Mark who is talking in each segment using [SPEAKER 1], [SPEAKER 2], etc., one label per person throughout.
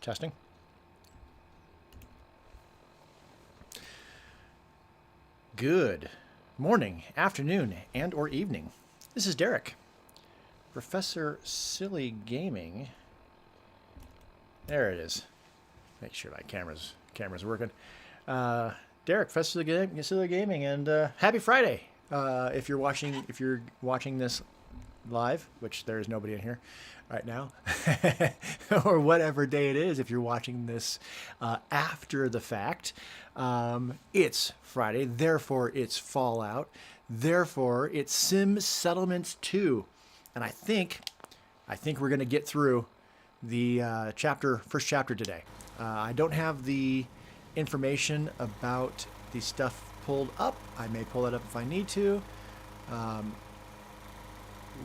[SPEAKER 1] Testing. Good morning, afternoon, and or evening. This is Derek, Professor Silly Gaming. There it is. Make sure my camera's working. Derek, Professor Silly Gaming, and happy Friday. If you're watching this live, which there is nobody in here right now, or whatever day it is, if you're watching this after the fact, it's Friday, therefore it's Fallout, therefore it's Sim Settlements 2, and I think we're gonna get through the first chapter today. I don't have the information about the stuff pulled up. I may pull it up if I need to.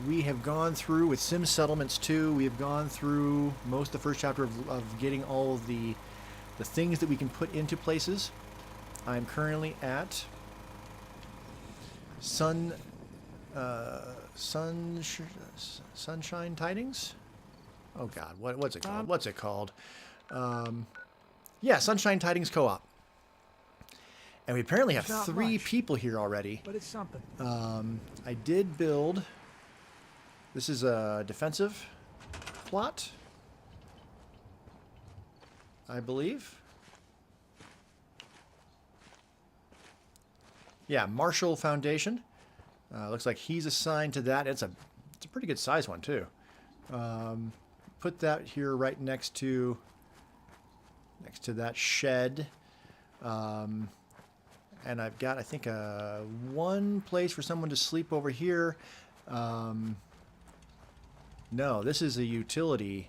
[SPEAKER 1] We have gone through with Sim Settlements 2. We have gone through most of the first chapter of getting all of the things that we can put into places. I'm currently at Sunshine Tidings. Oh God, what's it called? What's it called? Yeah, Sunshine Tidings Co-op. And we apparently have 3 people here already.
[SPEAKER 2] But it's something.
[SPEAKER 1] I did build. This is a defensive plot, I believe. Yeah, Marshall Foundation. Looks like he's assigned to that. It's a pretty good size one too. Put that here right next to that shed. And I've got, I think, one place for someone to sleep over here. No, this is a utility.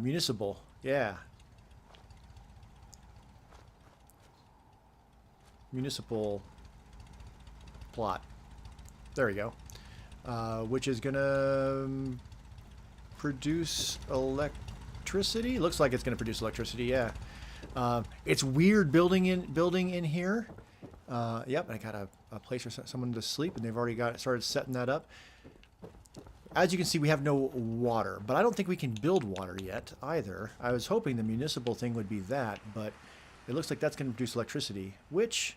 [SPEAKER 1] Municipal, yeah. Municipal plot. There we go. Which is gonna produce electricity. Looks like it's gonna produce electricity. Yeah. It's weird building in here. Yep, I got a place for someone to sleep, and they've already started setting that up. As you can see, we have no water, but I don't think we can build water yet either. I was hoping the municipal thing would be that, but it looks like that's going to produce electricity, which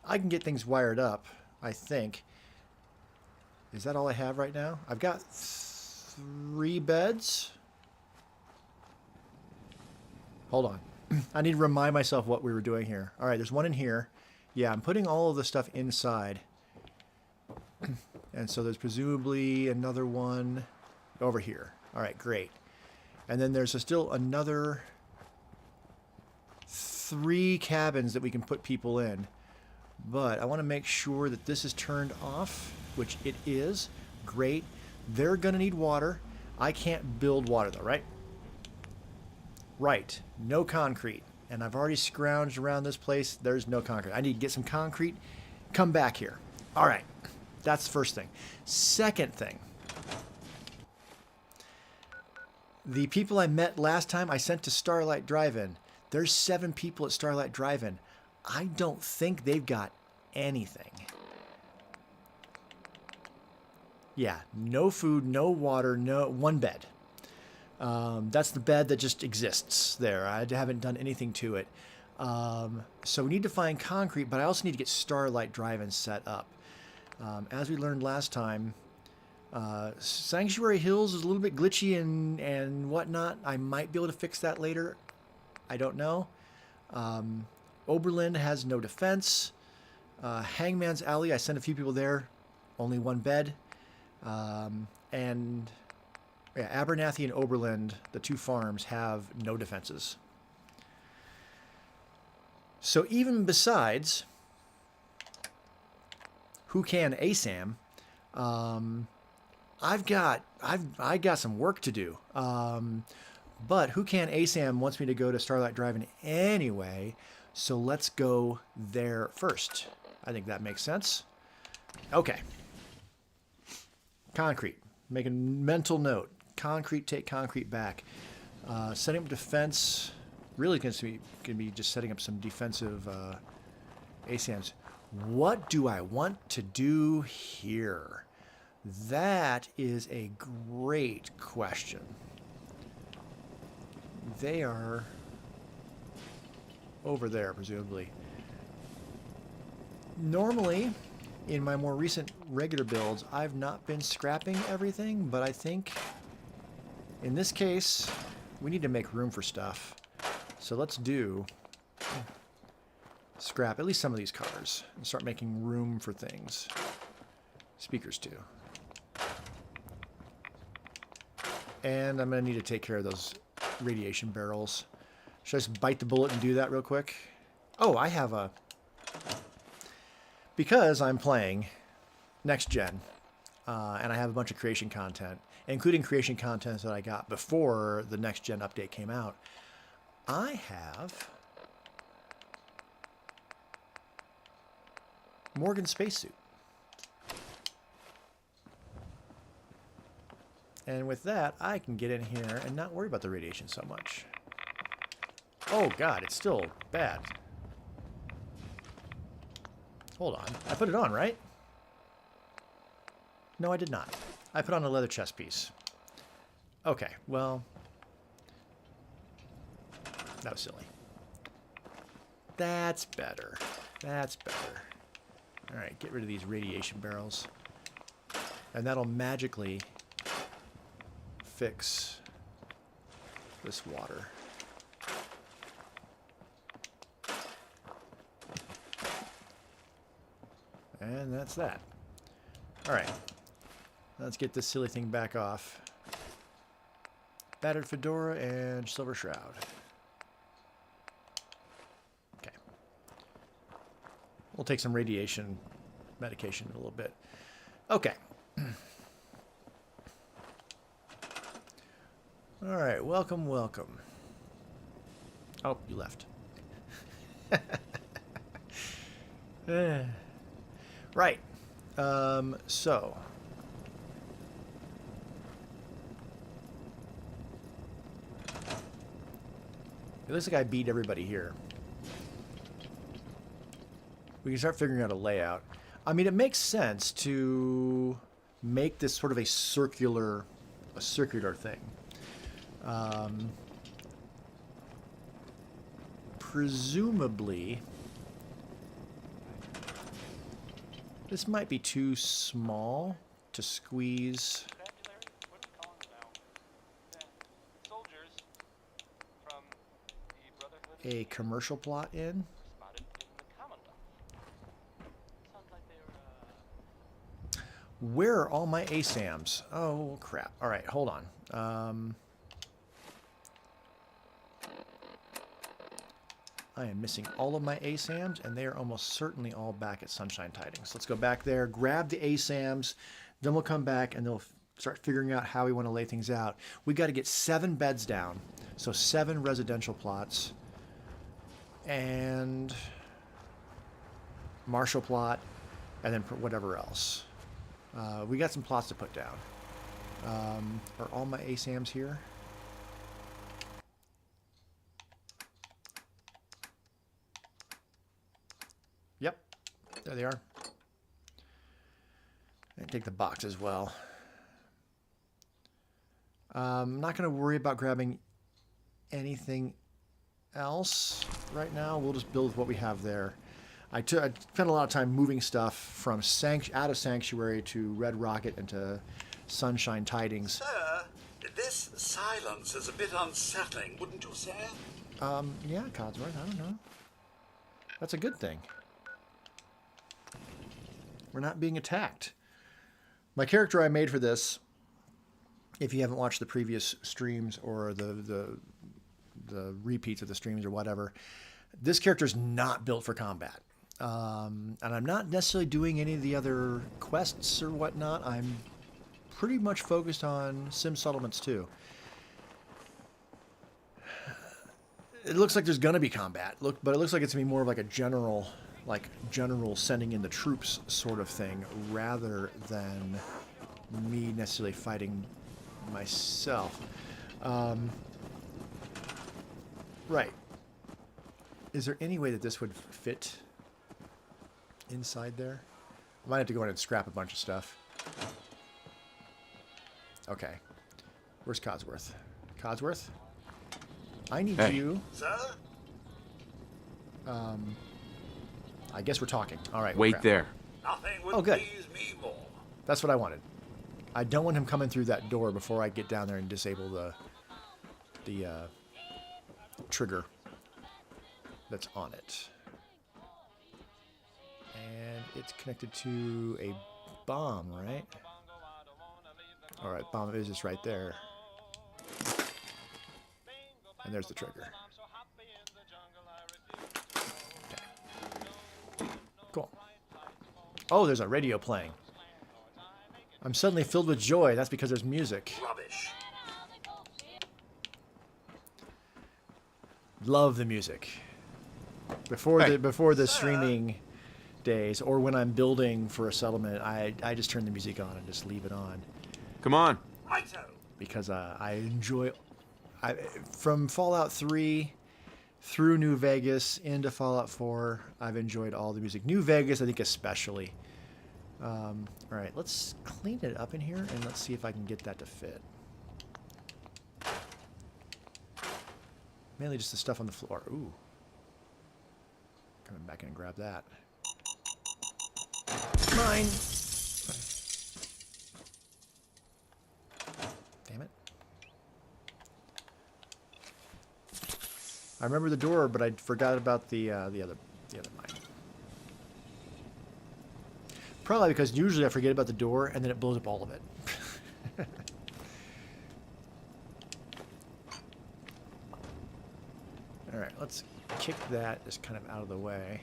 [SPEAKER 1] I can get things wired up, I think. Is that all I have right now? I've got 3 beds. Hold on. I need to remind myself what we were doing here. All right, there's one in here. Yeah, I'm putting all of the stuff inside. And so there's presumably another one over here. All right, great. And then there's still another 3 cabins that we can put people in. But I want to make sure that this is turned off, which it is. Great. They're going to need water. I can't build water though, right? Right. No concrete. And I've already scrounged around this place. There's no concrete. I need to get some concrete. Come back here. All right. That's the first thing. Second thing. The people I met last time I sent to Starlight Drive-In. There's 7 people at Starlight Drive-In. I don't think they've got anything. Yeah, no food, no water, no one bed. That's the bed that just exists there. I haven't done anything to it. So we need to find concrete, but I also need to get Starlight Drive-In set up. As we learned last time, Sanctuary Hills is a little bit glitchy and whatnot. I might be able to fix that later. I don't know. Oberlin has no defense. Hangman's Alley, I sent a few people there. Only 1 bed. And yeah, Abernathy and Oberlin, the 2 farms, have no defenses. So even besides Who Can ASAM, I got some work to do. But Who Can ASAM wants me to go to Starlight Drive-In anyway, so let's go there first. I think that makes sense. Okay. Concrete. Make a mental note. Concrete, take concrete back. Setting up defense. Really going to be just setting up some defensive ASAMs. What do I want to do here? That is a great question. They are over there, presumably. Normally, in my more recent regular builds, I've not been scrapping everything, but I think in this case, we need to make room for stuff. So let's do scrap at least some of these cars and start making room for things. Speakers too. And I'm going to need to take care of those radiation barrels. Should I just bite the bullet and do that real quick? Oh, I have a... Because I'm playing next gen, and I have a bunch of creation content, including creation content that I got before the next gen update came out, I have Morgan's spacesuit. And with that, I can get in here and not worry about the radiation so much. Oh god, it's still bad. Hold on. I put it on, right? No, I did not. I put on a leather chest piece. Okay, well... that was silly. That's better. That's better. Alright, get rid of these radiation barrels. And that'll magically fix this water. And that's that. Alright. Let's get this silly thing back off. Battered fedora and silver shroud. Okay. We'll take some radiation medication in a little bit. Okay. Alright, welcome, welcome. Oh, you left. Right. So. It looks like I beat everybody here. We can start figuring out a layout. I mean, it makes sense to make this sort of a circular thing. Presumably, this might be too small to squeeze a commercial plot in. Where are all my ASAMs? Oh, crap. All right, hold on. I am missing all of my ASAMs, and they are almost certainly all back at Sunshine Tidings. Let's go back there, grab the ASAMs, then we'll come back and they'll start figuring out how we want to lay things out. We got to get 7 beds down, so 7 residential plots, and Marshall plot, and then whatever else. We got some plots to put down. Are all my ASAMs here? Yep, there they are. And take the box as well. I'm not going to worry about grabbing anything else right now. We'll just build with what we have there. I spent a lot of time moving stuff from out of Sanctuary to Red Rocket and to Sunshine Tidings.
[SPEAKER 2] Sir, this silence is a bit unsettling, wouldn't you say?
[SPEAKER 1] Yeah, Codsworth, I don't know. That's a good thing. We're not being attacked. My character I made for this, if you haven't watched the previous streams or the repeats of the streams or whatever, this character is not built for combat. And I'm not necessarily doing any of the other quests or whatnot. I'm pretty much focused on Sim Settlements too. It looks like there's going to be combat, but it looks like it's going to be more of like a general sending in the troops sort of thing, rather than me necessarily fighting myself. Right. Is there any way that this would fit inside there? I might have to go in and scrap a bunch of stuff. Okay. Where's Codsworth? Codsworth? I need
[SPEAKER 3] Hey.
[SPEAKER 1] you.
[SPEAKER 2] Sir?
[SPEAKER 1] I guess we're talking. All right.
[SPEAKER 3] Wait
[SPEAKER 1] crap.
[SPEAKER 3] there.
[SPEAKER 2] Nothing would
[SPEAKER 1] Oh, good.
[SPEAKER 2] please me more.
[SPEAKER 1] That's what I wanted. I don't want him coming through that door before I get down there and disable the trigger that's on it. And it's connected to a bomb, right? All right, bomb is just right there. And there's the trigger. Okay. Cool. Oh, there's a radio playing. I'm suddenly filled with joy. That's because there's music.
[SPEAKER 2] Rubbish.
[SPEAKER 1] Love the music. Before
[SPEAKER 3] Hey.
[SPEAKER 1] the streaming days, or when I'm building for a settlement, I just turn the music on and just leave it on
[SPEAKER 3] Come on.
[SPEAKER 2] Righto.
[SPEAKER 1] because I enjoy. From Fallout 3 through New Vegas into Fallout 4, I've enjoyed all the music. New Vegas, I think especially. All right, let's clean it up in here and let's see if I can get that to fit. Mainly just the stuff on the floor. Ooh. Coming back in and grab that. Mine. Damn it. I remember the door, but I forgot about the other mine. Probably because usually I forget about the door and then it blows up all of it. All right, let's kick that just kind of out of the way.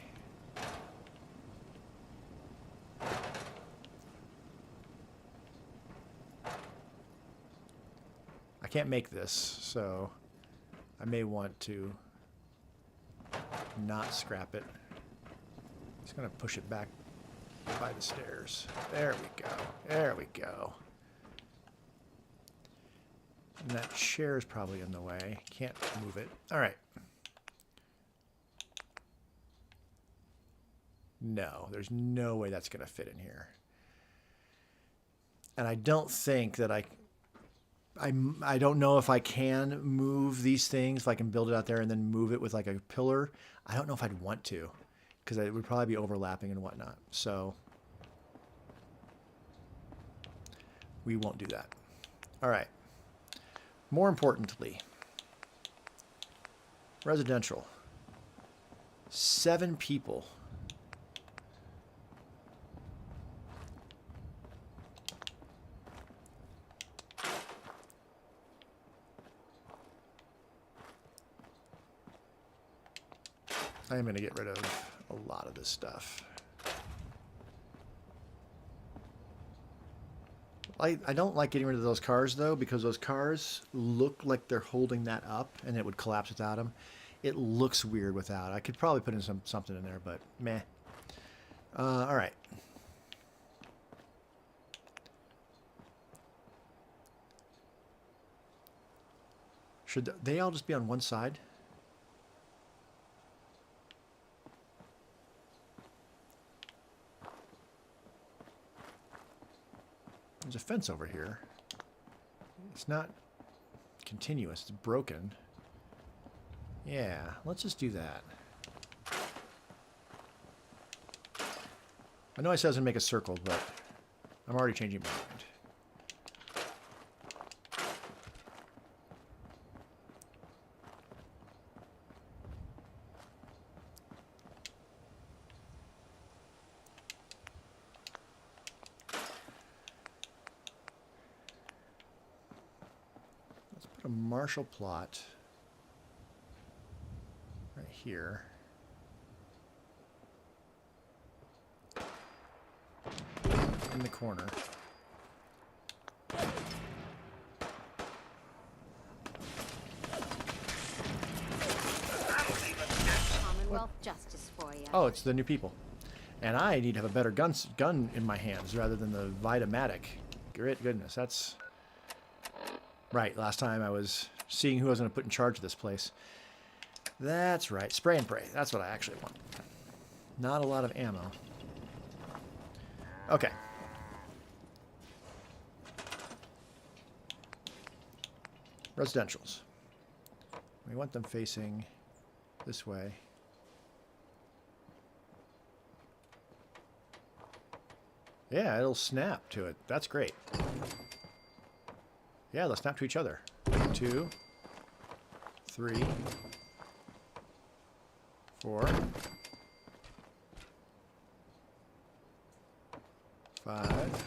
[SPEAKER 1] I can't make this, so I may want to not scrap it. Just gonna push it back by the stairs. There we go. There we go. And that chair is probably in the way. Can't move it. All right. No, there's no way that's going to fit in here. And I don't think that I don't know if I can move these things, if I can build it out there and then move it with like a pillar. I don't know if I'd want to, because it would probably be overlapping and whatnot. So we won't do that. All right. More importantly, residential. 7 people. I am going to get rid of a lot of this stuff. I don't like getting rid of those cars, though, because those cars look like they're holding that up, and it would collapse without them. It looks weird without. I could probably put in something in there, but meh. All right. Should they all just be on one side? There's a fence over here. It's not continuous, it's broken. Yeah, let's just do that. I know I said I was going to make a circle, but I'm already changing my mind. Put a Marshall plot right here. In the corner.
[SPEAKER 4] Commonwealth justice for you.
[SPEAKER 1] Oh, it's the new people. And I need to have a better gun in my hands rather than the Vitamatic. Great goodness, that's... Right, last time I was seeing who I was going to put in charge of this place. That's right, spray and pray. That's what I actually want. Not a lot of ammo. Okay. Residentials. We want them facing this way. Yeah, it'll snap to it. That's great. Yeah, they'll snap to each other. 2, 3, 4, 5.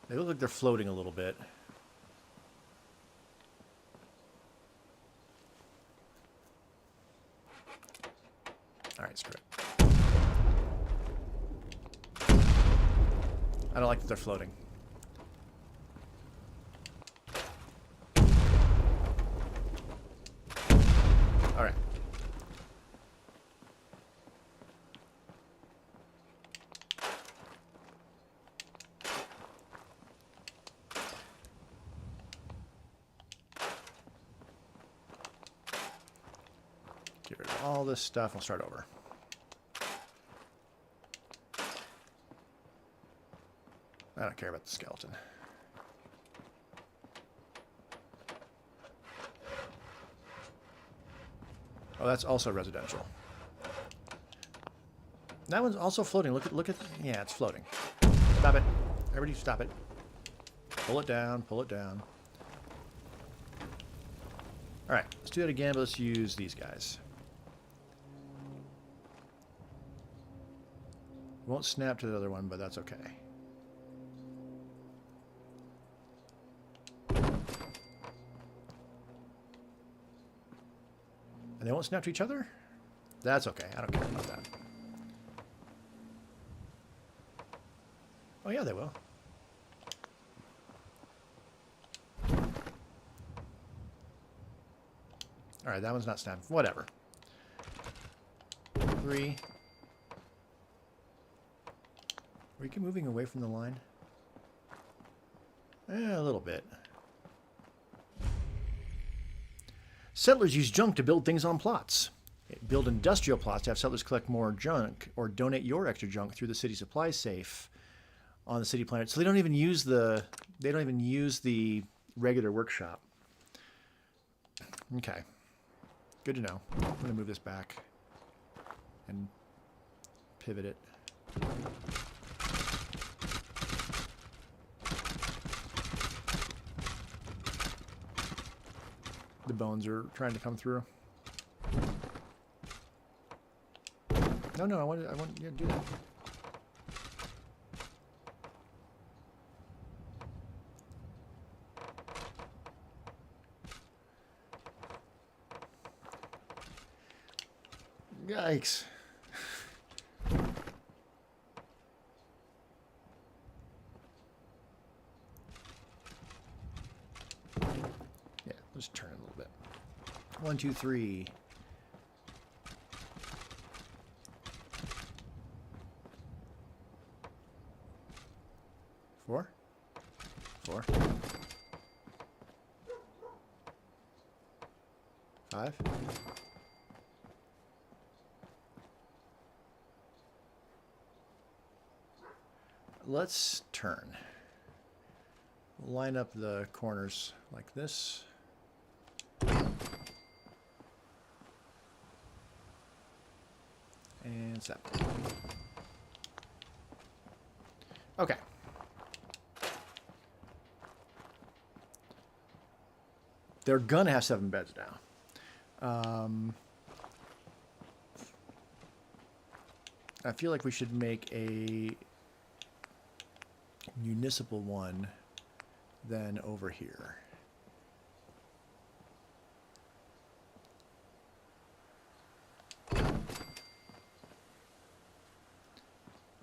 [SPEAKER 1] They look like they're floating a little bit. All right, screw it. I don't like that they're floating. All right. Get rid of all this stuff. I'll start over. I don't care about the skeleton. Oh, that's also residential. That one's also floating. Look at. Yeah, it's floating. Stop it. Everybody, stop it. Pull it down. Pull it down. All right, let's do that again, but let's use these guys. Won't snap to the other one, but that's okay. And they won't snap to each other? That's okay. I don't care about that. Oh, yeah, they will. All right, that one's not snapping. Whatever. 3. Are we moving away from the line? A little bit. Settlers use junk to build things on plots. Build industrial plots to have settlers collect more junk or donate your extra junk through the city supply safe on the city planet. So they don't even use the regular workshop. Okay. Good to know. I'm going to move this back and pivot it. The bones are trying to come through. No, I want you to do that. Yikes. Yeah, let's turn it a little bit. 1, 2, 3. Four. 5. Let's turn. Line up the corners like this. And set. Okay. They're gonna have 7 beds now. I feel like we should make a municipal one then over here.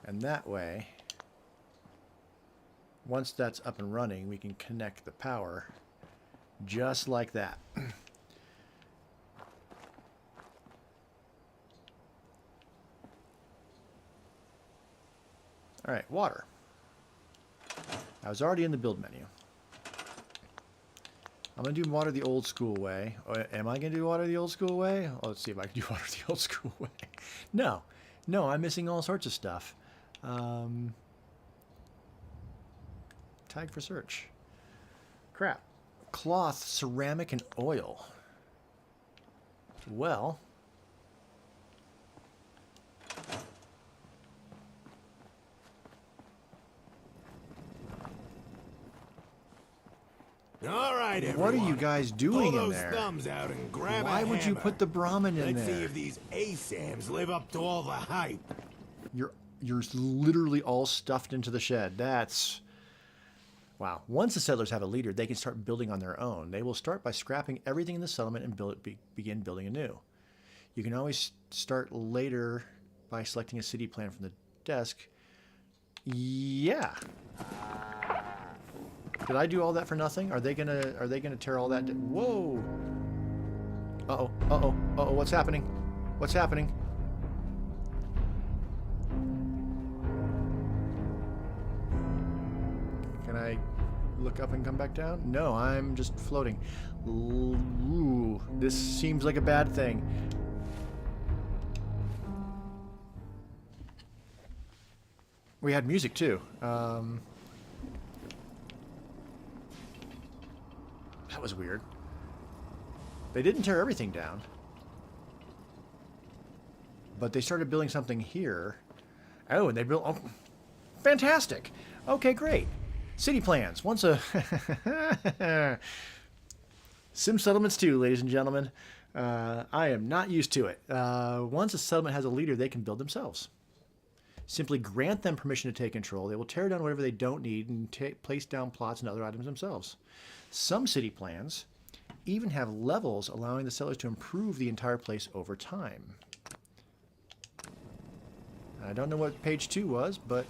[SPEAKER 1] And that way, once that's up and running, we can connect the power just like that. All right, water. I was already in the build menu. I'm going to do water the old school way. Or am I going to do water the old school way? Oh, let's see if I can do water the old school way. No. No, I'm missing all sorts of stuff. Tag for search. Crap. Cloth, ceramic, and oil. Well...
[SPEAKER 3] All right, everyone.
[SPEAKER 1] What are you guys doing
[SPEAKER 3] Pull
[SPEAKER 1] in
[SPEAKER 3] those
[SPEAKER 1] there?
[SPEAKER 3] thumbs out and grab
[SPEAKER 1] Why
[SPEAKER 3] a
[SPEAKER 1] would you
[SPEAKER 3] hammer.
[SPEAKER 1] put the Brahmin in
[SPEAKER 3] Let's
[SPEAKER 1] there?
[SPEAKER 3] see if these ASAMs live up to all the hype.
[SPEAKER 1] You're literally all stuffed into the shed. That's... Wow. Once the settlers have a leader, they can start building on their own. They will start by scrapping everything in the settlement and begin building anew. You can always start later by selecting a city plan from the desk. Yeah. Did I do all that for nothing? Are they gonna tear all that? Whoa! Uh-oh! Uh-oh! Uh-oh! What's happening? What's happening? Can I look up and come back down? No, I'm just floating. Ooh, this seems like a bad thing. We had music too. That was weird. They didn't tear everything down. But they started building something here. Oh, and they built... Oh, fantastic! Okay, great. City plans. Once a... Sim Settlements 2, ladies and gentlemen. I am not used to it. Once a settlement has a leader, they can build themselves. Simply grant them permission to take control. They will tear down whatever they don't need and place down plots and other items themselves. Some city plans even have levels allowing the settlers to improve the entire place over time. I don't know what page 2 was, but...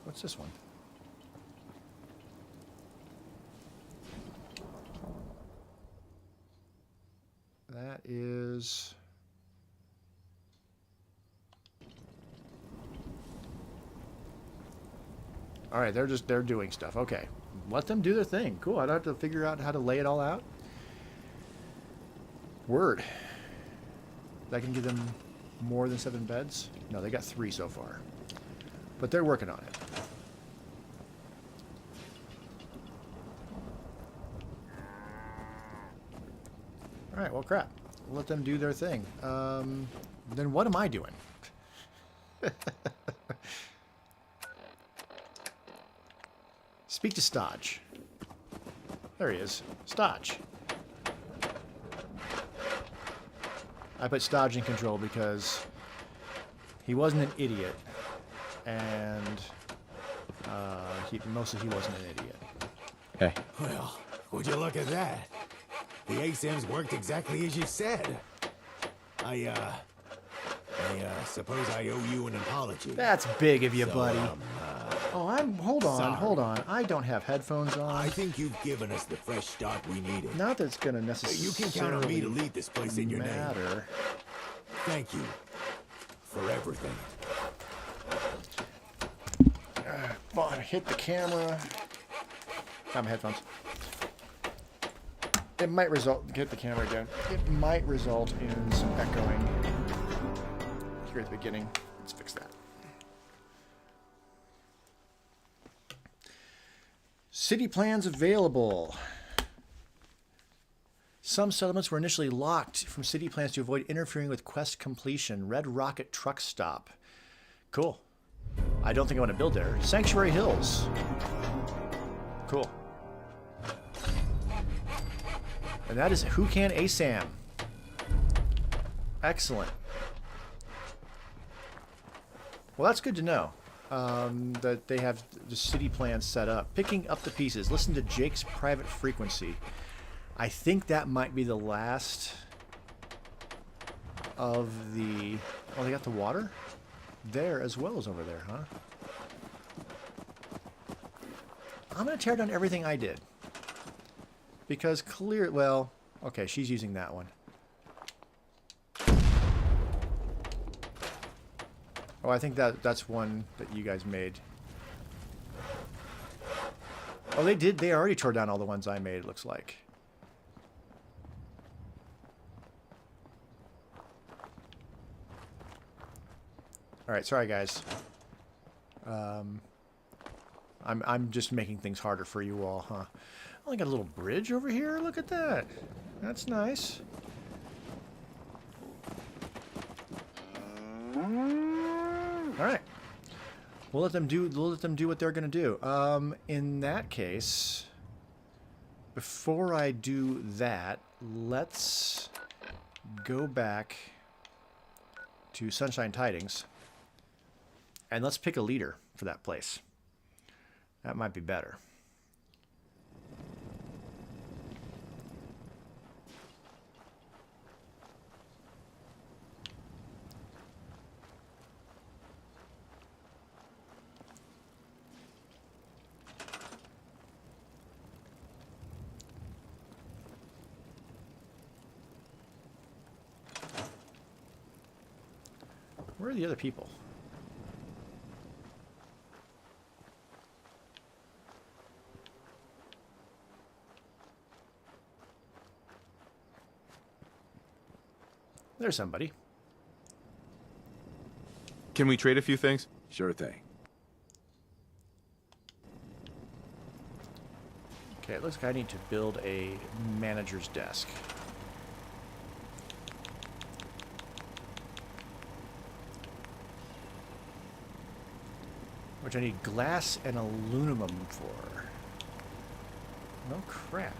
[SPEAKER 1] What's this one? That is... All right, they're doing stuff. Okay. Let them do their thing. Cool. I don't have to figure out how to lay it all out. Word. That can give them more than 7 beds? No, they got 3 so far. But they're working on it. All right, well, crap. Let them do their thing. Then what am I doing? Speak to Stodge. There he is. Stodge. I put Stodge in control because he wasn't an idiot. And mostly he wasn't an idiot.
[SPEAKER 5] Hey.
[SPEAKER 3] Well, would you look at that? The ASAMs worked exactly as you said. I suppose I owe you an apology.
[SPEAKER 1] That's big of you,
[SPEAKER 3] So,
[SPEAKER 1] buddy. Hold on,
[SPEAKER 3] sorry.
[SPEAKER 1] hold on. I don't have headphones on.
[SPEAKER 3] I think you've given us the fresh start we needed.
[SPEAKER 1] Not that it's gonna necessarily
[SPEAKER 3] You can count on me to lead this place in your name.
[SPEAKER 1] matter.
[SPEAKER 3] Thank you for everything.
[SPEAKER 1] Fine, hit the camera. Got my headphones. It might result. Hit the camera again. It might result in some echoing here at the beginning. Let's fix that. City plans available. Some settlements were initially locked from city plans to avoid interfering with quest completion. Red Rocket Truck Stop. Cool. I don't think I want to build there. Sanctuary Hills. Cool. And that is Who Can ASAM. Excellent. Well, that's good to know. That they have the city plans set up. Picking up the pieces. Listen to Jake's private frequency. I think that might be the last of the... Oh, they got the water? There as well as over there, huh? I'm going to tear down everything I did. Because clear... Well, okay, she's using that one. Oh, I think that's one that you guys made. Oh, they did. They already tore down all the ones I made, it looks like. All right, sorry guys. I'm just making things harder for you all, huh? Oh, I got a little bridge over here. Look at that. That's nice. All right. We'll let them do what they're gonna do. In that case, before I do that, let's go back to Sunshine Tidings and let's pick a leader for that place. That might be better. Where are the other people? There's somebody.
[SPEAKER 5] Can we trade a few things?
[SPEAKER 3] Sure thing.
[SPEAKER 1] Okay, it looks like I need to build a manager's desk. Which I need glass and aluminum for. No crap.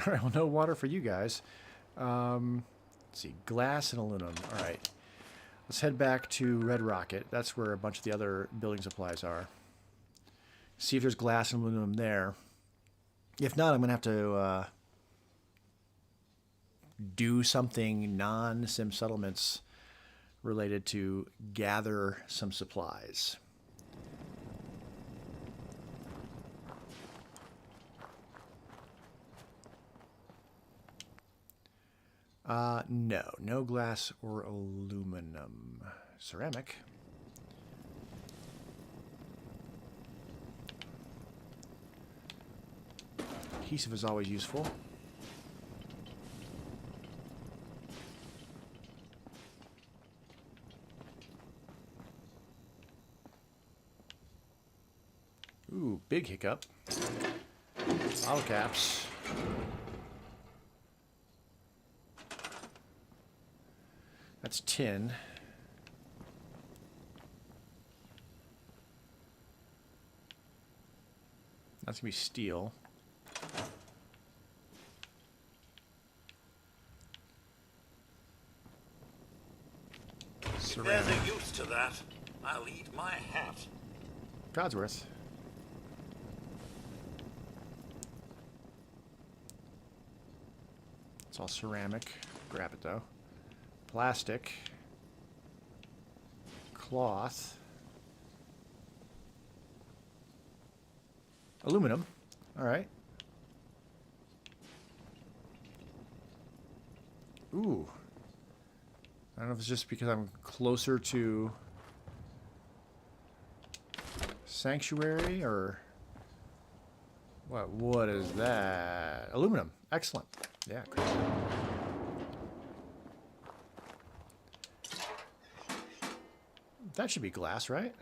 [SPEAKER 1] All right, well, no water for you guys. Let's see, glass and aluminum. All right. Let's head back to Red Rocket. That's where a bunch of the other building supplies are. See if there's glass and aluminum there. If not, I'm going to have to do something non-sim settlements related to gather some supplies. No glass or aluminum. Ceramic. Adhesive is always useful. Ooh, big hiccup. Bottle caps. That's tin. That's gonna be steel.
[SPEAKER 2] If there's a use to that, I'll eat my hat.
[SPEAKER 1] Codsworth. It's all ceramic. Grab it though. Plastic. Cloth. Aluminum. All right. Ooh. I don't know if it's just because I'm closer to Sanctuary or what? What is that? Aluminum. Excellent. Yeah. Cool. That should be glass, right?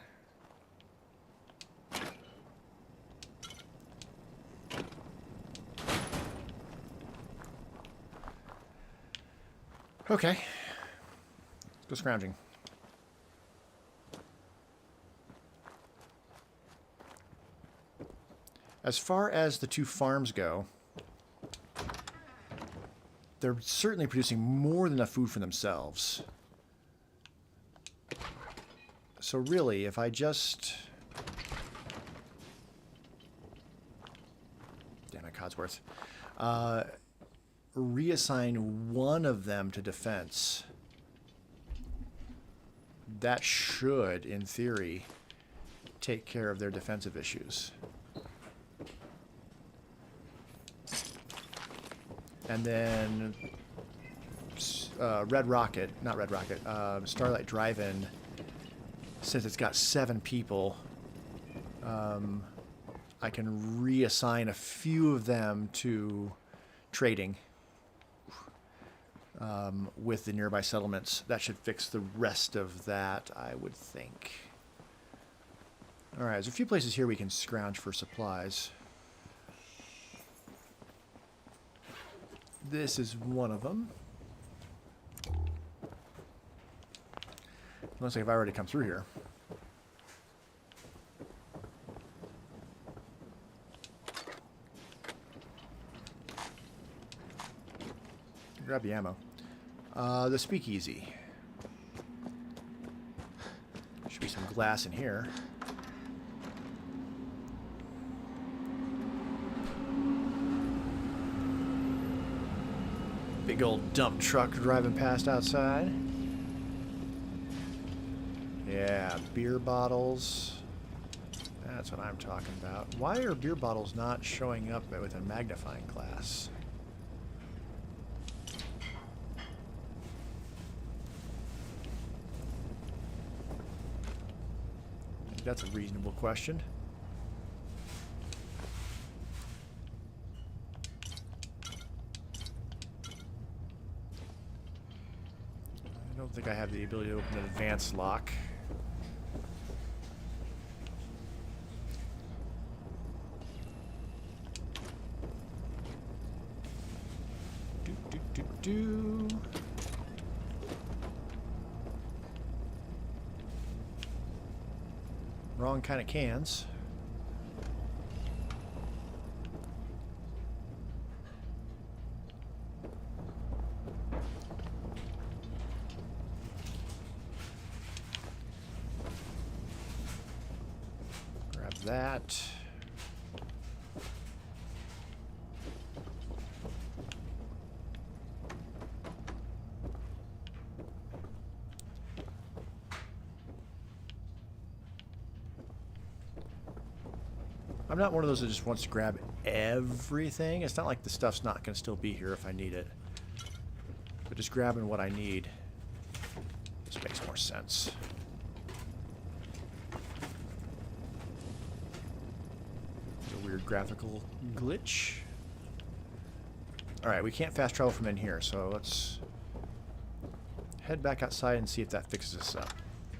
[SPEAKER 1] Okay. Let's go scrounging. As far as the two farms go, they're certainly producing more than enough food for themselves. So really, if I just... Damn it, Codsworth. Reassign one of them to defense. That should, in theory, take care of their defensive issues. And then Starlight Drive-In, since it's got 7 people, I can reassign a few of them to trading with the nearby settlements. That should fix the rest of that, I would think. All right, there's a few places here we can scrounge for supplies. This is one of them. Looks like I've already come through here. Grab the ammo. The speakeasy. Should be some glass in here. Big old dump truck driving past outside. Yeah, beer bottles. That's what I'm talking about. Why are beer bottles not showing up with a magnifying glass? That's a reasonable question. I don't think I have the ability to open an advanced lock. Do. Wrong kind of cans. Grab that. I'm not one of those that just wants to grab everything. It's not like the stuff's not going to still be here if I need it. But just grabbing what I need just makes more sense. It's a weird graphical glitch. Alright, we can't fast travel from in here, so let's head back outside and see if that fixes us up.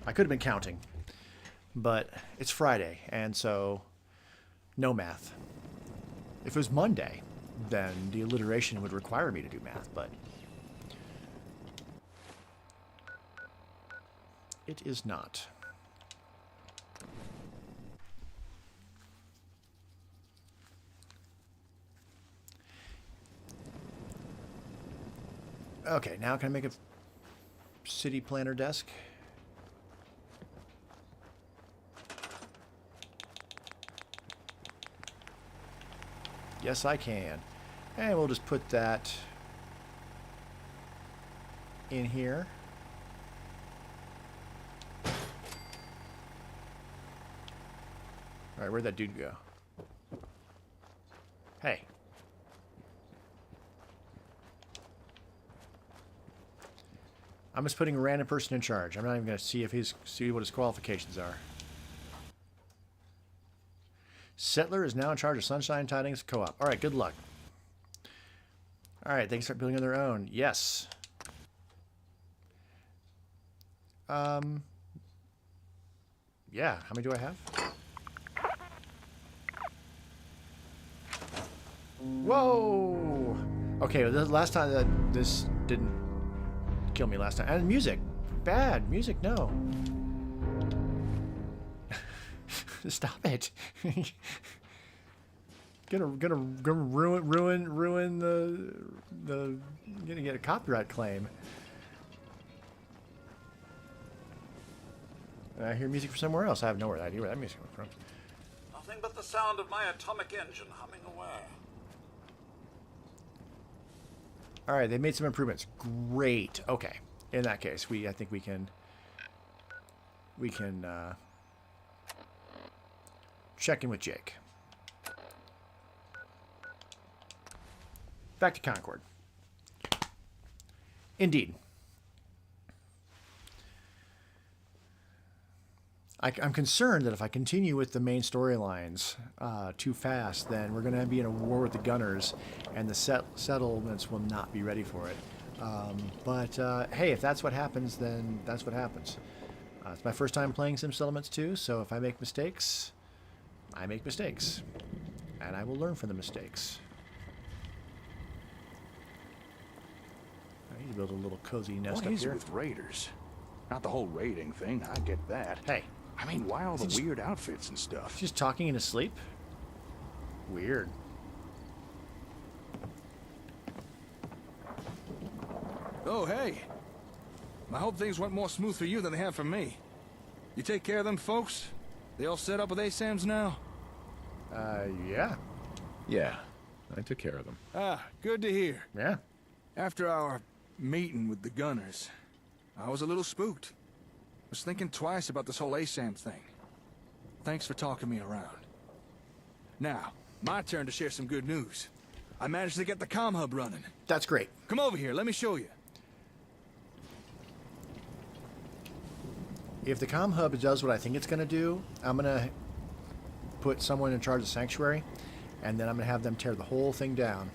[SPEAKER 1] I could have been counting, but it's Friday, and so no math. If it was Monday, then the alliteration would require me to do math, but it is not. Okay, now can I make a city planner desk? Yes, I can. And we'll just put that in here. Alright, where'd that dude go? Hey. I'm just putting a random person in charge. I'm not even going to see what his qualifications are. Settler is now in charge of Sunshine Tidings Co-op. Alright, good luck. Alright, they can start building on their own. Yes. Yeah, how many do I have? Whoa! Okay, well, the last time this didn't kill me last time. And music. Bad. Music, no. Stop it. gonna ruin the gonna get a copyright claim. I hear music from somewhere else. I have no idea where that music comes from.
[SPEAKER 2] Nothing but the sound of my atomic engine humming away.
[SPEAKER 1] All right, they made some improvements. Great. Okay. In that case, I think we can check in with Jake. Back to Concord. Indeed. I'm concerned that if I continue with the main storylines too fast, then we're going to be in a war with the Gunners, and the settlements will not be ready for it. But hey, if that's what happens, then that's what happens. It's my first time playing Sim Settlements 2, so if I make mistakes, I make mistakes. And I will learn from the mistakes. I need to build a little cozy nest
[SPEAKER 6] What
[SPEAKER 1] up
[SPEAKER 6] is
[SPEAKER 1] here.
[SPEAKER 6] it with raiders? Not the whole raiding thing, I get that.
[SPEAKER 1] Hey.
[SPEAKER 6] I mean, why all the
[SPEAKER 1] just-
[SPEAKER 6] weird outfits and stuff?
[SPEAKER 1] Just talking in his sleep? Weird.
[SPEAKER 7] Oh, hey. I hope things went more smooth for you than they have for me. You take care of them folks? They all set up with ASAMs now?
[SPEAKER 1] Yeah.
[SPEAKER 5] Yeah, I took care of them.
[SPEAKER 7] Ah, good to hear.
[SPEAKER 1] Yeah.
[SPEAKER 7] After our meeting with the Gunners, I was a little spooked. Was thinking twice about this whole ASAM thing. Thanks for talking me around. Now, my turn to share some good news. I managed to get the comm hub running.
[SPEAKER 1] That's great.
[SPEAKER 7] Come over here, let me show you.
[SPEAKER 1] If the comm hub does what I think it's going to do, I'm going to put someone in charge of Sanctuary, and then I'm going to have them tear the whole thing down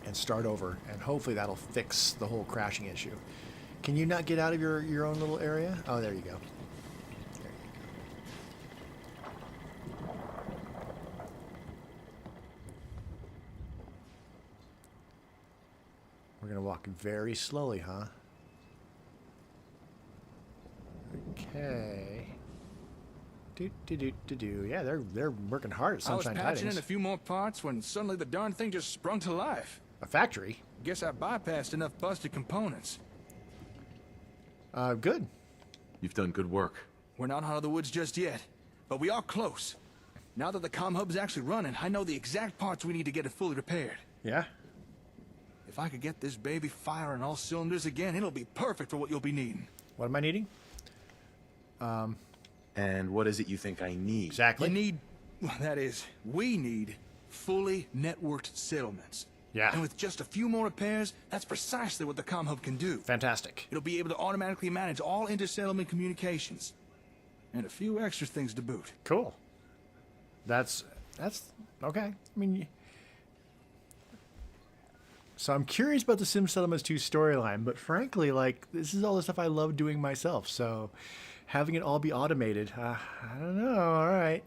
[SPEAKER 1] and start over, and hopefully that'll fix the whole crashing issue. Can you not get out of your own little area? Oh, there you go. There you go. We're going to walk very slowly, huh? Okay. Do. Yeah, they're working hard at
[SPEAKER 7] I was
[SPEAKER 1] Sunshine
[SPEAKER 7] patching
[SPEAKER 1] Tidings.
[SPEAKER 7] in a few more parts when suddenly the darn thing just sprung to life.
[SPEAKER 1] A factory?
[SPEAKER 7] Guess I bypassed enough busted components.
[SPEAKER 1] Good.
[SPEAKER 5] You've done good work.
[SPEAKER 7] We're not out of the woods just yet, but we are close. Now that the comm hub's actually running, I know the exact parts we need to get it fully repaired.
[SPEAKER 1] Yeah.
[SPEAKER 7] If I could get this baby firing all cylinders again, it'll be perfect for what you'll be needing.
[SPEAKER 1] What am I needing?
[SPEAKER 5] And what is it you think I need?
[SPEAKER 1] Exactly.
[SPEAKER 7] You need, well, that is, we need fully networked settlements.
[SPEAKER 1] Yeah.
[SPEAKER 7] And with just a few more repairs, that's precisely what the comm hub can do.
[SPEAKER 1] Fantastic.
[SPEAKER 7] It'll be able to automatically manage all inter-settlement communications. And a few extra things to boot.
[SPEAKER 1] Cool. That's okay. I mean, so I'm curious about the Sim Settlements 2 storyline, but frankly, like, this is all the stuff I love doing myself. So having it all be automated, I don't know. All right.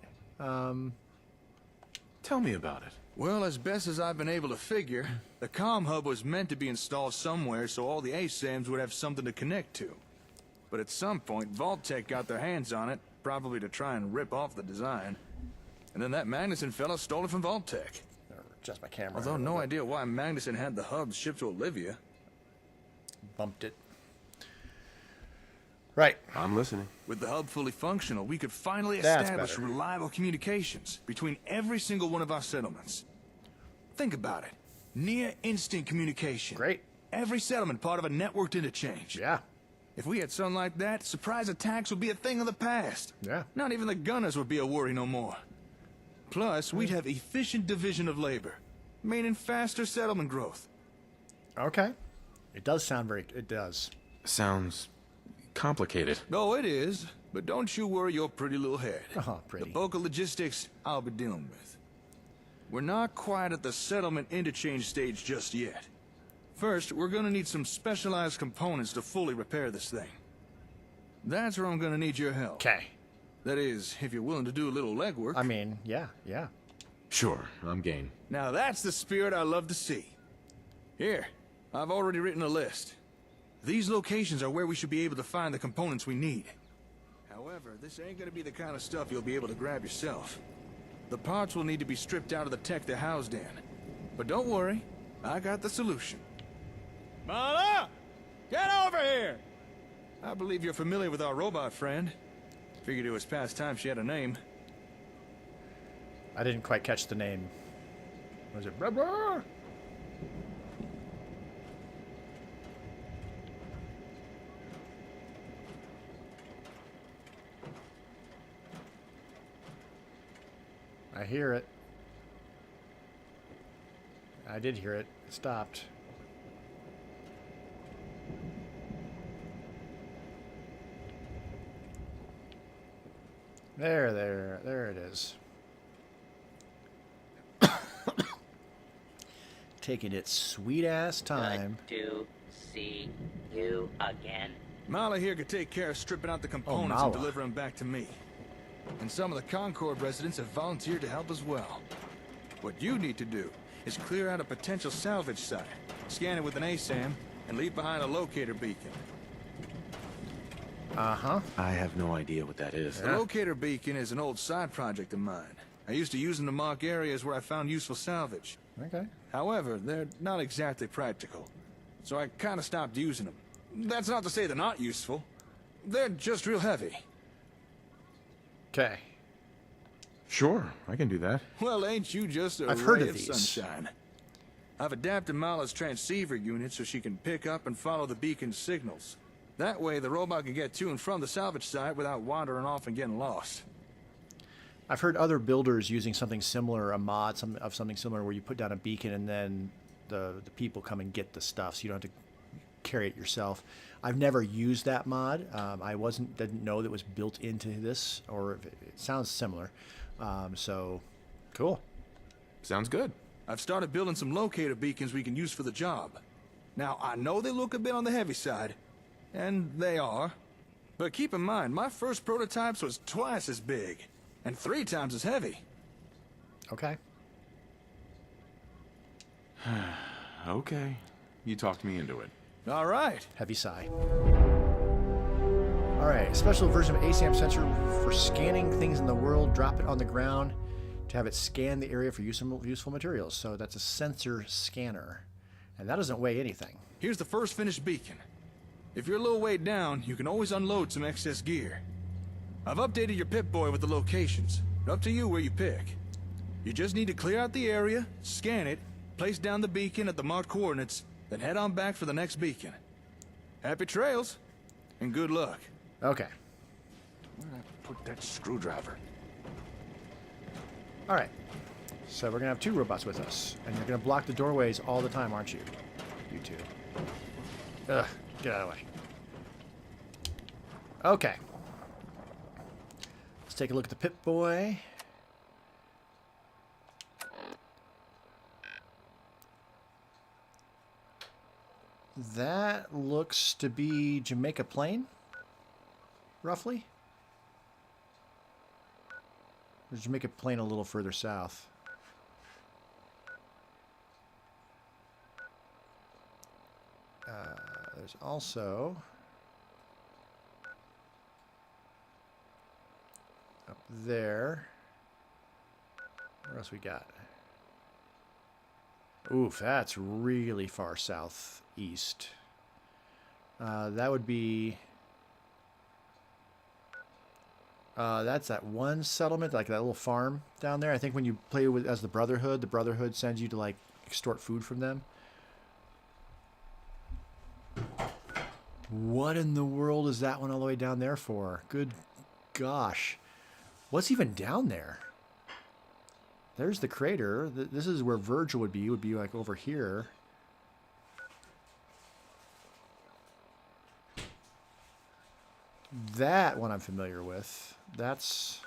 [SPEAKER 5] Tell me about it.
[SPEAKER 7] Well, as best as I've been able to figure, the comm hub was meant to be installed somewhere so all the ASAMs would have something to connect to. But at some point, Vault-Tec got their hands on it, probably to try and rip off the design. And then that Magnuson fella stole it from Vault-Tec.
[SPEAKER 1] Adjust my camera.
[SPEAKER 7] Although no idea why Magnuson had the hubs shipped to Olivia.
[SPEAKER 1] Bumped it. Right.
[SPEAKER 5] I'm listening.
[SPEAKER 7] With the hub fully functional, we could finally
[SPEAKER 1] That's
[SPEAKER 7] establish
[SPEAKER 1] better.
[SPEAKER 7] reliable communications between every single one of our settlements. Think about it. Near instant communication.
[SPEAKER 1] Great.
[SPEAKER 7] Every settlement part of a networked interchange.
[SPEAKER 1] Yeah.
[SPEAKER 7] If we had something like that, surprise attacks would be a thing of the past.
[SPEAKER 1] Yeah.
[SPEAKER 7] Not even the Gunners would be a worry no more. Plus, we'd have efficient division of labor, meaning faster settlement growth.
[SPEAKER 1] Okay. It does sound very. It does.
[SPEAKER 5] Sounds complicated.
[SPEAKER 7] No, it is, but don't you worry your pretty little head.
[SPEAKER 1] Oh, pretty.
[SPEAKER 7] The bulk of logistics I'll be dealing with. We're not quite at the settlement interchange stage just yet. First, we're gonna need some specialized components to fully repair this thing. That's where I'm gonna need your help.
[SPEAKER 1] Okay.
[SPEAKER 7] That is, if you're willing to do a little legwork.
[SPEAKER 1] I mean, yeah.
[SPEAKER 5] Sure, I'm game.
[SPEAKER 7] Now that's the spirit I love to see. Here, I've already written a list. These locations are where we should be able to find the components we need. However, this ain't gonna be the kind of stuff you'll be able to grab yourself. The parts will need to be stripped out of the tech they're housed in. But don't worry, I got the solution. Mala! Get over here! I believe you're familiar with our robot friend. Figured it was past time she had a name.
[SPEAKER 1] I didn't quite catch the name. Was it? Blah, blah? I hear it. I did hear it. It stopped. There it is. Taking its sweet ass time.
[SPEAKER 8] Good to see you again.
[SPEAKER 7] Mala here could take care of stripping out the components
[SPEAKER 1] Mala.
[SPEAKER 7] and delivering them back to me. And some of the Concord residents have volunteered to help as well. What you need to do is clear out a potential salvage site, scan it with an ASAM, and leave behind a locator beacon.
[SPEAKER 1] Uh-huh.
[SPEAKER 5] I have no idea what that is.
[SPEAKER 7] The locator beacon is an old side project of mine. I used to use them to mark areas where I found useful salvage.
[SPEAKER 1] Okay.
[SPEAKER 7] However, they're not exactly practical, so I kind of stopped using them. That's not to say they're not useful. They're just real heavy.
[SPEAKER 1] Okay.
[SPEAKER 5] Sure, I can do that.
[SPEAKER 7] Well, ain't you just a
[SPEAKER 1] I've heard
[SPEAKER 7] ray
[SPEAKER 1] of these.
[SPEAKER 7] sunshine? I've adapted Mala's transceiver unit so she can pick up and follow the beacon's signals. That way, the robot can get to and from the salvage site without wandering off and getting lost.
[SPEAKER 1] I've heard other builders using something similar, a mod of something similar, where you put down a beacon and then the people come and get the stuff, so you don't have to carry it yourself. I've never used that mod. I didn't know that it was built into this, or if it sounds similar. So, cool.
[SPEAKER 5] Sounds good.
[SPEAKER 7] I've started building some locator beacons we can use for the job. Now, I know they look a bit on the heavy side, and they are. But keep in mind, my first prototypes was twice as big, and 3 times as heavy.
[SPEAKER 1] Okay.
[SPEAKER 5] Okay. You talked me into it.
[SPEAKER 7] All right.
[SPEAKER 1] Heavy sigh. All right, a special version of ASAM sensor for scanning things in the world. Drop it on the ground to have it scan the area for useful materials. So that's a sensor scanner. And that doesn't weigh anything.
[SPEAKER 7] Here's the first finished beacon. If you're a little way down, you can always unload some excess gear. I've updated your Pip-Boy with the locations. Up to you where you pick. You just need to clear out the area, scan it, place down the beacon at the marked coordinates, then head on back for the next beacon. Happy trails, and good luck.
[SPEAKER 1] Okay.
[SPEAKER 6] Where'd I put that screwdriver?
[SPEAKER 1] All right. So we're going to have 2 robots with us. And you're going to block the doorways all the time, aren't you? You two. Ugh. Get out of the way. Okay. Let's take a look at the Pip-Boy. That looks to be Jamaica Plain, roughly. Or Jamaica Plain a little further south. There's also up there. What else we got? Oof, that's really far southeast. That would be... that's that one settlement, like that little farm down there. I think when you play with as the Brotherhood sends you to like extort food from them. What in the world is that one all the way down there for? Good gosh. What's even down there? There's the crater. This is where Virgil would be. It would be like over here. That one I'm familiar with. That's...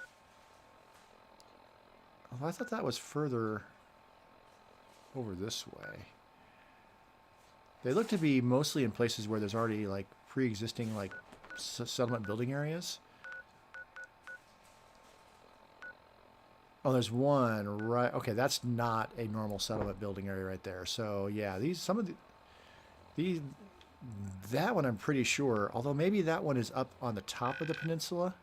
[SPEAKER 1] Oh, I thought that was further over this way. They look to be mostly in places where there's already like pre-existing like settlement building areas. Oh, there's one right. Okay, that's not a normal settlement building area right there. So yeah, that one I'm pretty sure. Although maybe that one is up on the top of the peninsula.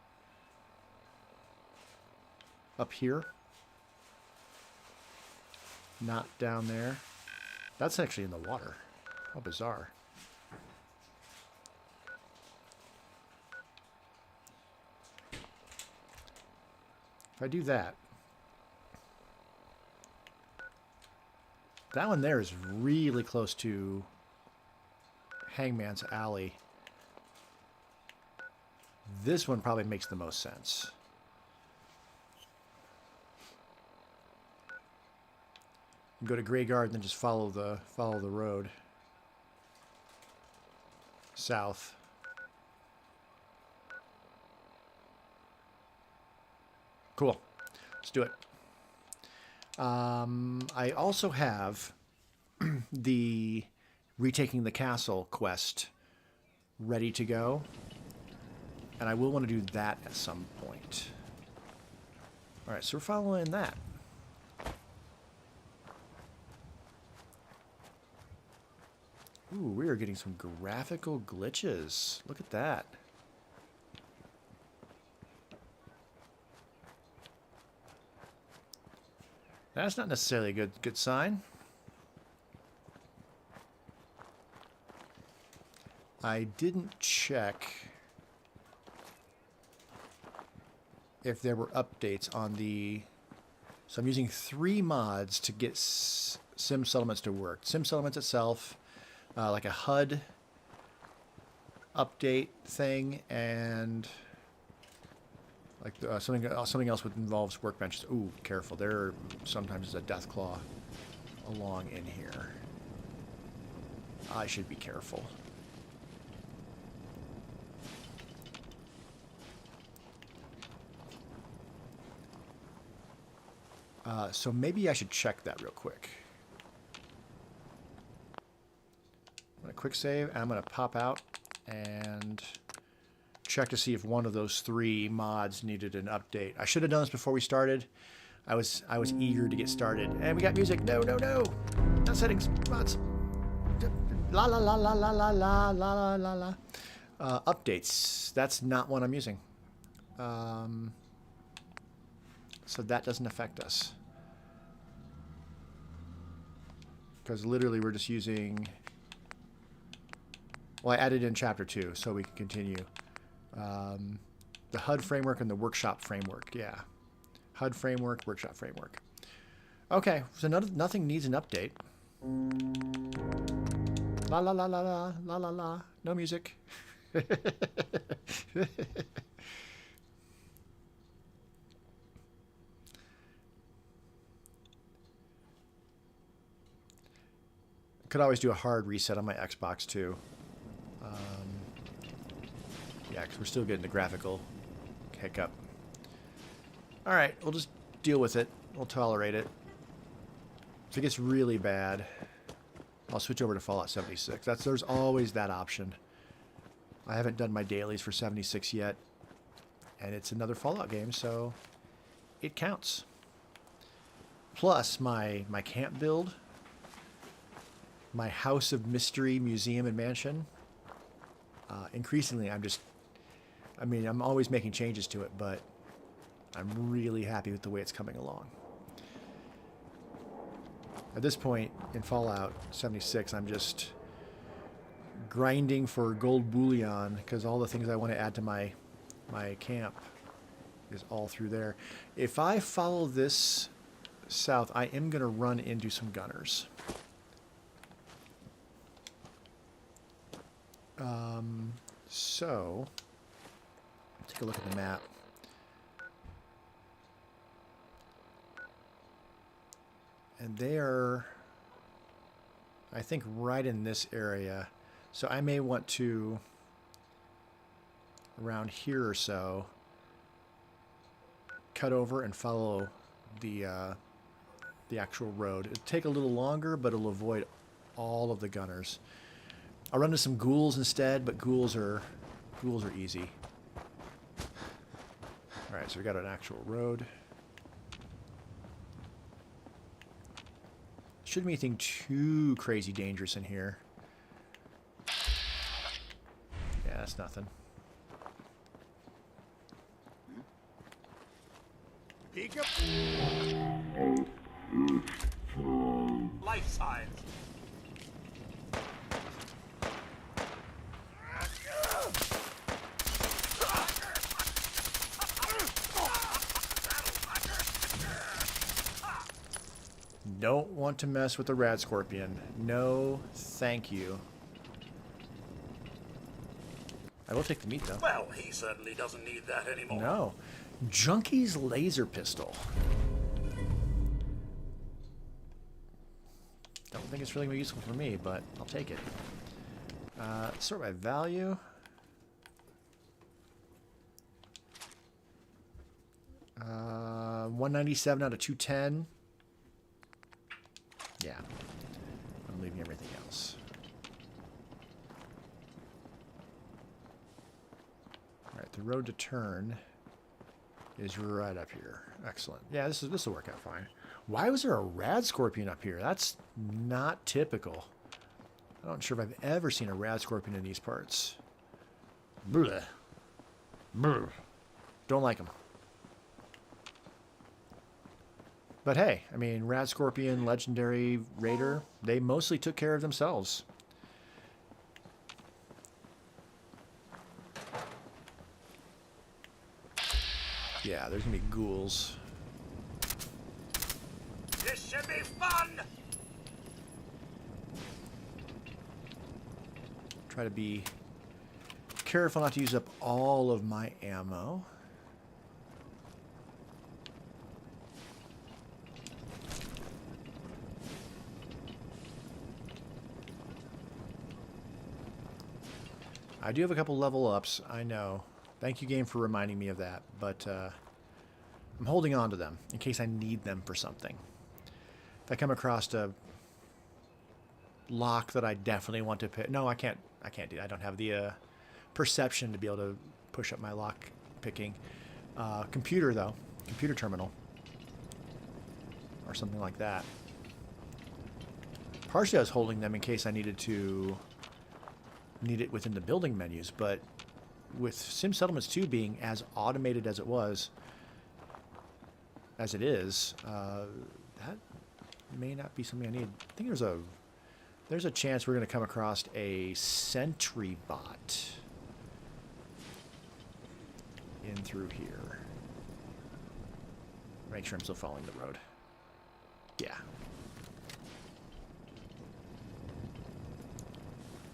[SPEAKER 1] Up here. Not down there. That's actually in the water. How bizarre. If I do that. That one there is really close to Hangman's Alley. This one probably makes the most sense. Go to Greyguard and then just follow the road south. Cool. Let's do it. I also have the retaking the castle quest ready to go. And I will want to do that at some point. Alright, so we're following that. Ooh, we are getting some graphical glitches. Look at that. That's not necessarily a good sign. I didn't check if there were updates on the... So I'm using 3 mods to get Sim Settlements to work. Sim Settlements itself, like a HUD update thing, and like something else that involves workbenches. Ooh, careful! There sometimes is a death claw along in here. I should be careful. So maybe I should check that real quick. I'm going to quick save, and I'm going to pop out and check to see if one of those 3 mods needed an update. I should have done this before we started. I was eager to get started. And we got music. No, no, no. Not settings. Mods. La la la la la la la la la la. Updates. That's not one I'm using. So that doesn't affect us. Because literally we're just using... Well, I added in Chapter 2, so we can continue. The HUD framework and the workshop framework, yeah. HUD framework, workshop framework. Okay, so nothing needs an update. La la la la la la la la. No music. Could always do a hard reset on my Xbox too. Yeah, because we're still getting the graphical hiccup. Alright, we'll just deal with it. We'll tolerate it. If it gets really bad, I'll switch over to Fallout 76. There's always that option. I haven't done my dailies for 76 yet. And it's another Fallout game, so it counts. Plus, my camp build, my House of Mystery Museum and Mansion, increasingly I'm always making changes to it, but I'm really happy with the way it's coming along. At this point in Fallout 76, I'm just grinding for gold bullion because all the things I want to add to my camp is all through there. If I follow this south, I am going to run into some gunners. So, take a look at the map. And they are, I think, right in this area. So I may want to, around here or so, cut over and follow the actual road. It'll take a little longer, but it'll avoid all of the gunners. I'll run into some ghouls instead, but ghouls are easy. All right, so we got an actual road. Shouldn't be anything too crazy dangerous in here. Yeah, that's nothing.
[SPEAKER 3] Peek up.
[SPEAKER 2] Life size.
[SPEAKER 1] Don't want to mess with the rad scorpion. No, thank you. I will take the meat, though.
[SPEAKER 2] Well, he certainly doesn't need that anymore.
[SPEAKER 1] No. Junkie's laser pistol. Don't think it's really gonna be useful for me, but I'll take it. Sort by value. 197 out of 210. Yeah. I'm leaving everything else. Alright, the road to turn is right up here. Excellent. Yeah, this will work out fine. Why was there a rad scorpion up here? That's not typical. I'm not sure if I've ever seen a rad scorpion in these parts. Blech. Blech. Don't like them. But hey, I mean, rad scorpion, legendary raider, they mostly took care of themselves. Yeah, there's gonna be ghouls.
[SPEAKER 2] This should be fun!
[SPEAKER 1] Try to be careful not to use up all of my ammo. I do have a couple level ups, I know. Thank you, game, for reminding me of that, but I'm holding on to them in case I need them for something. If I come across a lock that I definitely want to pick... No, I can't do that. I don't have the perception to be able to push up my lock picking. Computer, though. Computer terminal. Or something like that. Partially I was holding them in case I needed it within the building menus, but with Sim Settlements 2 being as automated as it is, that may not be something I need. I think there's a chance we're going to come across a sentry bot in through here. Make sure I'm still following the road. Yeah.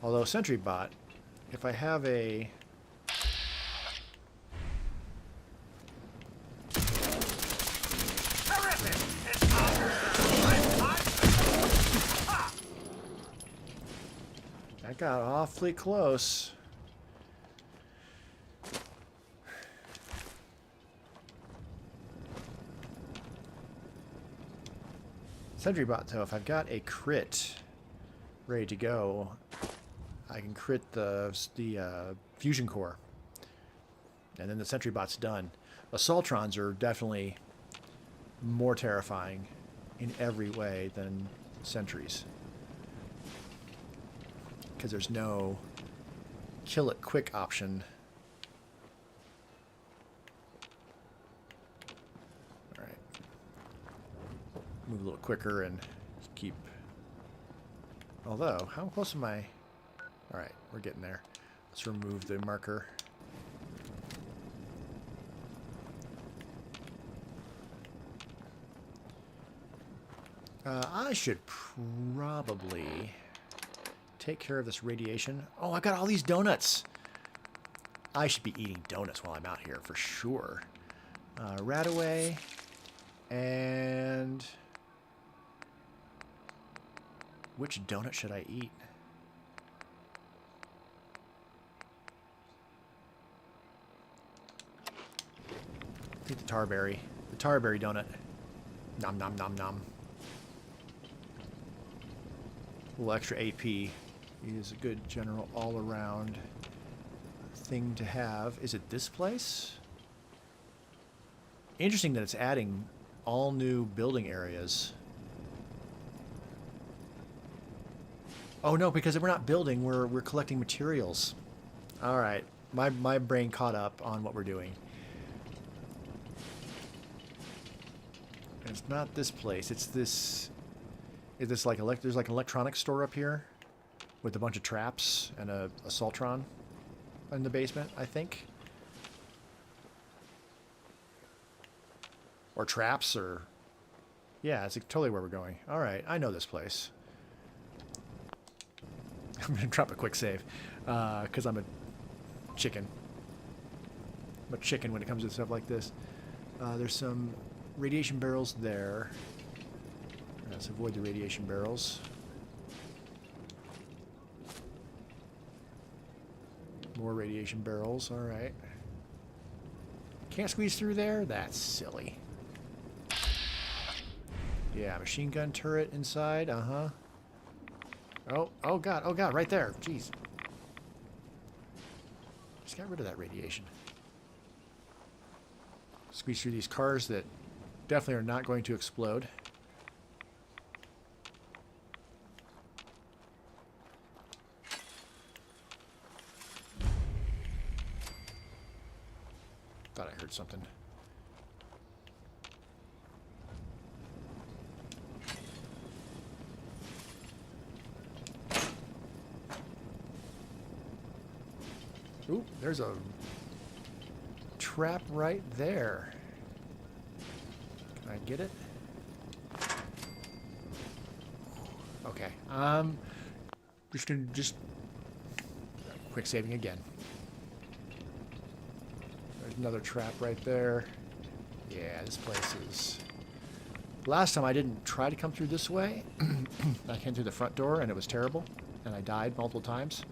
[SPEAKER 1] Although sentry bot, if I have a... That got awfully close. Sentry bot, though, if I've got a crit ready to go, I can crit the fusion core, and then the sentry bot's done. Assaultrons are definitely more terrifying in every way than sentries, because there's no kill it quick option. All right, move a little quicker and keep. Although, how close am I? All right, we're getting there. Let's remove the marker. I should probably take care of this radiation. Oh, I got all these donuts. I should be eating donuts while I'm out here for sure. Radaway and which donut should I eat? I think the tarberry donut. Nom nom nom nom. A little extra AP is a good general all-around thing to have. Is it this place? Interesting that it's adding all new building areas. Oh no, because we're not building, we're collecting materials. All right, my brain caught up on what we're doing. It's not this place. It's this. Is this like there's like an electronics store up here with a bunch of traps and a Assaultron in the basement, I think. Or traps, or yeah, it's totally where we're going. All right, I know this place. I'm gonna drop a quick save because I'm a chicken. I'm a chicken when it comes to stuff like this. There's some radiation barrels there. Let's avoid the radiation barrels. More radiation barrels, alright. Can't squeeze through there? That's silly. Yeah, machine gun turret inside. Uh-huh. Oh god, right there. Jeez. Just got rid of that radiation. Squeeze through these cars that definitely are not going to explode. Thought I heard something. Ooh, there's a trap right there. Can I get it? Okay. Just quick saving again. There's another trap right there. Yeah, this place is... Last time I didn't try to come through this way. I came through the front door and it was terrible. And I died multiple times.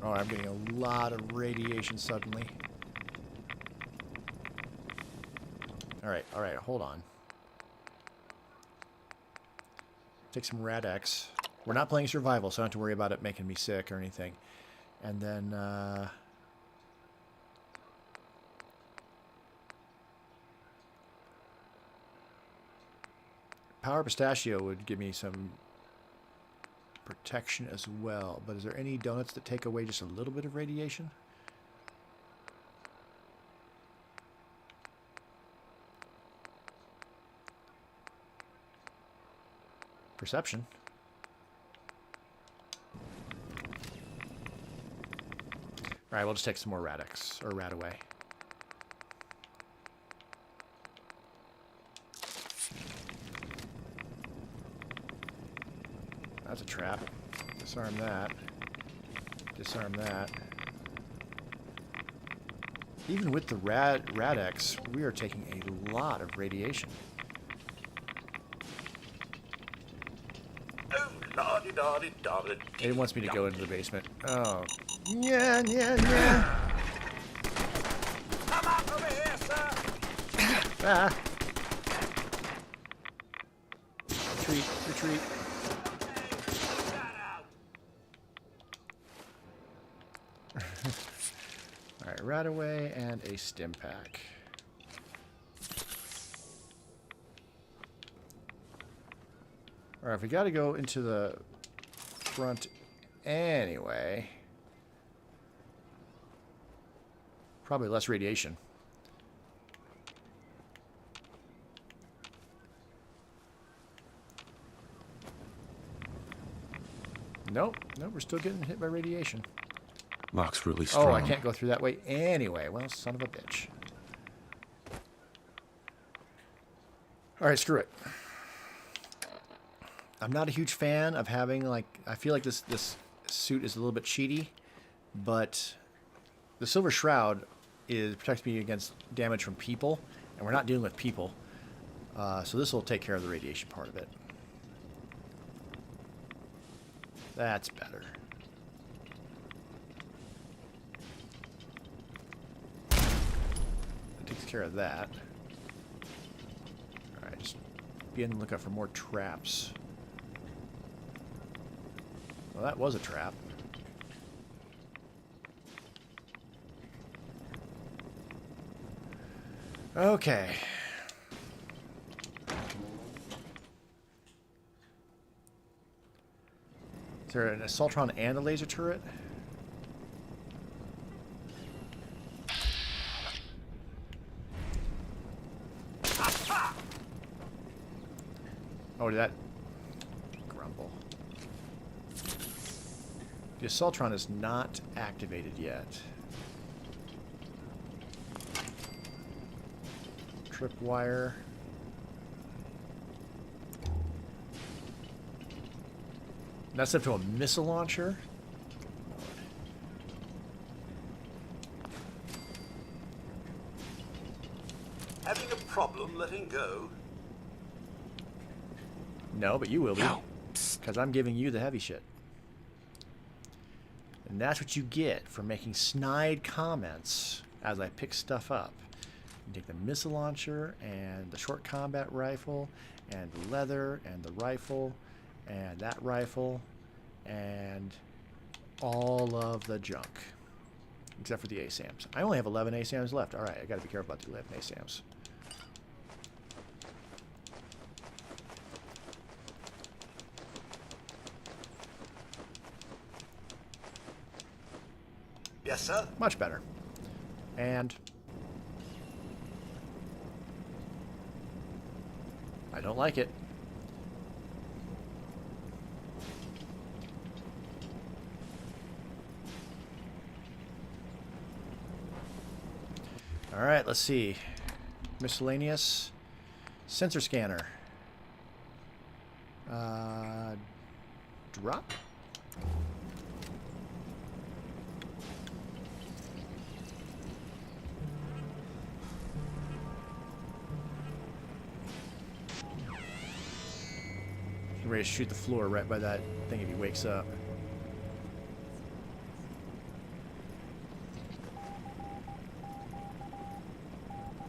[SPEAKER 1] Oh, I'm getting a lot of radiation suddenly. Alright, hold on. Take some Rad-X. We're not playing survival, so I don't have to worry about it making me sick or anything. And then, Power Pistachio would give me some protection as well. But is there any donuts that take away just a little bit of radiation? Perception. Alright, we'll just take some more Rad-X, or Rad-Away. That's a trap. Disarm that. Disarm that. Even with the Rad-X, we are taking a lot of radiation.
[SPEAKER 2] Oh, lordy.
[SPEAKER 1] It wants me to go into the basement. Oh. Yeah.
[SPEAKER 2] Come on over here, sir.
[SPEAKER 1] Ah. Retreat. Alright, Rad-Away and a stim pack. Alright, if we gotta go into the front anyway, probably less radiation. Nope, we're still getting hit by radiation.
[SPEAKER 5] Lock's really strong.
[SPEAKER 1] Oh, I can't go through that way anyway. Well, son of a bitch. Alright, screw it. I'm not a huge fan of having, like, I feel like this suit is a little bit cheaty, but the Silver Shroud protects me against damage from people, and we're not dealing with people. So this will take care of the radiation part of it. That's better. That takes care of that. Alright, just be on the lookout for more traps. Well, that was a trap. Okay. Is there an Assaultron and a laser turret? Oh, did that grumble? The Assaultron is not activated yet. Tripwire. That's up to a missile launcher.
[SPEAKER 2] Having a problem letting go?
[SPEAKER 1] No, but you will be. Because I'm giving you the heavy shit. And that's what you get for making snide comments as I pick stuff up. You take the missile launcher and the short combat rifle and the leather and the rifle and that rifle and all of the junk. Except for the ASAMs. I only have 11 ASAMs left. Alright, I gotta be careful about the 11 ASAMs.
[SPEAKER 2] Yes, sir.
[SPEAKER 1] Much better. And I don't like it. All right, let's see. Miscellaneous sensor scanner. Drop. Get ready to shoot the floor right by that thing if he wakes up.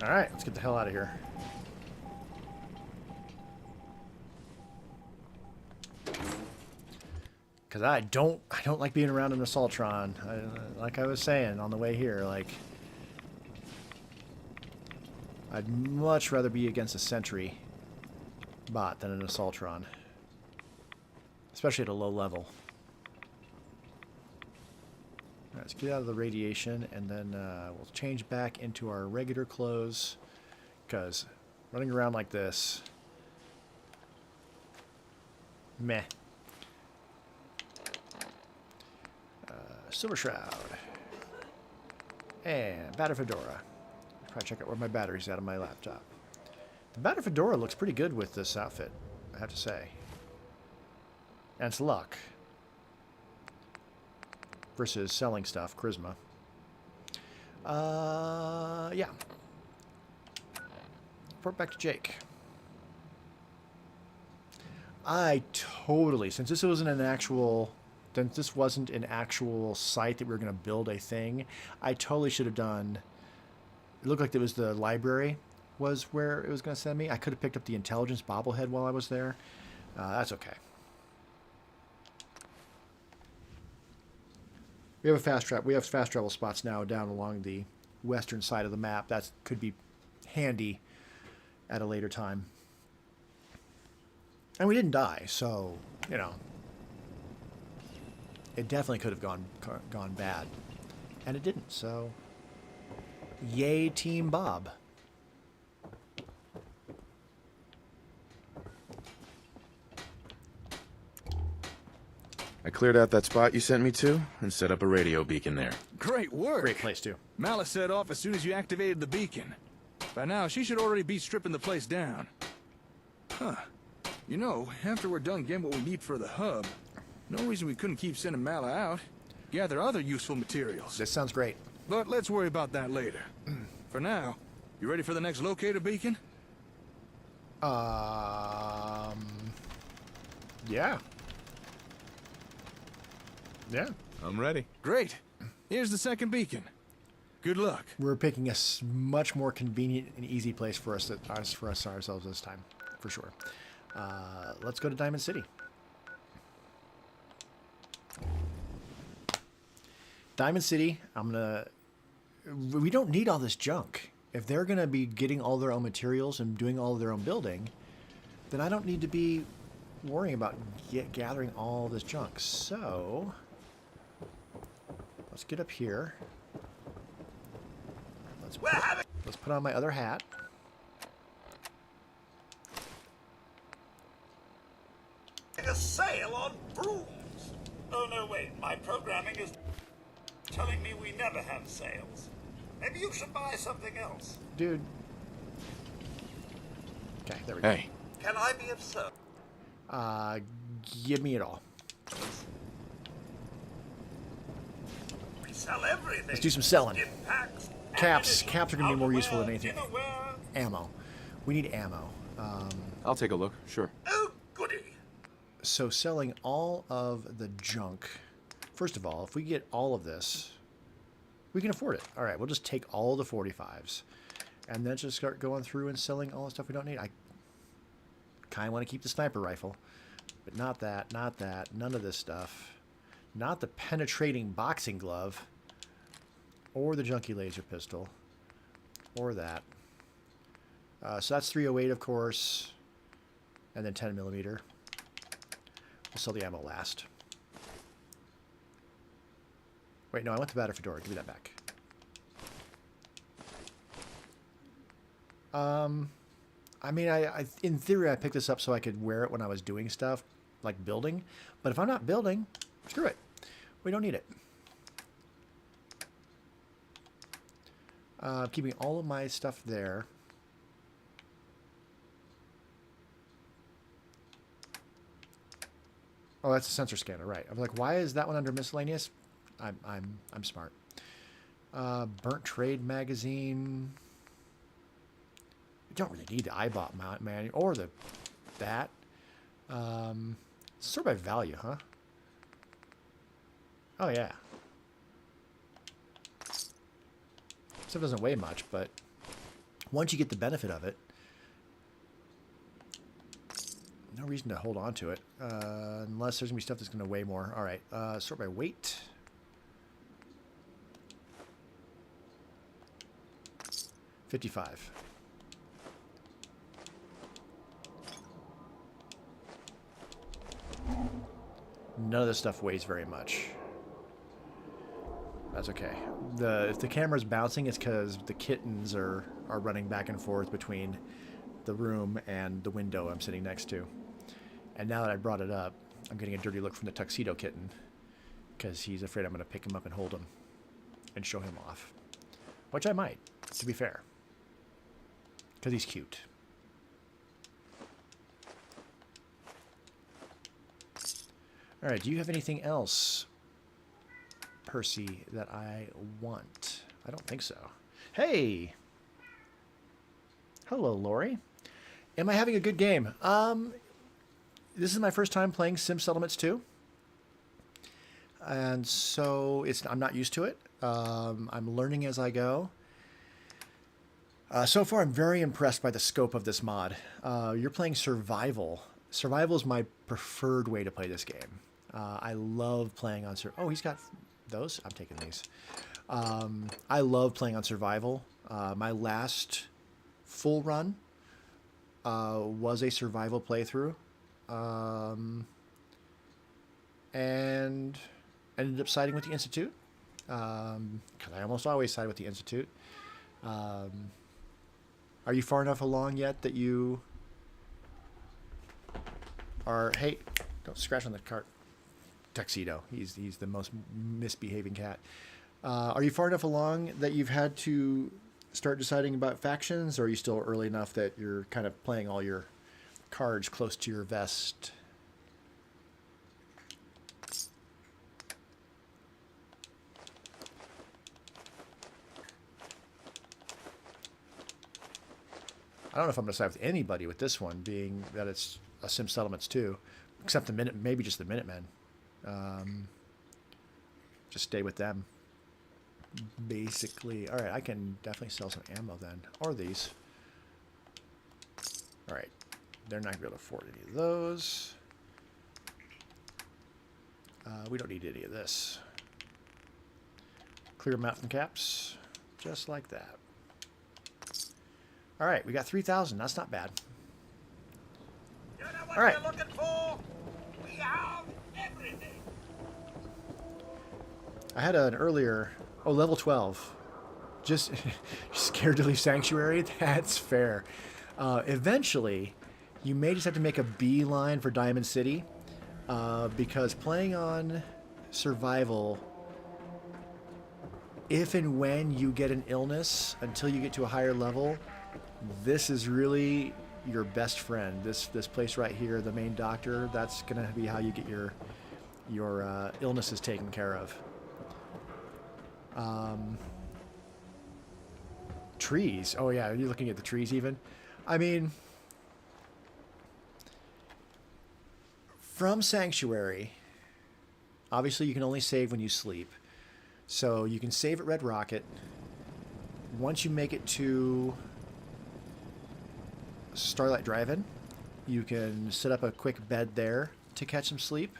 [SPEAKER 1] Alright, let's get the hell out of here. Because I don't like being around an Assaultron. Like I was saying on the way here, like I'd much rather be against a sentry bot than an Assaultron. Especially at a low level. Alright, let's get out of the radiation and then we'll change back into our regular clothes because running around like this, meh. Silver Shroud and Battle Fedora. Probably check out where my battery's at on my laptop. The Battle Fedora looks pretty good with this outfit, I have to say. And it's luck versus selling stuff, charisma. Yeah. Report back to Jake. I totally, since this wasn't an actual site that we were going to build a thing, I totally should have done. It looked like it was the library was where it was going to send me. I could have picked up the intelligence bobblehead while I was there. That's okay. We have fast travel spots now down along the western side of the map. That could be handy at a later time. And we didn't die, so, you know, it definitely could have gone bad. And it didn't, so yay Team Bob.
[SPEAKER 9] I cleared out that spot you sent me to and set up a radio beacon there.
[SPEAKER 7] Great work.
[SPEAKER 1] Great place, too.
[SPEAKER 7] Malice set off as soon as you activated the beacon. By now, she should already be stripping the place down. Huh. You know, after we're done getting what we need for the hub, no reason we couldn't keep sending Mala out, gather other useful materials.
[SPEAKER 1] This sounds great.
[SPEAKER 7] But let's worry about that later. For now, you ready for the next locator beacon?
[SPEAKER 1] Yeah. Yeah.
[SPEAKER 9] I'm ready.
[SPEAKER 7] Great. Here's the second beacon. Good luck.
[SPEAKER 1] We're picking a much more convenient and easy place for us ourselves this time, for sure. Let's go to Diamond City. Diamond City, we don't need all this junk. If they're gonna be getting all their own materials and doing all of their own building, then I don't need to be worrying about gathering all this junk. So let's get up here. Let's put on my other hat.
[SPEAKER 2] A sale on brooms. Oh, no, wait. My programming is telling me we never have sales. Maybe you should buy something else.
[SPEAKER 1] Dude. Okay, there we go.
[SPEAKER 9] Hey,
[SPEAKER 2] Can I be of service?
[SPEAKER 1] Give me it all.
[SPEAKER 2] We sell everything.
[SPEAKER 1] Let's do some selling.
[SPEAKER 2] In packs.
[SPEAKER 1] Caps are going to be more useful than anything.
[SPEAKER 2] Dinnerware.
[SPEAKER 1] Ammo. We need ammo.
[SPEAKER 5] I'll take a look, sure.
[SPEAKER 2] Oh, goody.
[SPEAKER 1] So selling all of the junk first of all, if we get all of this, we can afford it. All right, we'll just take all the 45s and then just start going through and selling all the stuff we don't need. I kind of want to keep the sniper rifle, but not that, none of this stuff. Not the penetrating boxing glove or the junkie laser pistol or that. So that's 308, of course, and then 10 millimeter. We'll sell the ammo last. Wait, no, I want the battery fedora. Give me that back. I mean, I in theory, I picked this up so I could wear it when I was doing stuff, like building. But if I'm not building, screw it. We don't need it. Keeping all of my stuff there. Oh, that's a sensor scanner, right? I'm like, why is that one under miscellaneous? I'm smart. Burnt trade magazine. You don't really need the iBot mount manual or that. Sort by value, huh? Oh yeah. Stuff doesn't weigh much, but once you get the benefit of it, no reason to hold on to it, unless there's gonna be stuff that's gonna weigh more. All right, sort by weight. $55. None of this stuff weighs very much. That's okay. If the camera's bouncing, it's because the kittens are running back and forth between the room and the window I'm sitting next to. And now that I brought it up, I'm getting a dirty look from the tuxedo kitten because he's afraid I'm going to pick him up and hold him and show him off. Which I might, to be fair. Because he's cute. All right, do you have anything else, Percy, that I want? I don't think so. Hey! Hello, Lori. Am I having a good game? This is my first time playing Sim Settlements 2. And so I'm not used to it. I'm learning as I go. So far, I'm very impressed by the scope of this mod. You're playing survival. Survival is my preferred way to play this game. I love playing on survival. Oh, he's got those? I'm taking these. I love playing on survival. My last full run was a survival playthrough. And ended up siding with the Institute. Because I almost always side with the Institute. Are you far enough along yet that you are... Hey, don't scratch on the cart. Tuxedo. He's the most misbehaving cat. Are you far enough along that you've had to start deciding about factions, or are you still early enough that you're kind of playing all your cards close to your vest? I don't know if I'm going to side with anybody with this one, being that it's a Sim Settlements 2, except maybe just the Minutemen. Just stay with them. Basically, all right, I can definitely sell some ammo then, or these. All right, they're not going to be able to afford any of those. We don't need any of this. Clear mountain caps, just like that. All right, we got 3,000. That's not bad.
[SPEAKER 2] You know what
[SPEAKER 1] All right.
[SPEAKER 2] we're looking for? We have everything.
[SPEAKER 1] I had an earlier... Oh, level 12. Just scared to leave Sanctuary? That's fair. Eventually, you may just have to make a beeline for Diamond City. Because playing on survival... If and when you get an illness, until you get to a higher level... This is really your best friend. This place right here, the main doctor, that's going to be how you get your illnesses taken care of. Trees. Oh yeah, you're looking at the trees even. I mean, from Sanctuary, Obviously, you can only save when you sleep. So you can save at Red Rocket. Once you make it to Starlight Drive-In, you can set up a quick bed there to catch some sleep.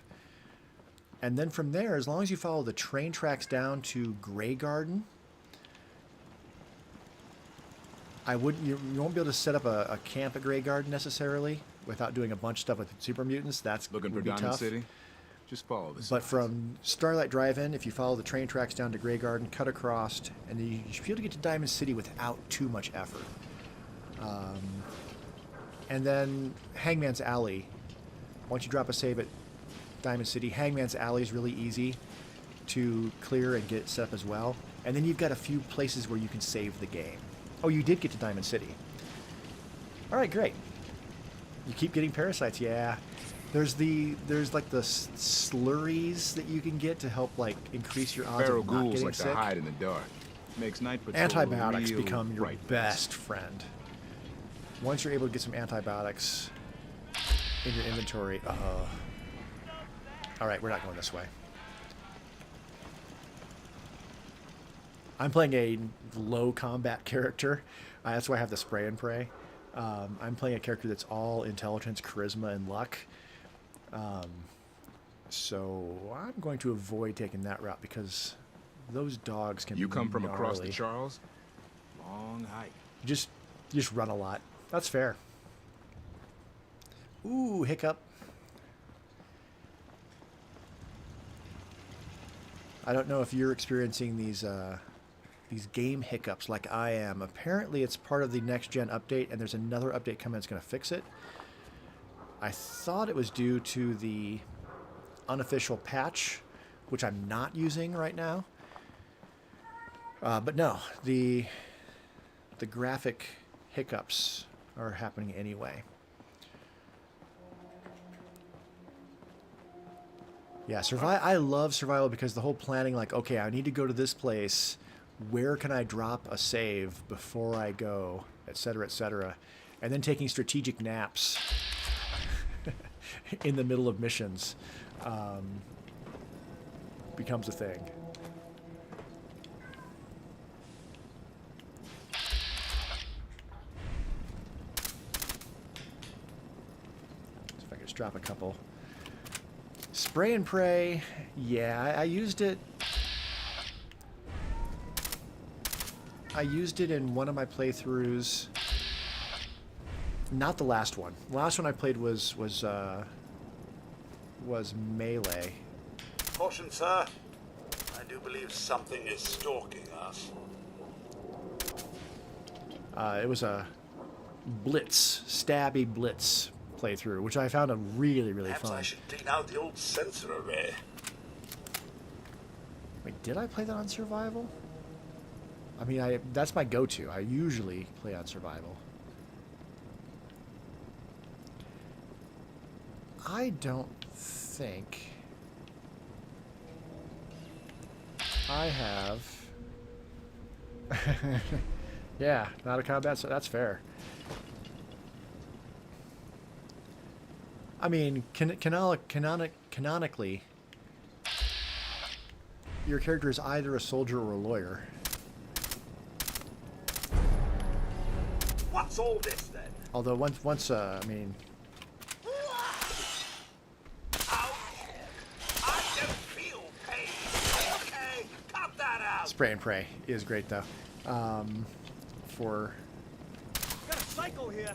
[SPEAKER 1] And then from there, as long as you follow the train tracks down to Grey Garden, you won't be able to set up a camp at Grey Garden necessarily without doing a bunch of stuff with super mutants. That's
[SPEAKER 6] Looking for
[SPEAKER 1] would be
[SPEAKER 6] Diamond
[SPEAKER 1] tough.
[SPEAKER 6] City? Just follow this.
[SPEAKER 1] But from Starlight Drive-In, if you follow the train tracks down to Grey Garden, cut across, and then you should be able to get to Diamond City without too much effort. And then Hangman's Alley. Once you drop a save at Diamond City, Hangman's Alley is really easy to clear and get set up as well. And then you've got a few places where you can save the game. Oh, you did get to Diamond City. All right, great. You keep getting parasites, yeah. There's like the slurries that you can get to help like increase your odds
[SPEAKER 6] Feral
[SPEAKER 1] of not
[SPEAKER 6] ghouls
[SPEAKER 1] getting
[SPEAKER 6] like
[SPEAKER 1] sick.
[SPEAKER 6] to hide in the dark. Makes night patrol
[SPEAKER 1] Antibiotics
[SPEAKER 6] real
[SPEAKER 1] become your
[SPEAKER 6] bright.
[SPEAKER 1] best friend. Once you're able to get some antibiotics in your inventory, all right, we're not going this way. I'm playing a low combat character. That's why I have the spray and pray. I'm playing a character that's all intelligence, charisma, and luck. So I'm going to avoid taking that route because those dogs can
[SPEAKER 6] You
[SPEAKER 1] be
[SPEAKER 6] come from across the
[SPEAKER 1] gnarly.
[SPEAKER 6] Charles? Long hike.
[SPEAKER 1] You just run a lot. That's fair. Ooh, hiccup. I don't know if you're experiencing these game hiccups like I am. Apparently, it's part of the next-gen update, and there's another update coming that's going to fix it. I thought it was due to the unofficial patch, which I'm not using right now. But no, the graphic hiccups are happening anyway. Yeah, I love survival because the whole planning, like, okay, I need to go to this place. Where can I drop a save before I go, et cetera, and then taking strategic naps in the middle of missions becomes a thing. So if I could just drop a couple. Spray and pray, yeah, I used it. I used it in one of my playthroughs. Not the last one. The last one I played was Melee.
[SPEAKER 2] Caution, sir. I do believe something is stalking us.
[SPEAKER 1] It was a stabby blitz playthrough, which I found a really
[SPEAKER 2] Perhaps
[SPEAKER 1] fun.
[SPEAKER 2] I should clean out the old sensor array.
[SPEAKER 1] Wait, did I play that on survival? I mean, that's my go-to. I usually play on survival. I don't think I have. Yeah, not a combat, so that's fair. I mean, canonically, your character is either a soldier or a lawyer.
[SPEAKER 2] What's all this then?
[SPEAKER 1] Although once I mean,
[SPEAKER 2] Ouch! I don't feel pain. Okay, cut that out.
[SPEAKER 1] spray and pray is great though. For
[SPEAKER 10] Got a psycho here.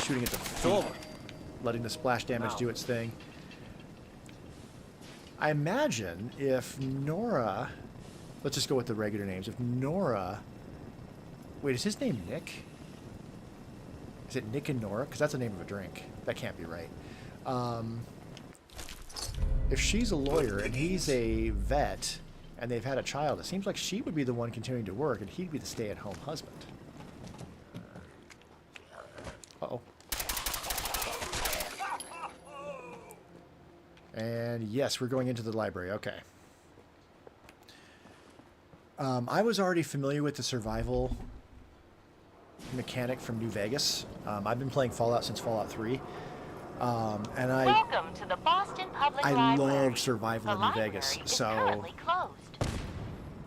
[SPEAKER 1] shooting at the feet, letting the splash damage do its thing. I imagine if Nora, let's just go with the regular names. If Nora, wait, is his name Nick? Is it Nick and Nora? Because that's the name of a drink. That can't be right. If she's a lawyer and he's a vet and they've had a child, it seems like she would be the one continuing to work and he'd be the stay-at-home husband. Uh-oh. And yes, we're going into the library. Okay. I was already familiar with the survival mechanic from New Vegas. I've been playing Fallout since Fallout 3. And
[SPEAKER 11] Welcome to the Boston Public
[SPEAKER 1] I
[SPEAKER 11] Library.
[SPEAKER 1] love survival
[SPEAKER 11] The
[SPEAKER 1] in New
[SPEAKER 11] library
[SPEAKER 1] Vegas,
[SPEAKER 11] is
[SPEAKER 1] so
[SPEAKER 11] currently closed.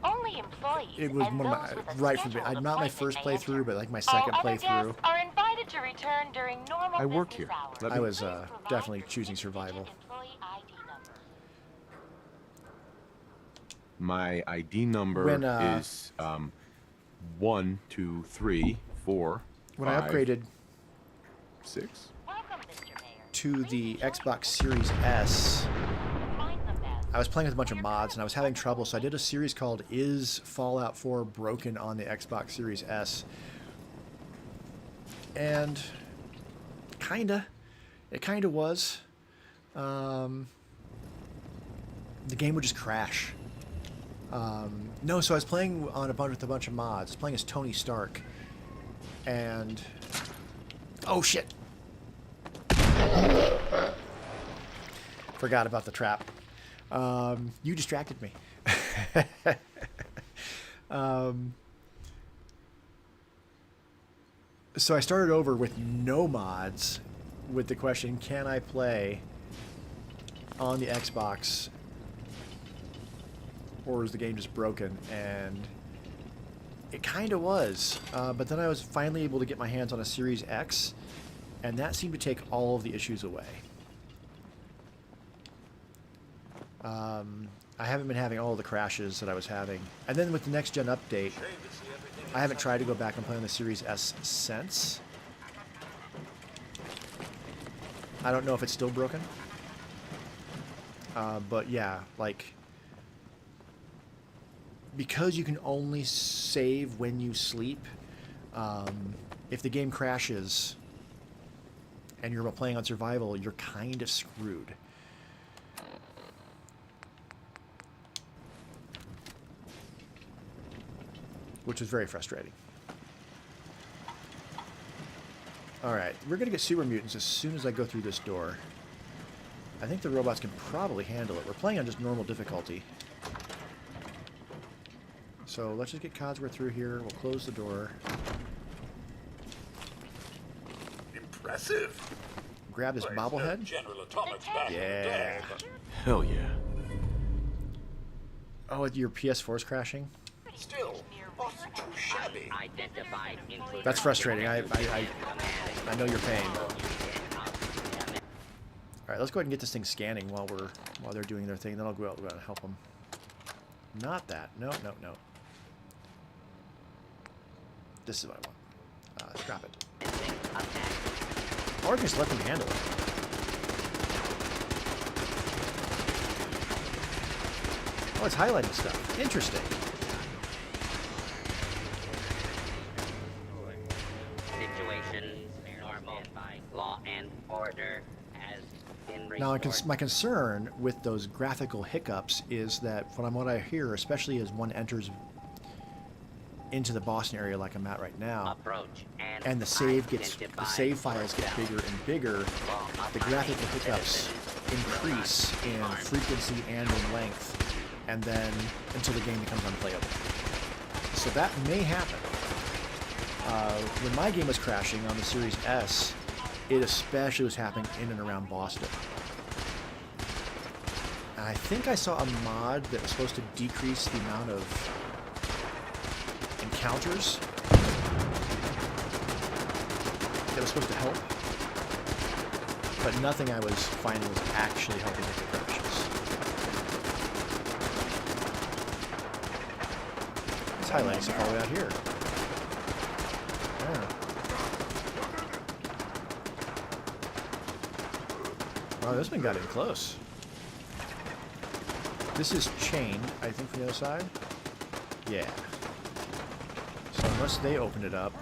[SPEAKER 11] Only employees
[SPEAKER 1] it was
[SPEAKER 11] and
[SPEAKER 1] one of
[SPEAKER 11] those
[SPEAKER 1] my
[SPEAKER 11] with a
[SPEAKER 1] right from
[SPEAKER 11] scheduled
[SPEAKER 1] not my
[SPEAKER 11] appointment
[SPEAKER 1] first
[SPEAKER 11] may
[SPEAKER 1] playthrough,
[SPEAKER 11] enter.
[SPEAKER 1] but like my
[SPEAKER 11] All
[SPEAKER 1] second
[SPEAKER 11] other
[SPEAKER 1] playthrough.
[SPEAKER 11] guests are invited to return during normal
[SPEAKER 5] I work
[SPEAKER 11] business
[SPEAKER 5] here.
[SPEAKER 11] hours.
[SPEAKER 5] Let
[SPEAKER 1] I
[SPEAKER 5] me-
[SPEAKER 1] was
[SPEAKER 11] Please provide
[SPEAKER 1] definitely
[SPEAKER 11] your
[SPEAKER 1] choosing
[SPEAKER 11] 6-digit
[SPEAKER 1] survival.
[SPEAKER 11] employee ID number.
[SPEAKER 9] My ID number
[SPEAKER 1] When,
[SPEAKER 9] is 1, 2, 3, 4.
[SPEAKER 1] When I
[SPEAKER 9] 5,
[SPEAKER 1] upgraded
[SPEAKER 9] 6.
[SPEAKER 11] Welcome, Mr. Mayor.
[SPEAKER 1] to the Xbox Series S,
[SPEAKER 11] Find the best.
[SPEAKER 1] I was playing with a bunch of mods and I was having trouble, so I did a series called Is Fallout 4 Broken on the Xbox Series S? And it kinda was. The game would just crash. No, so I was playing on with a bunch of mods. I was playing as Tony Stark. And oh shit. Forgot about the trap. You distracted me. So I started over with no mods with the question, can I play on the Xbox or is the game just broken? And it kind of was. But then I was finally able to get my hands on a Series X, and that seemed to take all of the issues away. I haven't been having all of the crashes that I was having. And then with the next gen update, I haven't tried to go back and play on the Series S since. I don't know if it's still broken. But yeah, like, because you can only save when you sleep, if the game crashes and you're playing on survival, you're kind of screwed. Which was very frustrating. Alright, we're going to get super mutants as soon as I go through this door. I think the robots can probably handle it. We're playing on just normal difficulty. So let's just get Codsworth through here. We'll close the door.
[SPEAKER 2] Impressive.
[SPEAKER 1] Grab this
[SPEAKER 2] Well, it's no
[SPEAKER 1] bobblehead.
[SPEAKER 2] General Atomics back in the
[SPEAKER 1] Yeah.
[SPEAKER 2] day, but
[SPEAKER 9] Hell yeah.
[SPEAKER 1] Oh, your PS4 is crashing?
[SPEAKER 2] still, not too shabby.
[SPEAKER 8] Identified intruder.
[SPEAKER 1] That's frustrating. I know your pain. Alright, let's go ahead and get this thing scanning while they're doing their thing. Then I'll go out and help them. Not that. No, no, no. This is what I want. Scrap it. Or just let them handle it. Oh, it's highlighting stuff. Interesting.
[SPEAKER 8] Situation normal by law and order has been
[SPEAKER 1] Now,
[SPEAKER 8] restored.
[SPEAKER 1] my concern with those graphical hiccups is that from what I hear, especially as one enters into the Boston area like I'm at right now,
[SPEAKER 8] Approach
[SPEAKER 1] and the save files get bigger and bigger, the graphical hiccups increase in frequency and in length, and then until the game becomes unplayable. So that may happen. When my game was crashing on the Series S, it especially was happening in and around Boston. And I think I saw a mod that was supposed to decrease the amount of encounters that was supposed to help, but nothing I was finding was actually helping with the crashes. It's highlighting stuff all the way out here. Yeah. Oh, this one got in close. This is chained, I think, from the other side. Yeah. So unless they open it up,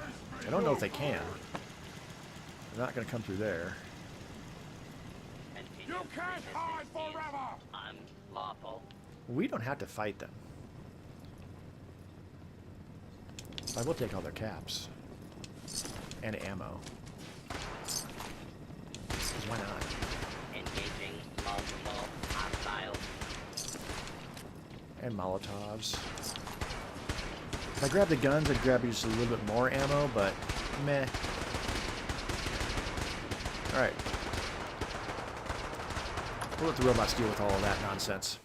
[SPEAKER 1] I don't know if they can. They're not going to come through there.
[SPEAKER 8] You can't hide forever. Unlawful.
[SPEAKER 1] We don't have to fight them. I will take all their caps. And ammo. 'Cause why not?
[SPEAKER 8] Engaging multiple hostiles.
[SPEAKER 1] And Molotovs. If I grab the guns, I'd grab just a little bit more ammo, but meh. Alright. We'll let the robots deal with all of that nonsense.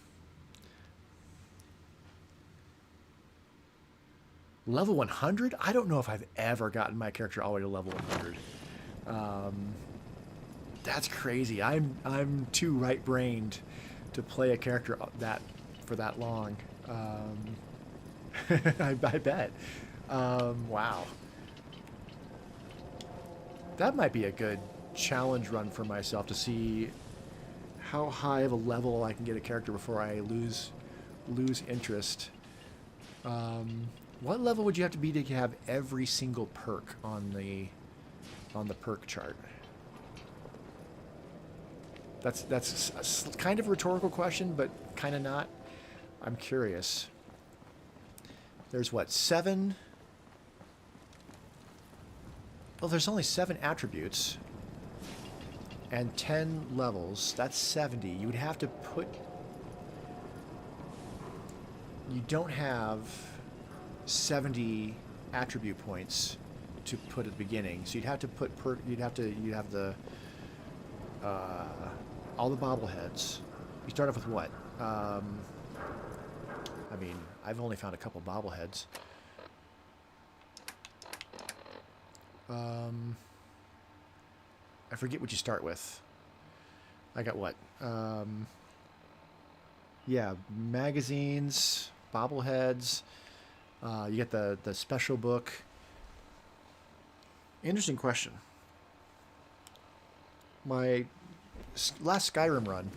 [SPEAKER 1] Level 100? I don't know if I've ever gotten my character all the way to level 100. That's crazy. I'm too right-brained to play a character for that long. I bet. Wow. That might be a good challenge run for myself to see how high of a level I can get a character before I lose interest. What level would you have to be to have every single perk on the perk chart? That's a kind of a rhetorical question, but kind of not. I'm curious. There's what, 7? Well, there's only 7 attributes and 10 levels. That's 70. You would have to put... You don't have 70 attribute points to put at the beginning, so you'd have to put you'd have the all the bobbleheads. You start off with what? I mean, I've only found a couple bobbleheads. I forget what you start with. I got what? Yeah, magazines, bobbleheads. You get the special book. Interesting question. My last Skyrim run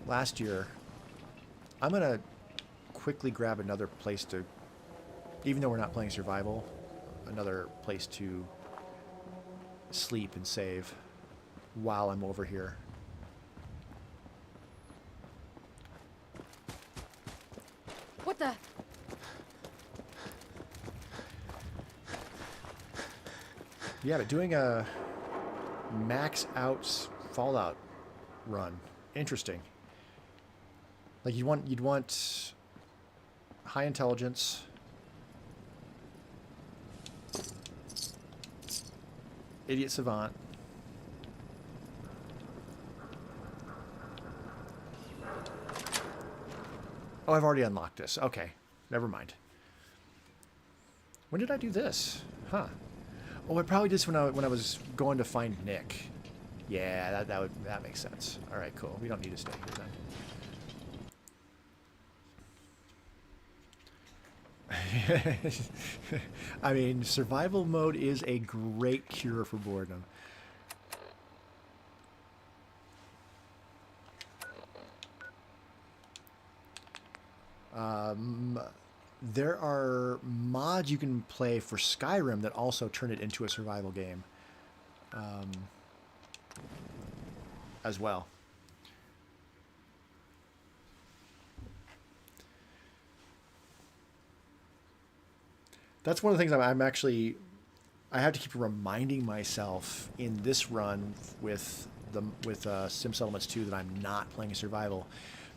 [SPEAKER 1] last year, I'm gonna quickly grab another place to, even though we're not playing survival, another place to sleep and save while I'm over here.
[SPEAKER 4] What the?
[SPEAKER 1] Yeah, but doing a max out Fallout run, interesting. Like you'd want high intelligence, idiot savant, oh, I've already unlocked this. Okay, never mind. When did I do this? Huh. Oh, I probably did this when I was going to find Nick. Yeah, that makes sense. All right, cool. We don't need to stay here then. I mean, survival mode is a great cure for boredom. There are mods you can play for Skyrim that also turn it into a survival game as well. That's one of the things I'm actually... I have to keep reminding myself in this run with Sim Settlements 2 that I'm not playing survival.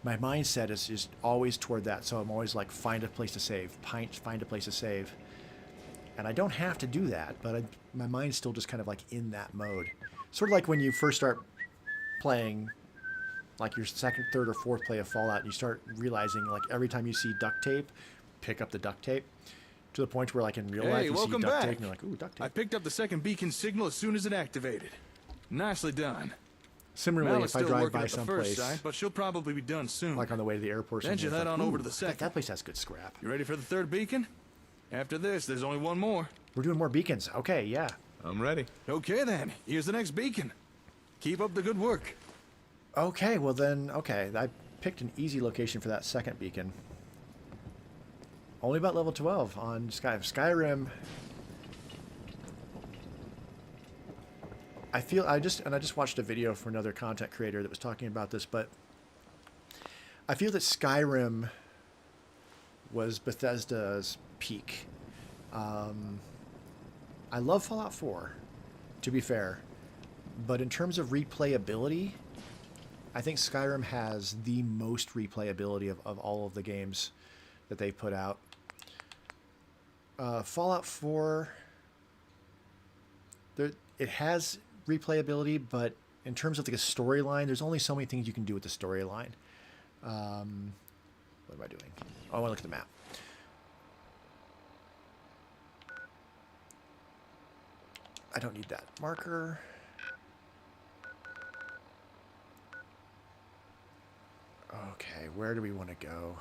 [SPEAKER 1] My mindset is just always toward that, so I'm always like, find a place to save, find a place to save. And I don't have to do that, but my mind's still just kind of like in that mode. Sort of like when you first start playing, like your second, third, or fourth play of Fallout, and you start realizing, like, every time you see duct tape, pick up the duct tape. To the point where, like, in real life, you see duct tape, and you're like, ooh, duct tape.
[SPEAKER 7] I picked up the second beacon signal as soon as it activated. Nicely done.
[SPEAKER 1] Similarly, if I drive by someplace,
[SPEAKER 7] but she'll probably be done soon.
[SPEAKER 1] Like on the way to the airport,
[SPEAKER 7] then you head on over to the second.
[SPEAKER 1] That place has good scrap.
[SPEAKER 7] You ready for the third beacon? After this, there's only one more.
[SPEAKER 1] We're doing more beacons. Okay, yeah.
[SPEAKER 3] I'm ready.
[SPEAKER 7] Okay then, here's the next beacon. Keep up the good work.
[SPEAKER 1] Okay, well then, okay. I picked an easy location for that second beacon. Only about level 12 on Skyrim. I just watched a video for another content creator that was talking about this, but I feel that Skyrim was Bethesda's peak. I love Fallout 4, to be fair, but in terms of replayability, I think Skyrim has the most replayability of all of the games that they put out. Fallout 4, it has replayability, but in terms of like a storyline, there's only so many things you can do with the storyline. What am I doing? Oh, I want to look at the map. I don't need that marker. Okay, where do we want to go?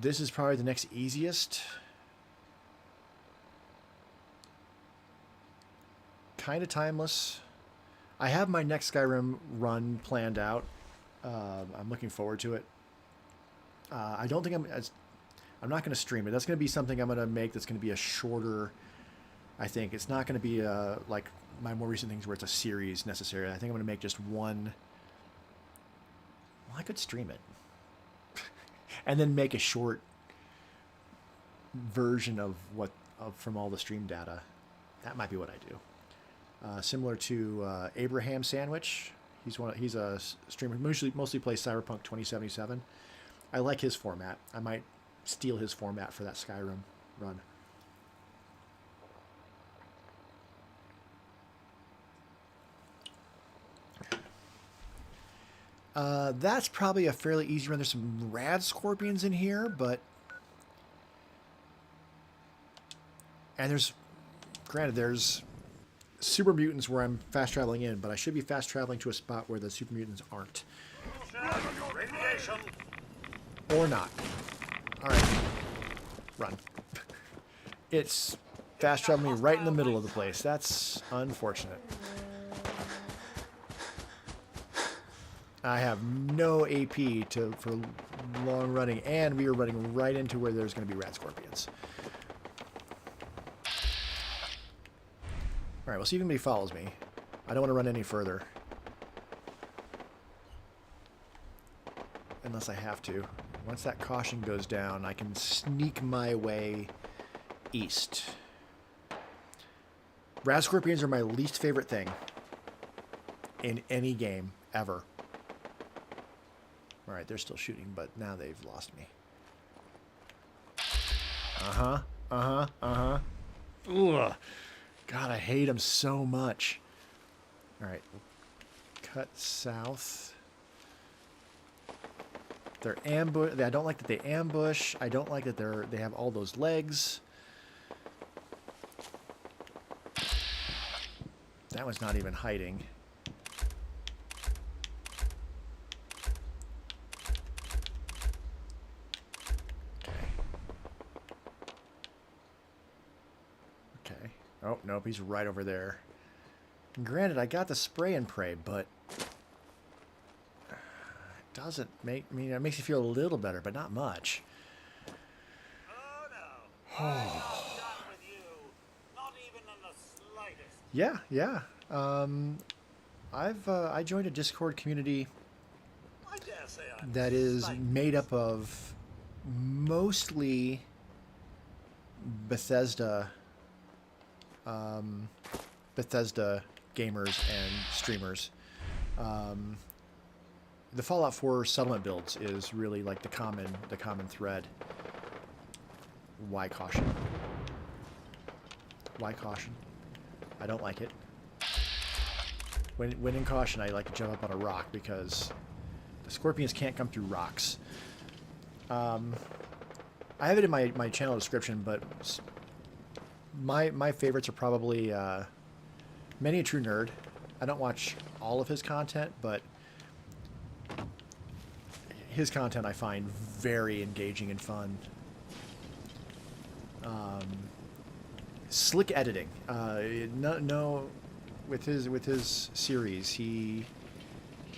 [SPEAKER 1] This is probably the next easiest. Kind of timeless. I have my next Skyrim run planned out. I'm looking forward to it. I don't think I'm not going to stream it. That's going to be something I'm going to make that's going to be a shorter, I think. It's not going to be like my more recent things where it's a series necessarily. I think I'm going to make just one. Well, I could stream it. And then make a short version of from all the stream data. That might be what I do. Similar to Abraham Sandwich. He's a streamer who mostly plays Cyberpunk 2077. I like his format. I might steal his format for that Skyrim run. That's probably a fairly easy run. There's some rad scorpions in here, but... And there's super mutants where I'm fast traveling in, but I should be fast traveling to a spot where the super mutants aren't.
[SPEAKER 2] Radiation.
[SPEAKER 1] Or not. Alright. Run. It's fast traveling right in the middle of the place. That's unfortunate. I have no AP for long running, and we are running right into where there's going to be rat scorpions. Alright, we'll see if anybody follows me. I don't want to run any further. Unless I have to. Once that caution goes down, I can sneak my way east. Rat scorpions are my least favorite thing in any game, ever. Alright, they're still shooting, but now they've lost me. Ugh. God, I hate them so much. Alright, we'll cut south. They're ambush. I don't like that they ambush. I don't like that they have all those legs. That one's not even hiding. Okay. Oh, nope, he's right over there. Granted, I got the spray and pray, but it doesn't make... I mean, it makes you feel a little better, but not much.
[SPEAKER 2] Oh, no. I'm done with you. Not even in the slightest.
[SPEAKER 1] Yeah. I joined a Discord community
[SPEAKER 2] I dare say I'm
[SPEAKER 1] that is
[SPEAKER 2] slightly
[SPEAKER 1] made up of mostly Bethesda gamers and streamers. The Fallout 4 settlement builds is really like the common thread. Why caution? Why caution? I don't like it. When in caution, I like to jump up on a rock because the scorpions can't come through rocks. I have it in my channel description, but my favorites are probably Many a True Nerd. I don't watch all of his content, but his content I find very engaging and fun. Slick editing. With his series, he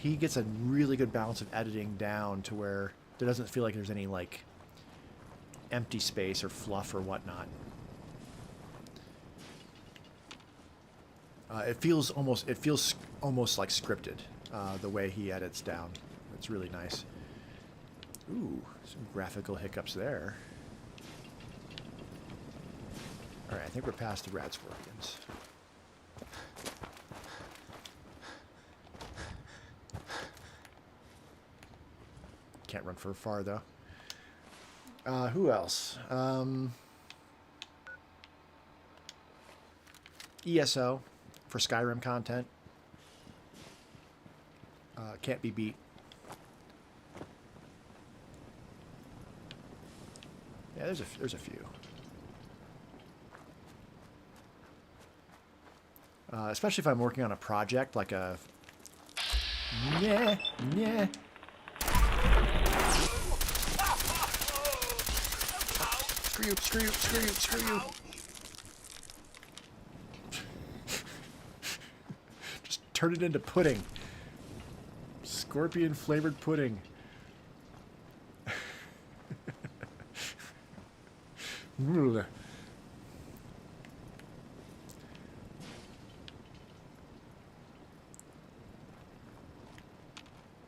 [SPEAKER 1] gets a really good balance of editing down to where there doesn't feel like there's any like empty space or fluff or whatnot. It feels almost like scripted, the way he edits down. It's really nice. Ooh, some graphical hiccups there. All right, I think we're past the rat scorpions. Can't run for far though. Who else? ESO. for Skyrim content. Can't be beat. Yeah, there's a few. Especially if I'm working on a project like a... Yeah. Screw you. Just turn it into pudding. Scorpion flavored pudding.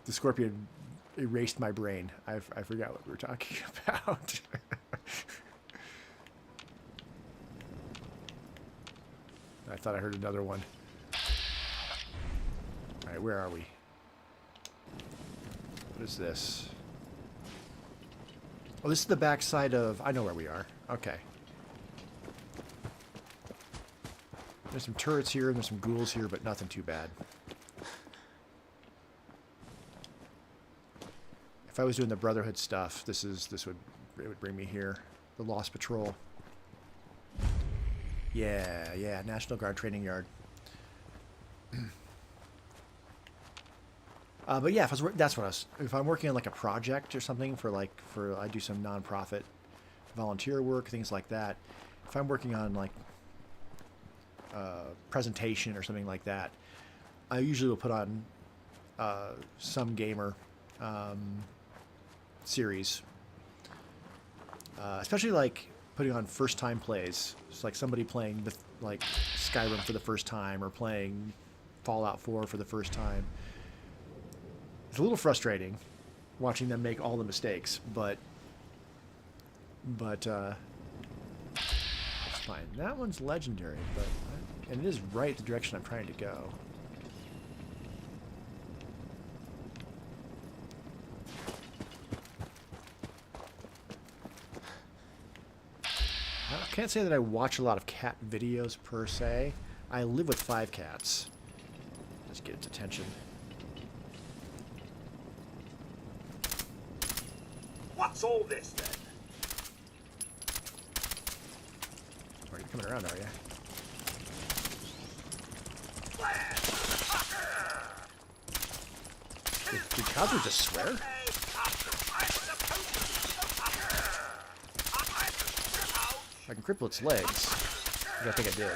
[SPEAKER 1] The scorpion erased my brain. I forgot what we were talking about. I thought I heard another one. Alright, where are we? What is this? Oh, this is the backside of... I know where we are. Okay. There's some turrets here, and there's some ghouls here, but nothing too bad. If I was doing the Brotherhood stuff, it would bring me here. The Lost Patrol. Yeah, National Guard Training Yard. But yeah, if I'm working on like a project or something I do some nonprofit volunteer work, things like that. If I'm working on like presentation or something like that, I usually will put on some gamer series, especially like putting on first time plays. It's like somebody playing like Skyrim for the first time or playing Fallout 4 for the first time. It's a little frustrating watching them make all the mistakes, but it's fine. That one's legendary, and it is right the direction I'm trying to go. I can't say that I watch a lot of cat videos per se. I live with 5 cats. Let's get its attention.
[SPEAKER 2] What's all this then?
[SPEAKER 1] Oh, you're coming around, are you? Did Cosmo just swear? I can cripple its legs. I think I did.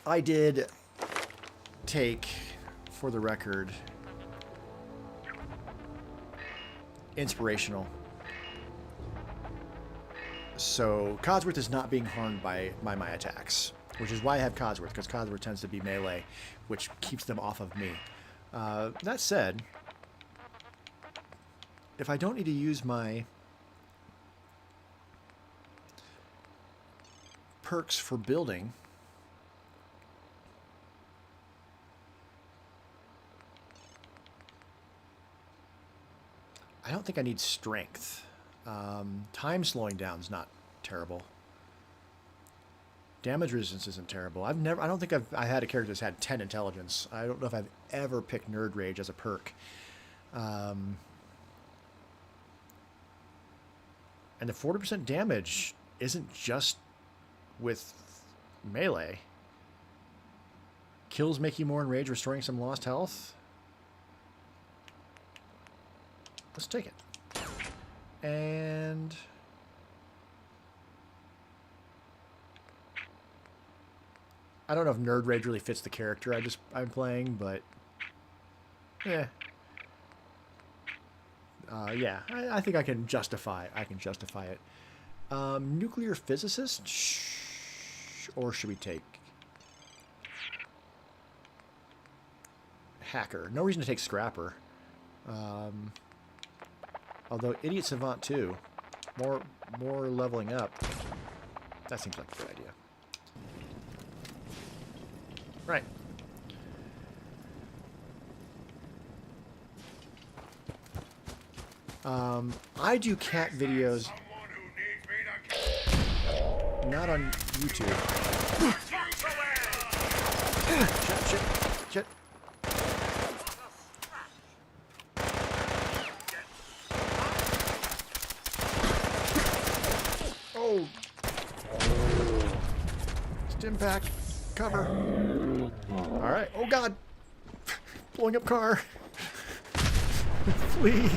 [SPEAKER 1] I did take, for the record, inspirational. So Codsworth is not being harmed by my attacks, which is why I have Codsworth, because Codsworth tends to be melee, which keeps them off of me. That said, if I don't need to use my perks for building, I don't think I need strength. Time slowing down is not terrible. Damage resistance isn't terrible. I don't think I had a character that's had 10 intelligence. I don't know if I've ever picked Nerd Rage as a perk. And the 40% damage isn't just with melee. Kills make you more enraged, restoring some lost health. Let's take it. And I don't know if Nerd Rage really fits the character I'm playing, but yeah. Yeah, I think I can justify it. Nuclear physicist? Or should we take hacker? No reason to take scrapper. Although idiot savant too. More leveling up. That seems like a good idea. Right. I do cat videos. Not on You two. Shit. Oh. Stim pack. Cover. Alright. Oh god. Blowing up car. Flee.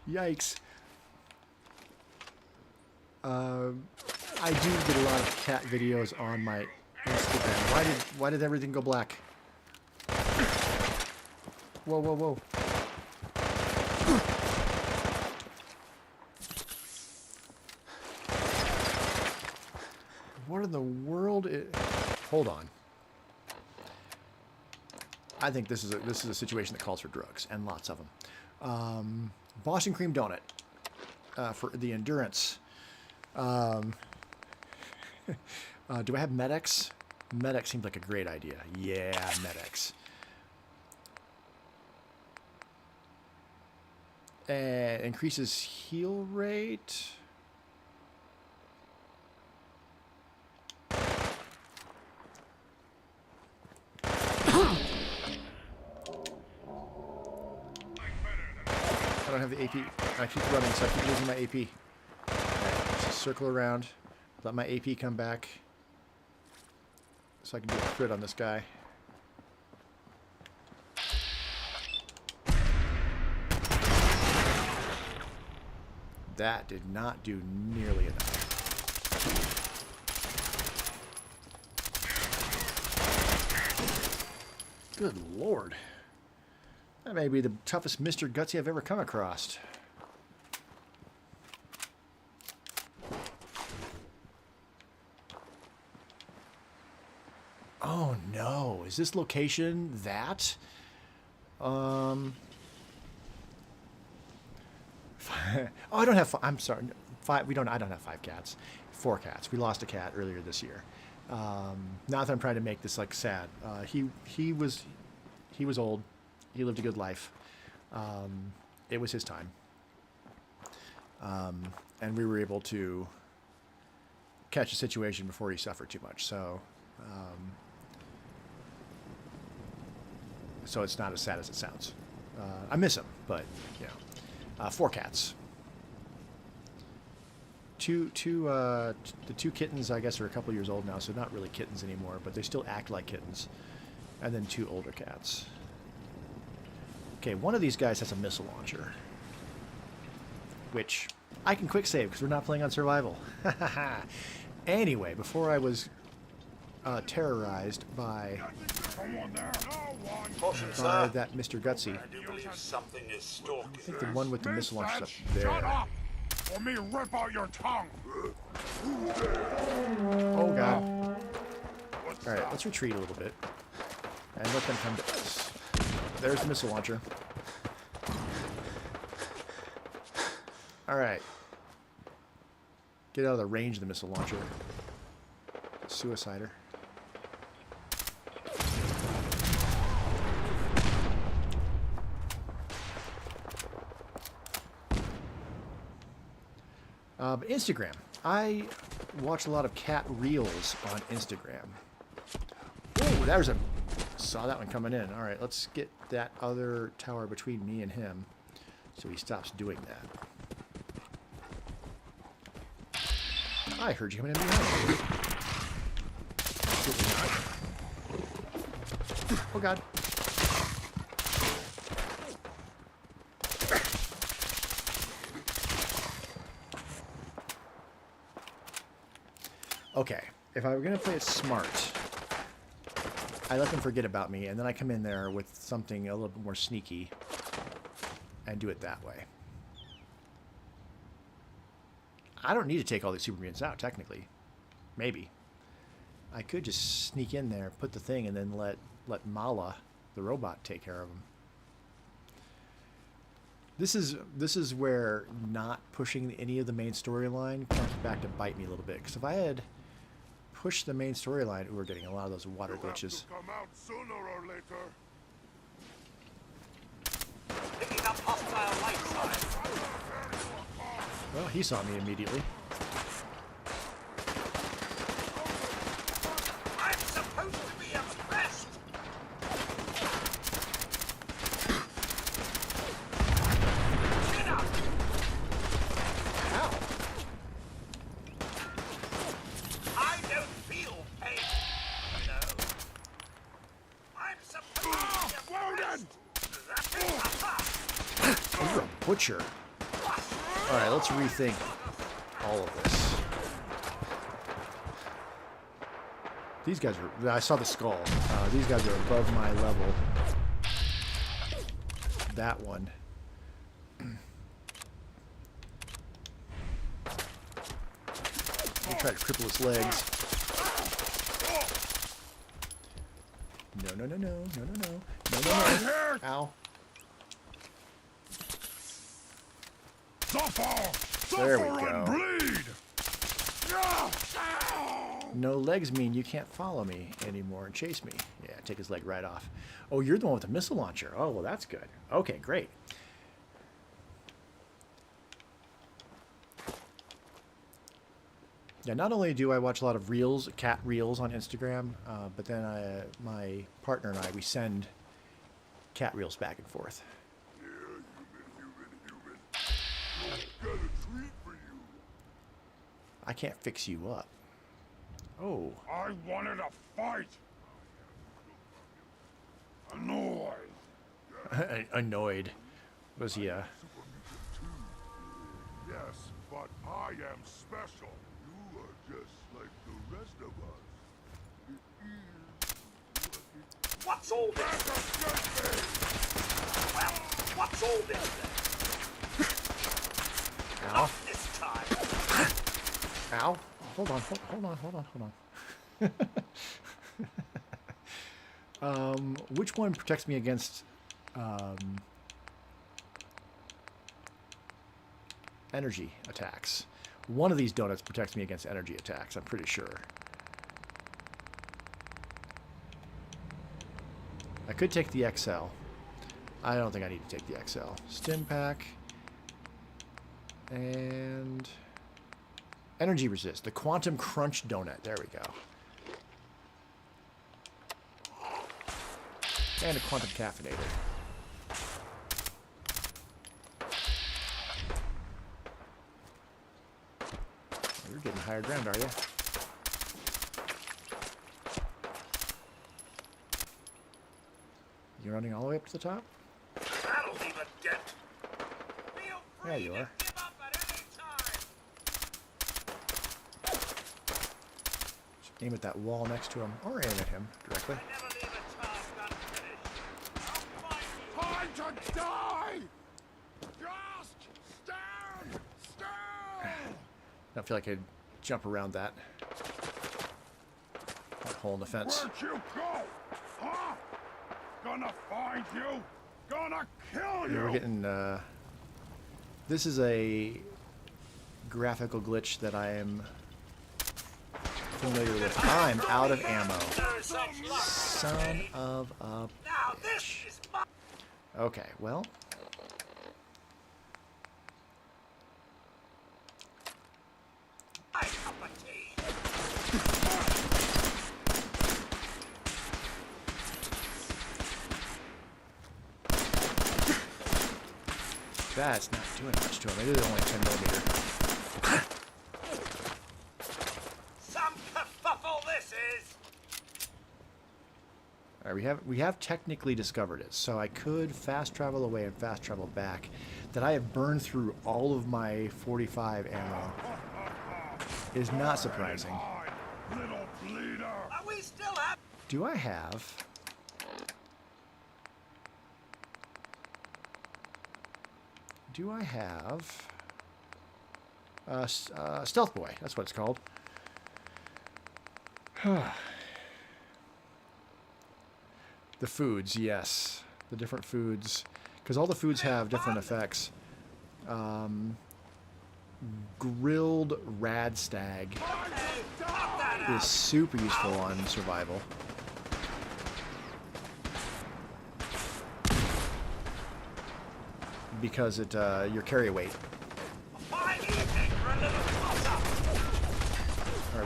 [SPEAKER 1] Yikes. I do get a lot of cat videos on my Instagram. Why did everything go black? Whoa. What in the world hold on. I think this is a situation that calls for drugs, and lots of them. Boston cream donut for the endurance. Do I have Med-X? Med-X seems like a great idea. Yeah, Med-X. And increases heal rate. I don't have the AP. I keep running, so I keep losing my AP. Right, just circle around. Let my AP come back. So I can do a crit on this guy. That did not do nearly enough. Good lord. That may be the toughest Mr. Gutsy I've ever come across. Oh no, is this location that? Oh, I don't have. I'm sorry. I don't have 5 cats. 4 cats. We lost a cat earlier this year. Not that I'm trying to make this like sad. He was old. He lived a good life. It was his time. And we were able to catch a situation before he suffered too much. So it's not as sad as it sounds. I miss him, but you know, 4 cats. The 2 kittens, I guess, are a couple years old now, so not really kittens anymore, but they still act like kittens. And then 2 older cats. Okay, one of these guys has a missile launcher, which I can quick save because we're not playing on survival. Anyway, before I was terrorized by that Mr. Gutsy.
[SPEAKER 2] I do believe something is stalking.
[SPEAKER 1] I think the one with the missile launcher is up there.
[SPEAKER 8] Shut up! Or me rip out your tongue!
[SPEAKER 1] Oh god. Alright, let's retreat a little bit. And let them come to us. There's the missile launcher. Alright. Get out of the range of the missile launcher. Suicider. Instagram. I watch a lot of cat reels on Instagram. Oh, there's a... Saw that one coming in. All right, let's get that other tower between me and him so he stops doing that. I heard you coming in behind me. Oh, God. Okay, if I were going to play it smart, I let them forget about me, and then I come in there with something a little bit more sneaky and do it that way. I don't need to take all these super mutants out, technically. Maybe. I could just sneak in there, put the thing, and then let Mala, the robot, take care of them. This is where not pushing any of the main storyline comes back to bite me a little bit. Because if I had pushed the main storyline, we're getting a lot of those water glitches.
[SPEAKER 8] Come out sooner or later.
[SPEAKER 2] Picking up hostile light signs.
[SPEAKER 1] Well, he saw me immediately.
[SPEAKER 2] I'm supposed to be impressed. Get up.
[SPEAKER 1] Ow!
[SPEAKER 2] I don't feel pain. No. I'm supposed to be impressed.
[SPEAKER 1] You're a butcher. Alright, let's rethink all of this. These guys are... I saw the skull. These guys are above my level. That one. I'll try to cripple his legs. No, no, no, no, no, no, no. No, no, no. Ow. There we go. No legs mean you can't follow me anymore and chase me. Yeah, take his leg right off. Oh, you're the one with the missile launcher. Oh, well, that's good. Okay, great. Yeah, not only do I watch a lot of reels, cat reels on Instagram, but then my partner and I, we send cat reels back and forth.
[SPEAKER 3] Got a treat for you.
[SPEAKER 1] I can't fix you up. Oh.
[SPEAKER 3] I wanted a fight. Annoyed.
[SPEAKER 1] Annoyed. Was he,
[SPEAKER 3] Yes, but I am special. You are just like the rest of us.
[SPEAKER 2] What's all this? Well, what's all this then?
[SPEAKER 1] Ow.
[SPEAKER 2] Not this time.
[SPEAKER 1] Ow. Hold on, hold on. Which one protects me against energy attacks? One of these donuts protects me against energy attacks, I'm pretty sure. I could take the XL. I don't think I need to take the XL. Stim pack. And energy resist. The quantum crunch donut. There we go. And a quantum caffeinator. You're getting higher ground, are you? You running all the way up to the top?
[SPEAKER 2] That'll leave a dent. Feel free
[SPEAKER 1] There you
[SPEAKER 2] to
[SPEAKER 1] are.
[SPEAKER 2] give up at any time.
[SPEAKER 1] Aim at that wall next to him, or aim at him directly.
[SPEAKER 2] Never leave a task unfinished. I'll find you.
[SPEAKER 3] Time to die! Just stand still!
[SPEAKER 1] I don't feel like I could jump around that hole in the fence.
[SPEAKER 3] Where'd you go? Huh? Gonna find you! Gonna kill you!
[SPEAKER 1] Yeah, we're getting, this is a graphical glitch that I am familiar with. I'm out of ammo.
[SPEAKER 2] No such luck.
[SPEAKER 1] Son of a
[SPEAKER 2] Now this
[SPEAKER 1] bitch.
[SPEAKER 2] is my...
[SPEAKER 1] Okay, well.
[SPEAKER 2] My cup of tea.
[SPEAKER 1] That's not doing much to him. It is only 10 millimeter.
[SPEAKER 2] Some kerfuffle this is.
[SPEAKER 1] All right, we have technically discovered it, so I could fast travel away and fast travel back. That I have burned through all of my 45 ammo is not surprising.
[SPEAKER 3] Little bleeder!
[SPEAKER 2] Are we still have...
[SPEAKER 1] Do I have... Do I have... Stealth Boy, that's what it's called. The foods, yes. The different foods. Because all the foods have different effects. Grilled rad stag is super useful on survival. Because it your carry weight.
[SPEAKER 2] I need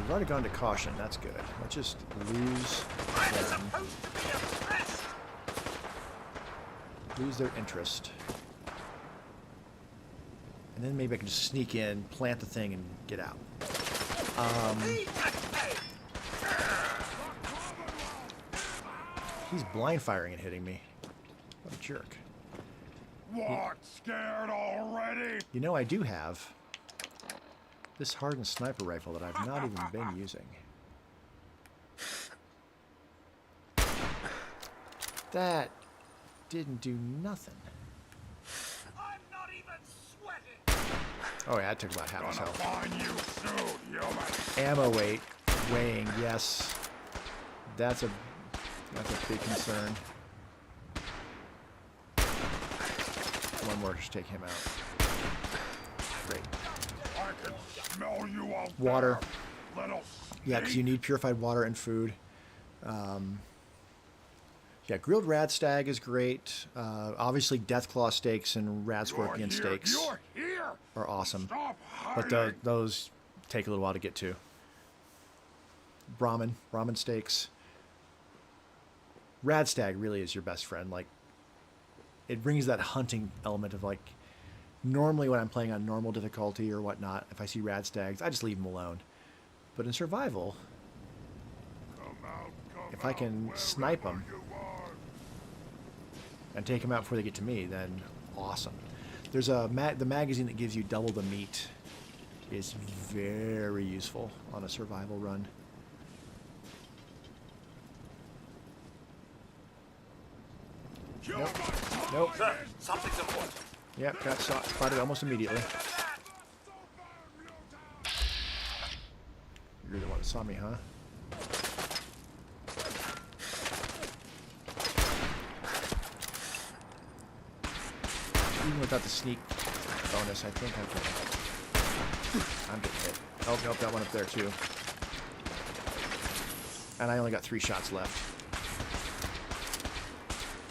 [SPEAKER 1] we've already gone to caution. That's good. Let's just lose
[SPEAKER 2] I'm
[SPEAKER 1] them.
[SPEAKER 2] supposed to be impressed.
[SPEAKER 1] Lose their interest. And then maybe I can just sneak in, plant the thing, and get out. He's blind firing and hitting me. What a jerk.
[SPEAKER 8] What? Scared already?
[SPEAKER 1] You know, I do have this hardened sniper rifle that I've not even been using. That didn't do nothing.
[SPEAKER 2] I'm not even sweating.
[SPEAKER 1] Oh yeah, that took about half his health.
[SPEAKER 8] Find you soon, human.
[SPEAKER 1] Ammo weighing, yes. That's a big concern. One more, just take him out. Great.
[SPEAKER 8] I can smell you out
[SPEAKER 1] Water.
[SPEAKER 8] there, little
[SPEAKER 1] Yeah, because you need purified water and food. Yeah, grilled rad stag is great. Obviously, deathclaw steaks and rad scorpion steaks
[SPEAKER 8] You're here.
[SPEAKER 1] are awesome.
[SPEAKER 8] Stop
[SPEAKER 1] But
[SPEAKER 8] hiding.
[SPEAKER 1] those take a little while to get to. Ramen steaks. Rad stag really is your best friend. Like, it brings that hunting element of like, normally when I'm playing on normal difficulty or whatnot, if I see rad stags, I just leave them alone. But in survival, if I can snipe them and take them out before they get to me, then awesome. There's the magazine that gives you double the meat is very useful on a survival run. Nope.
[SPEAKER 2] Sir, something's important.
[SPEAKER 1] Yep, got spotted almost immediately. You're the one that saw me, huh? Even without the sneak bonus, I think I can. I'm getting hit. Oh, nope, got one up there too. And I only got 3 shots left.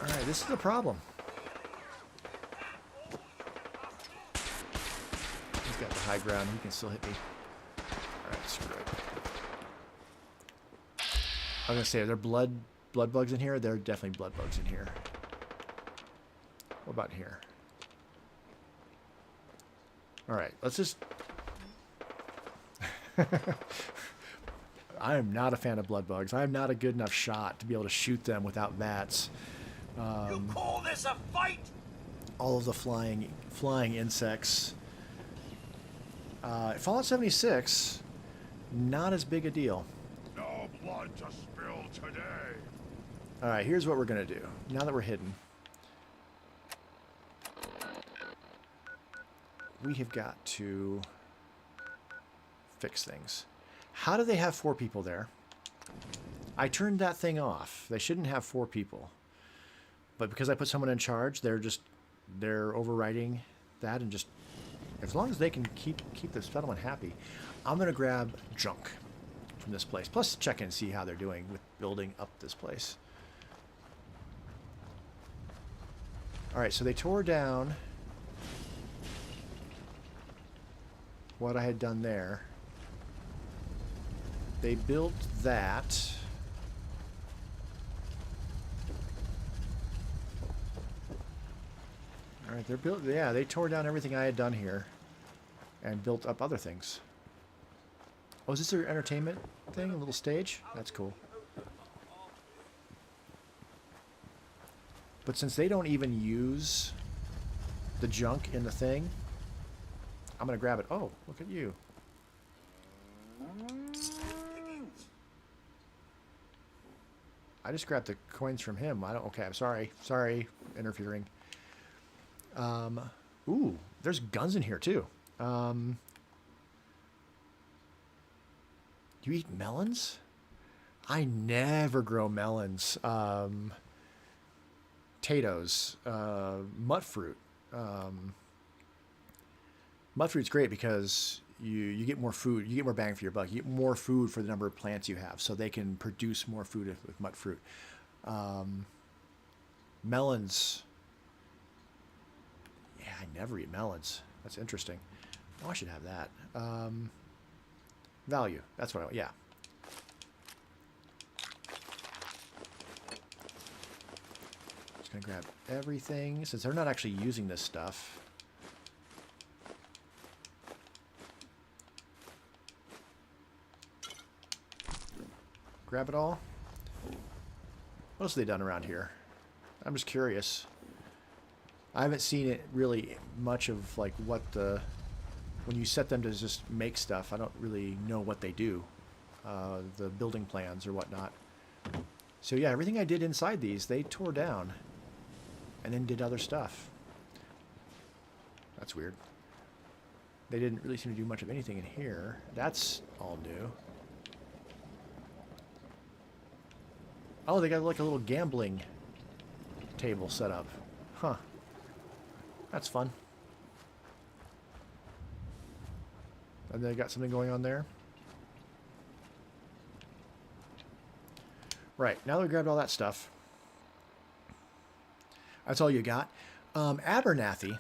[SPEAKER 1] Alright, this is a problem. He's got the high ground, he can still hit me. Alright, screw it. I was gonna say, are there blood bugs in here? There are definitely blood bugs in here. What about here? Alright, let's just... I am not a fan of blood bugs. I am not a good enough shot to be able to shoot them without bats.
[SPEAKER 2] You call this a fight?
[SPEAKER 1] All of the flying insects. Fallout 76, not as big a deal.
[SPEAKER 8] No blood to spill today.
[SPEAKER 1] Alright, here's what we're going to do. Now that we're hidden. We have got to fix things. How do they have 4 people there? I turned that thing off. They shouldn't have 4 people. But because I put someone in charge, they're overriding that, and just as long as they can keep the settlement happy, I'm gonna grab junk from this place. Plus check in and see how they're doing with building up this place. Alright, so they tore down what I had done there. They built that. All right, they're built. Yeah, they tore down everything I had done here, and built up other things. Oh, is this their entertainment thing? A little stage? That's cool. But since they don't even use the junk in the thing, I'm gonna grab it. Oh, look at you. I just grabbed the coins from him. I don't. Okay, I'm sorry. Sorry, interfering. Ooh, there's guns in here too. You eat melons? I never grow melons. Potatoes, mut fruit. Mut fruit's great because you get more food, you get more bang for your buck. You get more food for the number of plants you have, so they can produce more food with mut fruit. Melons. Yeah, I never eat melons. That's interesting. Oh, I should have that. Value. That's what I want. Yeah. Just gonna grab everything since they're not actually using this stuff. Grab it all. What else have they done around here? I'm just curious. I haven't seen it really much of like what the when you set them to just make stuff. I don't really know what they do, the building plans or whatnot. So yeah, everything I did inside these they tore down, and then did other stuff. That's weird. They didn't really seem to do much of anything in here. That's all new. Oh, they got like a little gambling table set up. Huh. That's fun. And they got something going on there. Right, now that we grabbed all that stuff. That's all you got. Abernathy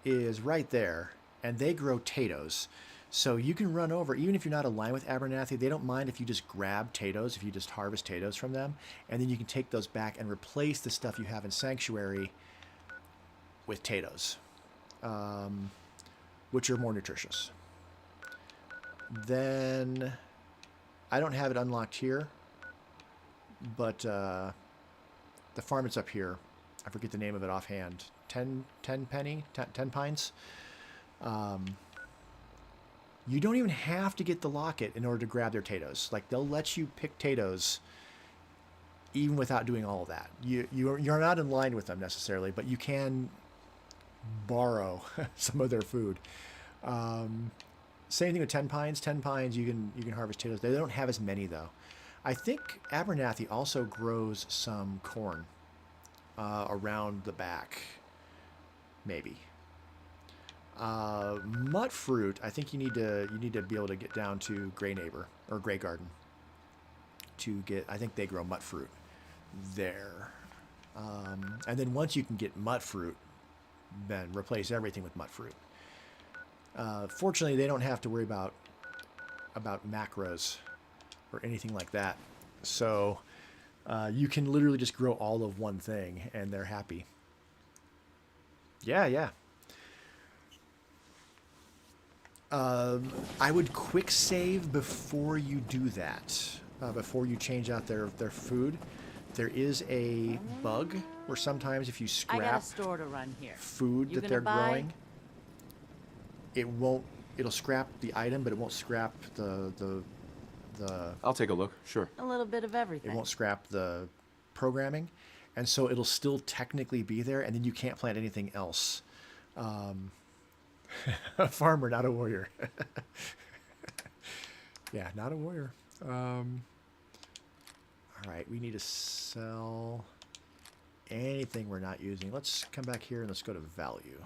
[SPEAKER 1] is right there, and they grow potatoes. So you can run over, even if you're not aligned with Abernathy, they don't mind if you just grab potatoes, if you just harvest potatoes from them, and then you can take those back and replace the stuff you have in Sanctuary with potatoes, which are more nutritious. Then, I don't have it unlocked here, but the farm that's up here, I forget the name of it offhand, 10 pines. You don't even have to get the locket in order to grab their potatoes. Like, they'll let you pick potatoes even without doing all of that. You're not in line with them necessarily, but you can borrow some of their food. Same thing with 10 pines. 10 pines, you can harvest potatoes. They don't have as many, though. I think Abernathy also grows some corn around the back, maybe. Mutt fruit, I think you need to be able to get down to Grey Neighbor or Grey Garden to get. I think they grow mutt fruit there, and then once you can get mutt fruit, then replace everything with mutt fruit. Fortunately, they don't have to worry about macros or anything like that, so you can literally just grow all of one thing, and they're happy. Yeah. I would quick save before you do that. Before you change out their food. There is a bug where sometimes if you
[SPEAKER 12] I got
[SPEAKER 1] scrap
[SPEAKER 12] a store to run here.
[SPEAKER 1] food
[SPEAKER 12] You
[SPEAKER 1] that
[SPEAKER 12] gonna
[SPEAKER 1] they're
[SPEAKER 12] buy?
[SPEAKER 1] growing, it'll scrap the item, but it won't scrap the
[SPEAKER 5] I'll take a look. Sure.
[SPEAKER 12] A little bit of
[SPEAKER 1] it
[SPEAKER 12] everything.
[SPEAKER 1] won't scrap the programming, and so it'll still technically be there, and then you can't plant anything else. A farmer, not a warrior. Yeah, not a warrior. All right, we need to sell anything we're not using. Let's come back here and let's go to value.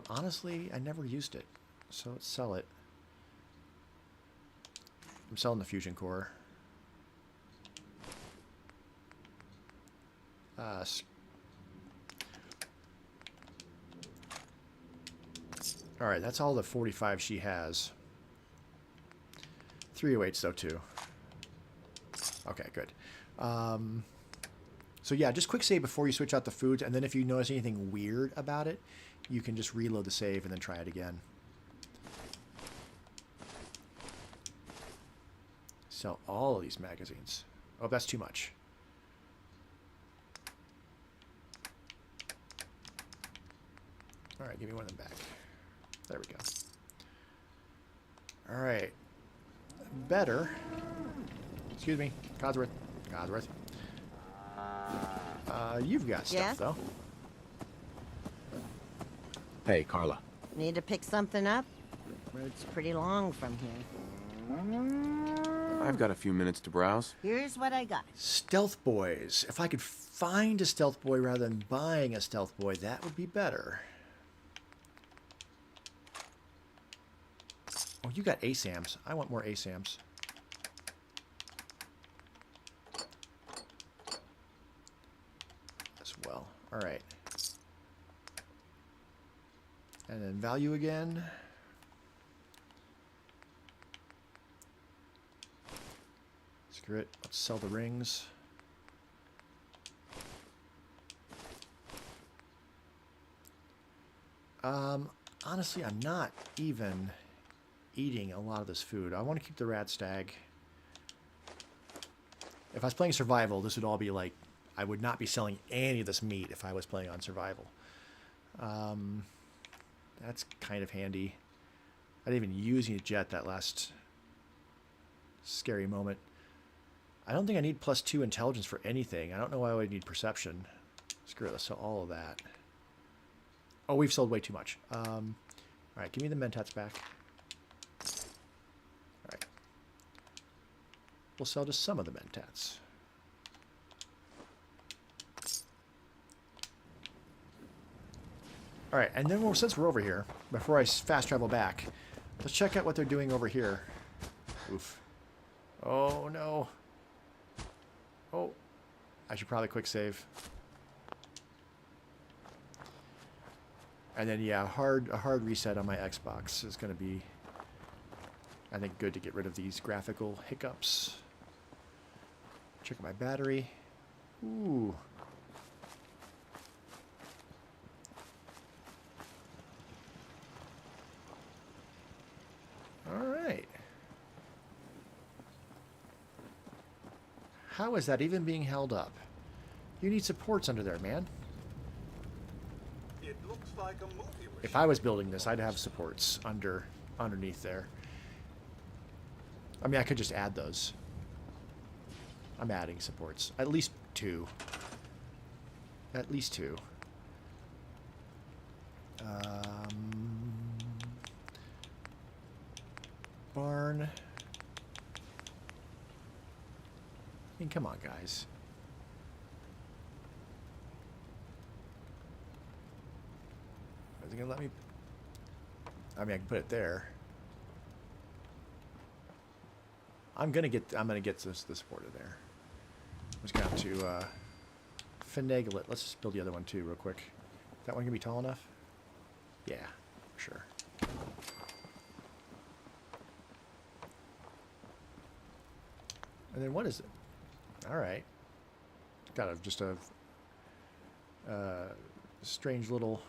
[SPEAKER 1] Honestly, I never used it, so let's sell it. I'm selling the fusion core. All right, that's all the 45 she has. 308s though too. Okay, good. So yeah, just quick save before you switch out the foods, and then if you notice anything weird about it, you can just reload the save and then try it again. Sell all of these magazines. Oh, that's too much. All right, give me one of them back. There we go. All right. Better. Excuse me. Codsworth. Codsworth. You've got stuff,
[SPEAKER 12] Yeah?
[SPEAKER 1] though.
[SPEAKER 9] Hey, Carla.
[SPEAKER 12] Need to pick something up? Road's pretty long from here.
[SPEAKER 5] I've got a few minutes to browse.
[SPEAKER 12] Here's what I got.
[SPEAKER 1] Stealth boys. If I could find a stealth boy rather than buying a stealth boy, that would be better. Oh, you got ASAMs. I want more ASAMs. As well. All right. And then value again. Screw it. Let's sell the rings. Honestly, I'm not even eating a lot of this food. I want to keep the rat stag. If I was playing survival, this would all be like, I would not be selling any of this meat if I was playing on survival. That's kind of handy. I didn't even use any jet that last scary moment. I don't think I need +2 intelligence for anything. I don't know why I would need perception. Screw it, let's sell all of that. Oh, we've sold way too much. Alright, give me the mentats back. Alright. We'll sell just some of the mentats. Alright, and then since we're over here, before I fast travel back, let's check out what they're doing over here. Oof. Oh, no. Oh. I should probably quick save. And then, yeah, a hard reset on my Xbox is going to be, I think, good to get rid of these graphical hiccups. Check my battery. Ooh. All right. How is that even being held up? You need supports under there, man.
[SPEAKER 2] It looks like a movie.
[SPEAKER 1] If I was building this, I'd have supports underneath there. I mean, I could just add those. I'm adding supports. At least 2. At least 2. Barn. I mean, come on, guys. Is it gonna let me? I mean, I can put it there. I'm gonna get this border there. I'm just gonna have to finagle it. Let's just build the other one too, real quick. That one gonna be tall enough? Yeah, for sure. And then what is it? All right. Got just a strange little.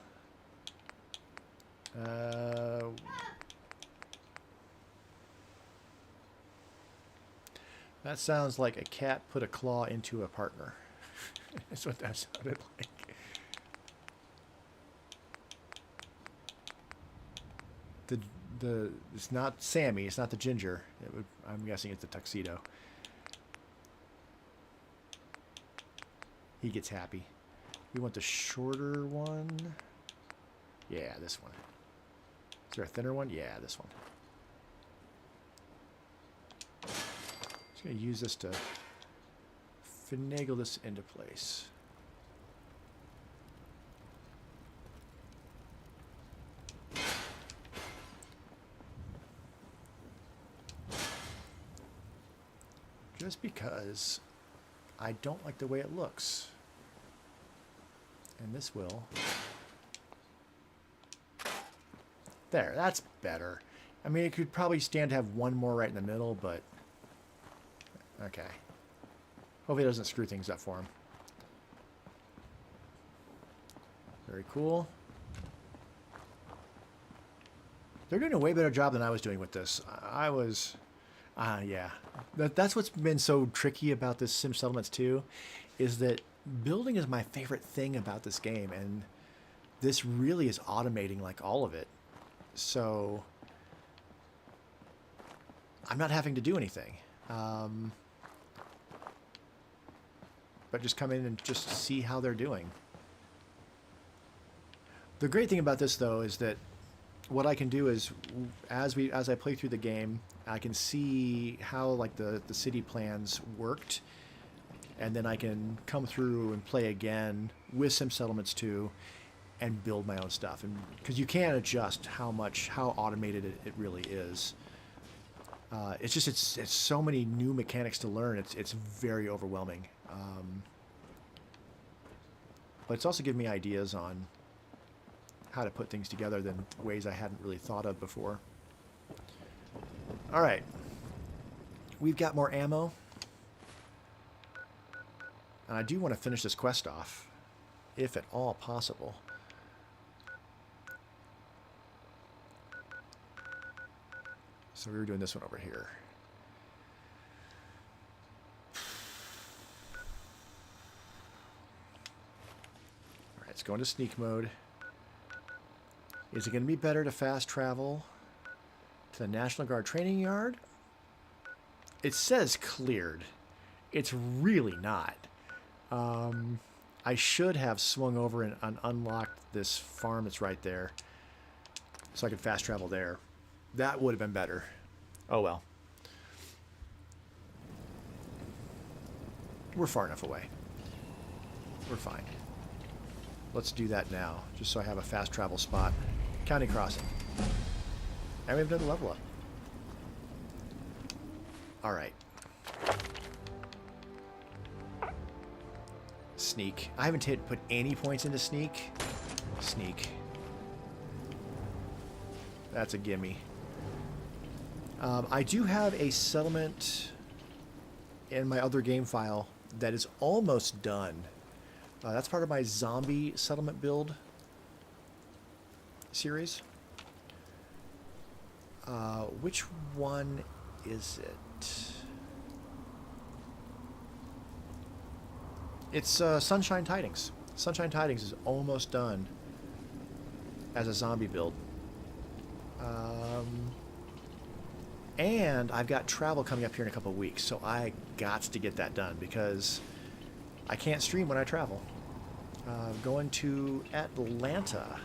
[SPEAKER 1] That sounds like a cat put a claw into a partner. That's what that sounded like. It's not Sammy. It's not the ginger. I'm guessing it's the tuxedo. He gets happy. We want the shorter one. Yeah, this one. Is there a thinner one? Yeah, this one. Just going to use this to finagle this into place. Just because I don't like the way it looks. And this will. There, that's better. I mean, it could probably stand to have one more right in the middle, but okay. Hopefully it doesn't screw things up for him. Very cool. They're doing a way better job than I was doing with this. I was, yeah. That's what's been so tricky about this Sim Settlements 2, is that building is my favorite thing about this game, and this really is automating like all of it. So I'm not having to do anything, but just come in and just see how they're doing. The great thing about this, though, is that what I can do is, as I play through the game, I can see how like the city plans worked, and then I can come through and play again with Sim Settlements 2 and build my own stuff. And because you can adjust how automated it really is. It's just it's so many new mechanics to learn. It's very overwhelming. But it's also given me ideas on how to put things together than ways I hadn't really thought of before. All right. We've got more ammo. And I do want to finish this quest off, if at all possible. So we were doing this one over here. Alright, let's go into sneak mode. Is it going to be better to fast travel to the National Guard training yard? It says cleared. It's really not. I should have swung over and unlocked this farm that's right there, so I could fast travel there. That would have been better. Oh well. We're far enough away. We're fine. Let's do that now, just so I have a fast travel spot. County crossing. And we've done the level up. Alright. Sneak. I haven't put any points into sneak. Sneak. That's a gimme. I do have a settlement in my other game file that is almost done. That's part of my zombie settlement build series. Which one is it? It's Sunshine Tidings. Sunshine Tidings is almost done as a zombie build. And I've got travel coming up here in a couple of weeks, so I got to get that done because I can't stream when I travel. Going to Atlanta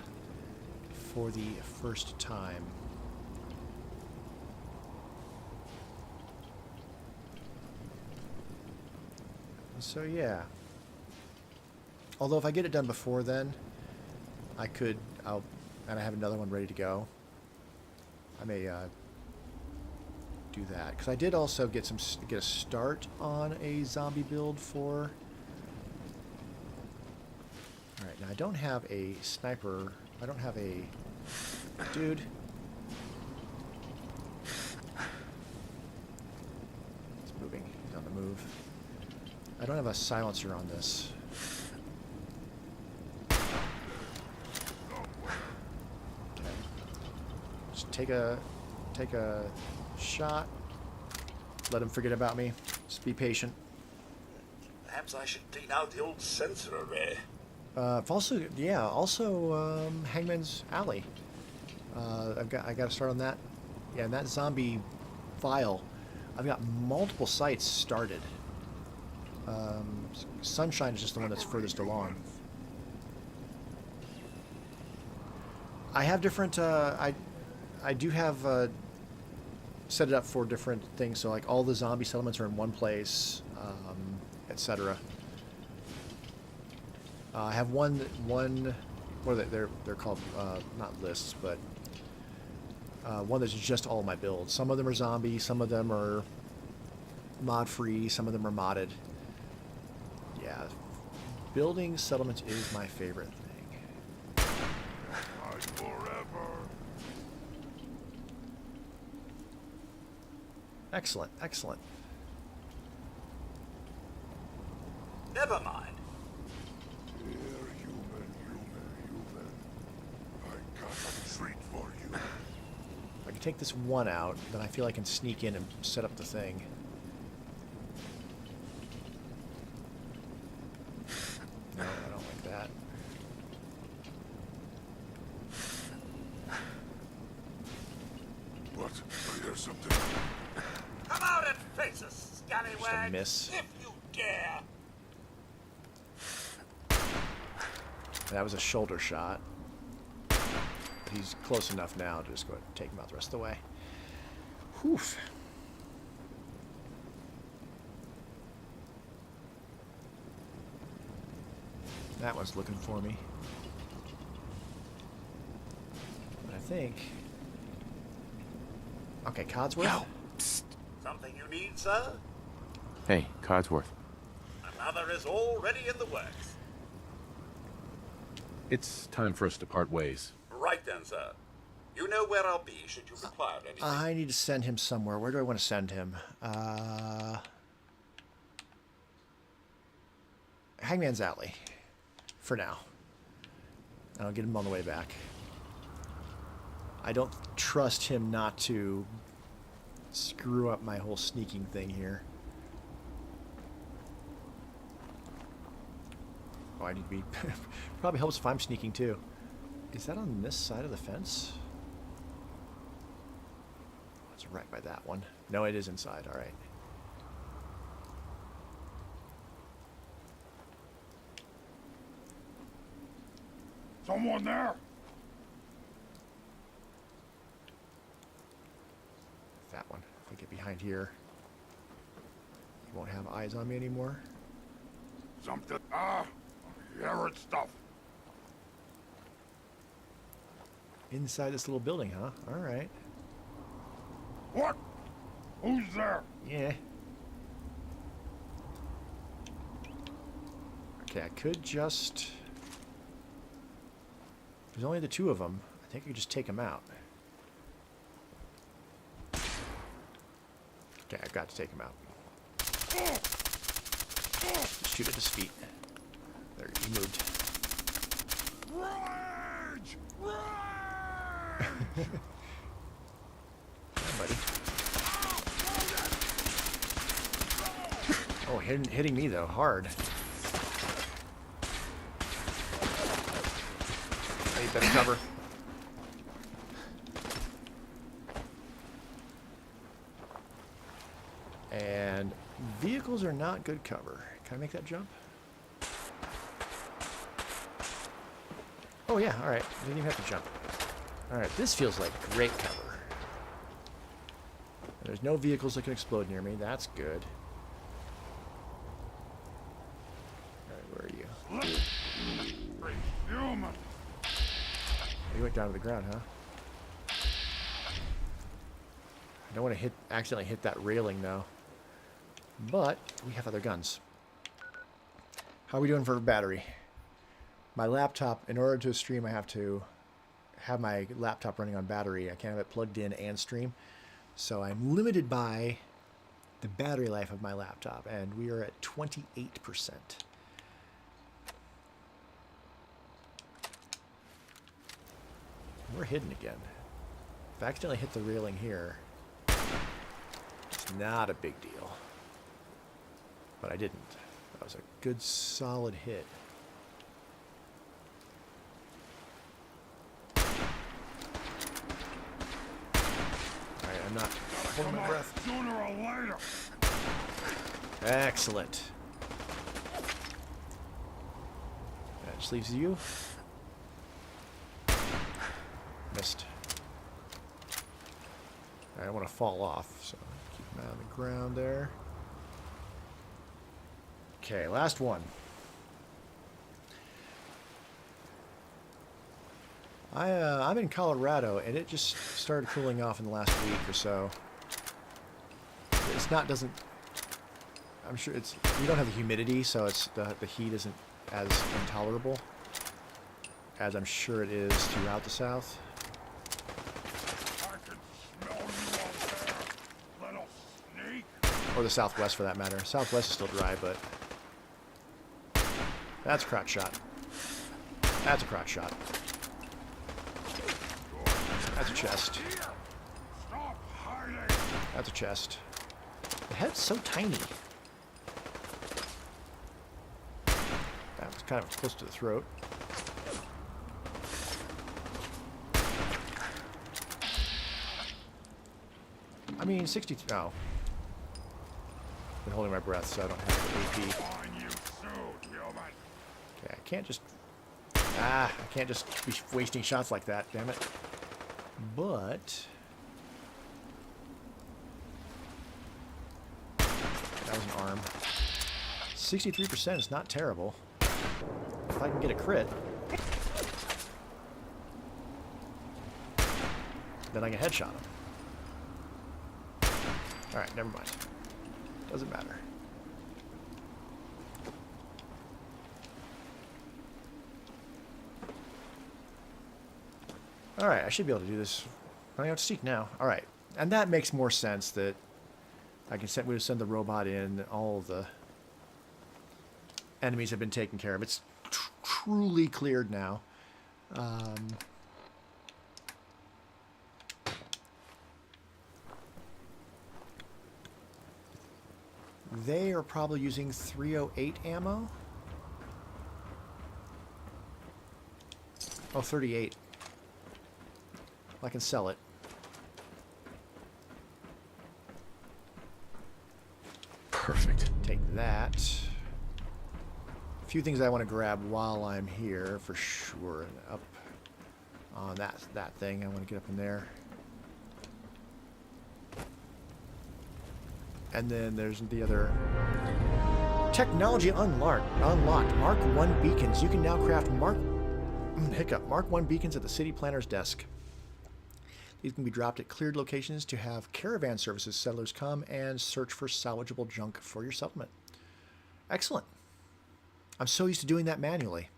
[SPEAKER 1] for the first time. So yeah. Although if I get it done before then, I could, and I have another one ready to go. I may do that because I did also get a start on a zombie build for. All right, now I don't have a sniper. I don't have a dude. It's moving. He's on the move. I don't have a silencer on this. Okay. Just take a shot. Let him forget about me. Just be patient.
[SPEAKER 2] Perhaps I should clean out the old sensor array.
[SPEAKER 1] Also Hangman's Alley. I got to start on that. Yeah, and that zombie file. I've got multiple sites started. Sunshine is just the one that's furthest along. I have different. I do have set it up for different things. So like all the zombie settlements are in one place, etc. I have one. What are they? They're called not lists, but one that's just all my builds. Some of them are zombie. Some of them are mod free. Some of them are modded. Yeah, building settlements is my favorite thing. Excellent, excellent.
[SPEAKER 2] Never mind.
[SPEAKER 3] Here, human. I got a treat for you.
[SPEAKER 1] If I can take this one out, then I feel I can sneak in and set up the thing. No, I don't like that.
[SPEAKER 3] What? I hear something.
[SPEAKER 2] Come out and face us, scallywag.
[SPEAKER 1] Just a miss.
[SPEAKER 2] If you dare.
[SPEAKER 1] That was a shoulder shot. He's close enough now to just go ahead and take him out the rest of the way. Whew. That one's looking for me. But I think... Okay, Codsworth?
[SPEAKER 9] Yo, psst.
[SPEAKER 2] Something you need, sir?
[SPEAKER 9] Hey, Codsworth.
[SPEAKER 2] Another is already in the works.
[SPEAKER 9] It's time for us to part ways.
[SPEAKER 2] Right then, sir. You know where I'll be should you require anything.
[SPEAKER 1] I need to send him somewhere. Where do I want to send him? Hangman's Alley. For now. And I'll get him on the way back. I don't trust him not to screw up my whole sneaking thing here. Oh, I need to be... Probably helps if I'm sneaking too. Is that on this side of the fence? Oh, it's right by that one. No, it is inside. All right.
[SPEAKER 10] Someone there?
[SPEAKER 1] That one. If I get behind here, he won't have eyes on me anymore.
[SPEAKER 10] Something. Hear it stuff.
[SPEAKER 1] Inside this little building, huh? All right.
[SPEAKER 10] What? Who's there?
[SPEAKER 1] Yeah. Okay, I could just... There's only the two of them. I think I could just take them out. Okay, I've got to take him out. Just shoot at his feet. There, he moved.
[SPEAKER 10] Rage!
[SPEAKER 1] Yeah, buddy. Oh, hitting me though, hard. I need better cover. And vehicles are not good cover. Can I make that jump? Oh yeah, alright. Didn't even have to jump. Alright, this feels like great cover. And there's no vehicles that can explode near me. That's good. Alright, where are you?
[SPEAKER 10] Human.
[SPEAKER 1] You went down to the ground, huh? I don't want to accidentally hit that railing though. But we have other guns. How are we doing for battery? My laptop, in order to stream, I have to have my laptop running on battery. I can't have it plugged in and stream. So I'm limited by the battery life of my laptop, and we are at 28%. We're hidden again. If I accidentally hit the railing here, it's not a big deal. But I didn't. That was a good, solid hit. Alright, I'm not holding my breath.
[SPEAKER 10] Sooner or later.
[SPEAKER 1] Excellent. That just leaves you. Missed. I don't want to fall off, so keep him out on the ground there. Okay, last one. I'm in Colorado, and it just started cooling off in the last week or so. It's not, doesn't, I'm sure it's, we don't have the humidity, so it's, the heat isn't as intolerable as I'm sure it is throughout the South.
[SPEAKER 10] I can smell you out there, little sneak.
[SPEAKER 1] Or the Southwest for that matter. Southwest is still dry, but that's a crotch shot. That's a crotch shot. That's a chest.
[SPEAKER 10] Stop hiding.
[SPEAKER 1] That's a chest. The head's so tiny. That was kind of close to the throat. I mean, 62. Oh. Been holding my breath, so I don't have the AP.
[SPEAKER 10] On you soon, human.
[SPEAKER 1] Okay, I can't just be wasting shots like that, damn it. But that was an arm. 63% is not terrible. If I can get a crit, then I can headshot him. Alright, never mind. Doesn't matter. All right, I should be able to do this. I have to seek now. All right, and that makes more sense that I can send. We send the robot in. All of the enemies have been taken care of. It's truly cleared now. They are probably using 308 ammo. Oh, 38. I can sell it.
[SPEAKER 9] Perfect.
[SPEAKER 1] Take that. A few things I want to grab while I'm here, for sure. Up on that thing. I want to get up in there. And then there's the other technology unlocked. Mark 1 beacons. You can now craft Mark 1 beacons at the city planner's desk. These can be dropped at cleared locations to have caravan services. Settlers come and search for salvageable junk for your settlement. Excellent. I'm so used to doing that manually.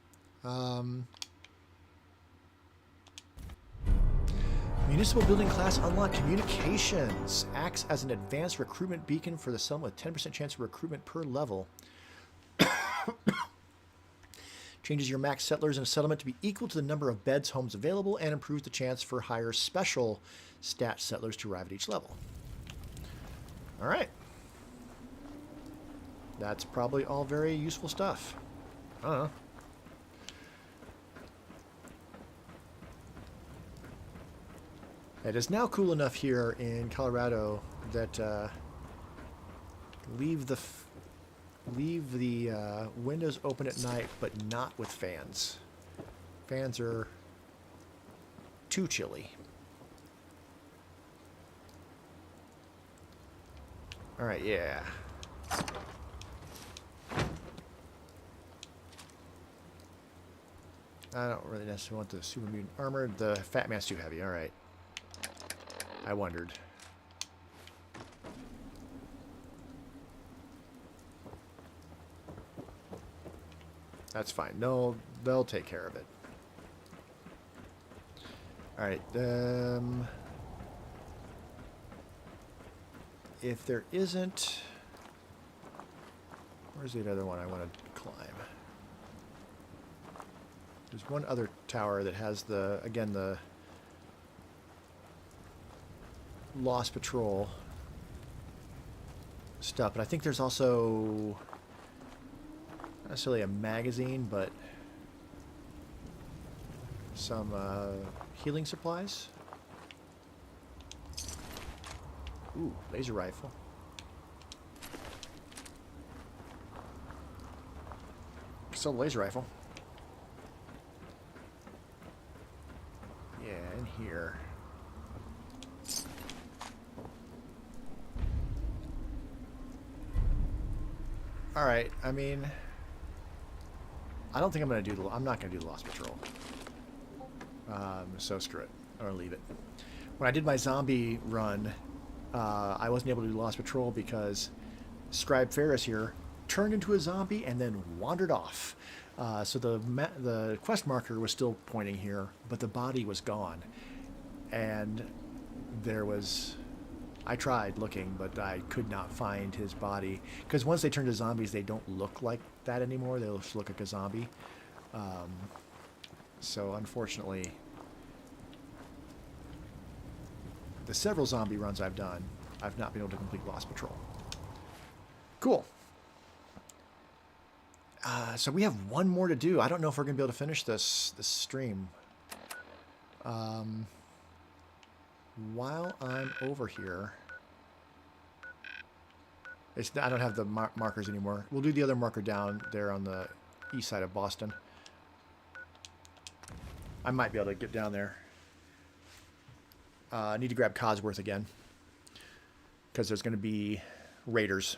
[SPEAKER 1] Municipal building class unlocked. Communications acts as an advanced recruitment beacon for the settlement with 10% chance of recruitment per level. Changes your max settlers in a settlement to be equal to the number of beds homes available and improves the chance for higher special stat settlers to arrive at each level. All right. That's probably all very useful stuff. I don't know. It is now cool enough here in Colorado that leave the windows open at night, but not with fans. Fans are too chilly. All right, yeah. I don't really necessarily want the super mutant armor. The fat man's too heavy. All right. I wondered. That's fine. No, they'll take care of it. All right. If there isn't, where's the other one I want to climb? There's one other tower that has the, again, the Lost Patrol stuff, but I think there's also not necessarily a magazine, but some healing supplies. Ooh, laser rifle. Sell the laser rifle. Yeah, in here. All right. I mean, I don't think I'm gonna do the. I'm not gonna do the Lost Patrol. So screw it, or leave it. When I did my zombie run, I wasn't able to do Lost Patrol because Scribe Ferris here turned into a zombie and then wandered off. So the quest marker was still pointing here, but the body was gone, and there was. I tried looking, but I could not find his body. Because once they turn to zombies, they don't look like that anymore. They just look like a zombie. So unfortunately, the several zombie runs I've done, I've not been able to complete Lost Patrol. Cool. So we have one more to do. I don't know if we're going to be able to finish this stream. While I'm over here, I don't have the markers anymore. We'll do the other marker down there on the east side of Boston. I might be able to get down there. I need to grab Codsworth again, because there's going to be raiders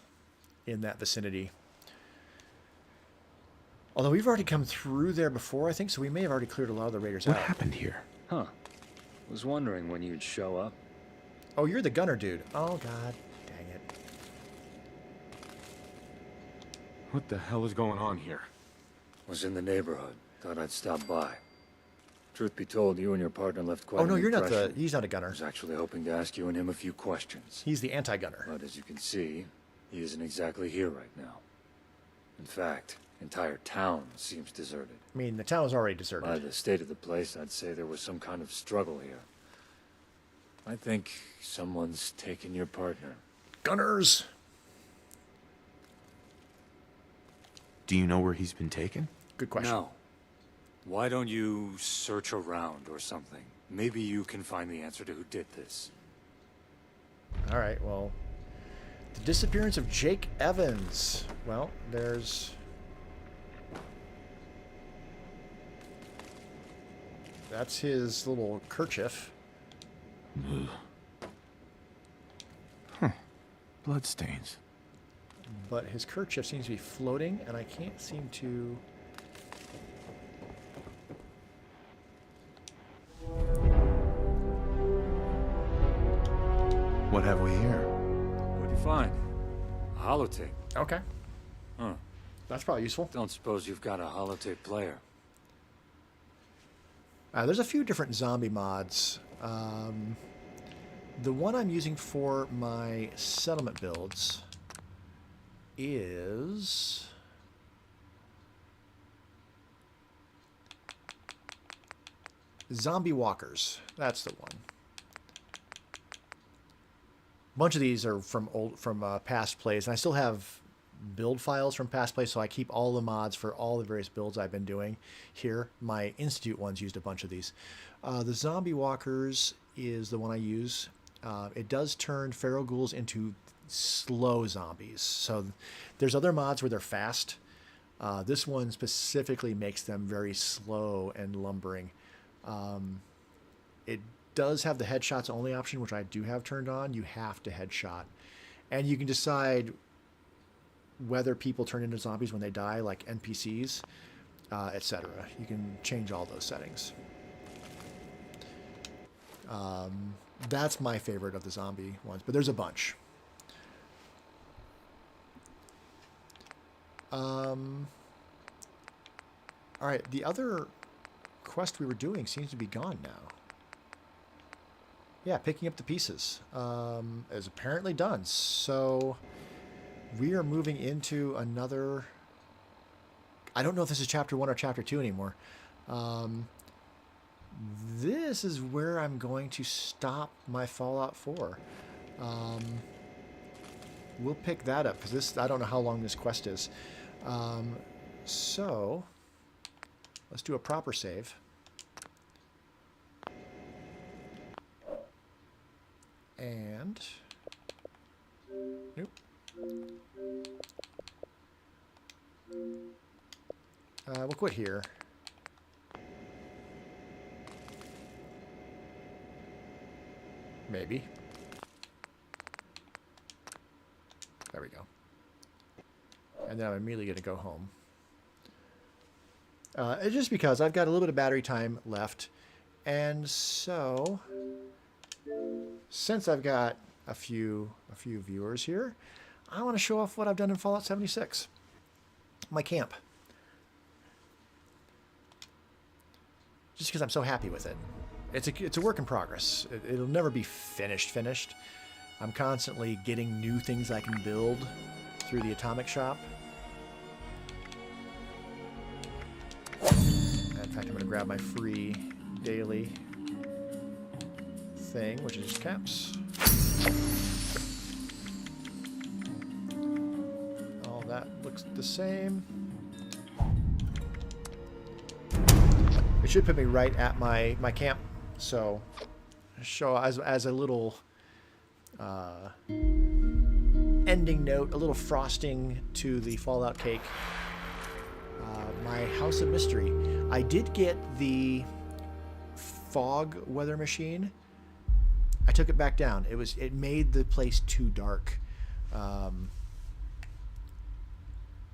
[SPEAKER 1] in that vicinity. Although we've already come through there before, I think, so we may have already cleared a lot of the raiders out.
[SPEAKER 9] What happened here?
[SPEAKER 13] Huh. Was wondering when you'd show up.
[SPEAKER 1] Oh, you're the gunner dude. Oh, God. Dang it.
[SPEAKER 10] What the hell is going on here?
[SPEAKER 13] Was in the neighborhood. Thought I'd stop by. Truth be told, you and your partner left quite
[SPEAKER 1] Oh no,
[SPEAKER 13] an
[SPEAKER 1] you're not the.
[SPEAKER 13] impression.
[SPEAKER 1] He's not a
[SPEAKER 13] I
[SPEAKER 1] gunner.
[SPEAKER 13] was actually hoping to ask you and him a few questions.
[SPEAKER 1] He's the anti-gunner.
[SPEAKER 13] But as you can see, he isn't exactly here right now. In fact, entire town seems deserted.
[SPEAKER 1] I mean, the town is already deserted.
[SPEAKER 13] By the state of the place, I'd say there was some kind of struggle here. I think someone's taken your partner.
[SPEAKER 1] Gunners.
[SPEAKER 9] Do you know where he's been taken?
[SPEAKER 1] Good question.
[SPEAKER 13] No. Why don't you search around or something? Maybe you can find the answer to who did this.
[SPEAKER 1] All right. Well, the disappearance of Jake Evans. Well, there's. That's his little kerchief.
[SPEAKER 9] Huh. Bloodstains.
[SPEAKER 1] But his kerchief seems to be floating, and I can't seem to...
[SPEAKER 9] What have we here?
[SPEAKER 13] What'd you find? A holotape.
[SPEAKER 1] Okay.
[SPEAKER 13] Huh.
[SPEAKER 1] That's probably useful.
[SPEAKER 13] Don't suppose you've got a holotape player.
[SPEAKER 1] There's a few different zombie mods. The one I'm using for my settlement builds is... Zombie Walkers. That's the one. A bunch of these are from past plays, and I still have build files from past plays, so I keep all the mods for all the various builds I've been doing here. My Institute ones used a bunch of these. The Zombie Walkers is the one I use. It does turn feral ghouls into slow zombies. So there's other mods where they're fast. This one specifically makes them very slow and lumbering. It does have the headshots only option, which I do have turned on. You have to headshot. And you can decide whether people turn into zombies when they die, like NPCs, etc. You can change all those settings. That's my favorite of the zombie ones, but there's a bunch. All right, the other quest we were doing seems to be gone now. Yeah, picking up the pieces is apparently done. So we are moving into another... I don't know if this is Chapter 1 or Chapter 2 anymore. This is where I'm going to stop my Fallout 4. We'll pick that up, because this, I don't know how long this quest is. So let's do a proper save. And nope. We'll quit here. Maybe. There we go. And then I'm immediately going to go home. It's just because I've got a little bit of battery time left. And so, since I've got a few viewers here, I want to show off what I've done in Fallout 76. My camp. Just because I'm so happy with it. It's a work in progress. It'll never be finished. I'm constantly getting new things I can build through the Atomic Shop. In fact, I'm going to grab my free daily thing, which is caps. All that looks the same. It should put me right at my camp. So, show as a little ending note, a little frosting to the Fallout cake. My House of Mystery. I did get the fog weather machine. I took it back down. It made the place too dark.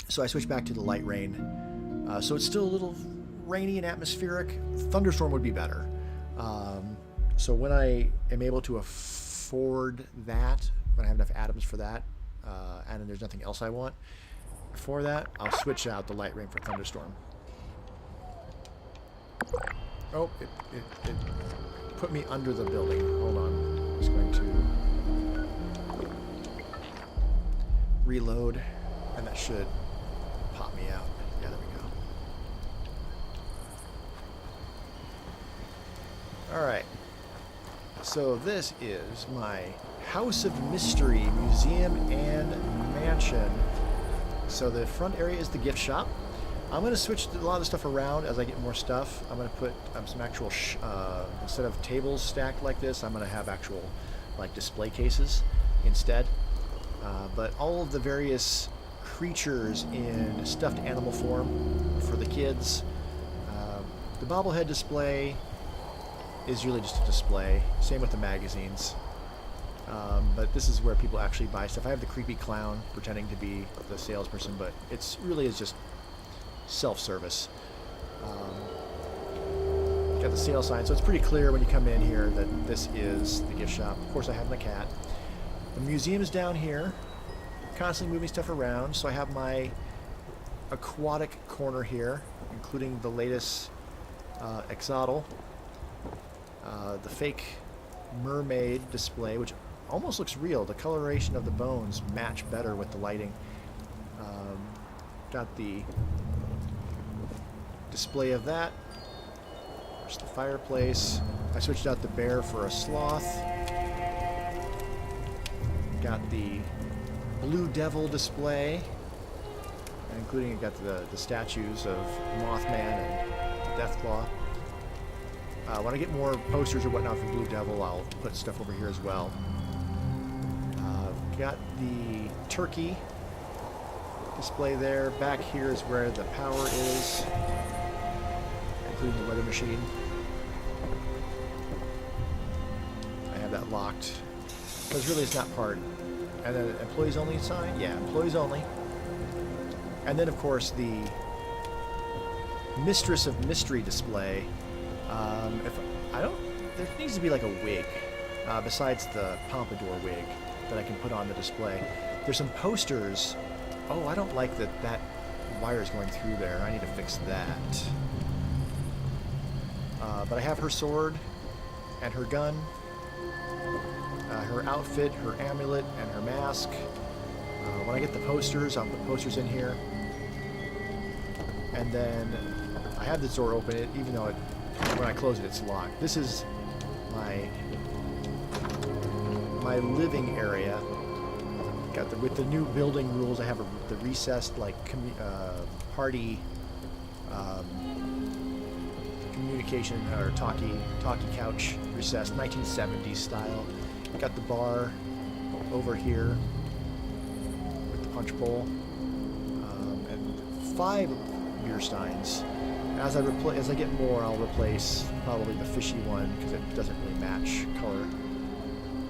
[SPEAKER 1] So I switched back to the light rain. So it's still a little rainy and atmospheric. Thunderstorm would be better. So when I am able to afford that, when I have enough atoms for that, and then there's nothing else I want for that, I'll switch out the light rain for thunderstorm. Oh, it put me under the building. Hold on. I'm just going to reload, and that should pop me out. Yeah, there we go. All right. So this is my House of Mystery Museum and Mansion. So the front area is the gift shop. I'm going to switch a lot of the stuff around as I get more stuff. I'm going to put some actual, instead of tables stacked like this, I'm going to have actual like display cases instead. But all of the various creatures in stuffed animal form for the kids. The bobblehead display is really just a display. Same with the magazines. But this is where people actually buy stuff. I have the creepy clown pretending to be the salesperson, but it's really is just self-service. Got the sale sign, so it's pretty clear when you come in here that this is the gift shop. Of course, I have my cat. The museum is down here, constantly moving stuff around. So I have my aquatic corner here, including the latest Exodal, the fake mermaid display, which almost looks real. The coloration of the bones match better with the lighting. Got the display of that. There's the fireplace. I switched out the bear for a sloth. Got the Blue Devil display, including got the statues of Mothman and Deathclaw. When I get more posters or whatnot for Blue Devil, I'll put stuff over here as well. Got the turkey display there. Back here is where the power is, including the weather machine. I have that locked, because really it's not part. And then employees only sign? Yeah, employees only. And then of course the Mistress of Mystery display. There needs to be like a wig, besides the pompadour wig that I can put on the display. There's some posters. Oh, I don't like that wire is going through there. I need to fix that. But I have her sword and her gun, her outfit, her amulet, and her mask. When I get the posters, I'll put posters in here. And then I have this door open, even though when I close it, it's locked. This is my living area. Got with the new building rules. I have the recessed party communication or talkie couch, recessed 1970s style. Got the bar over here with the punch bowl, and 5 beer steins. As I get more, I'll replace probably the fishy one because it doesn't really match color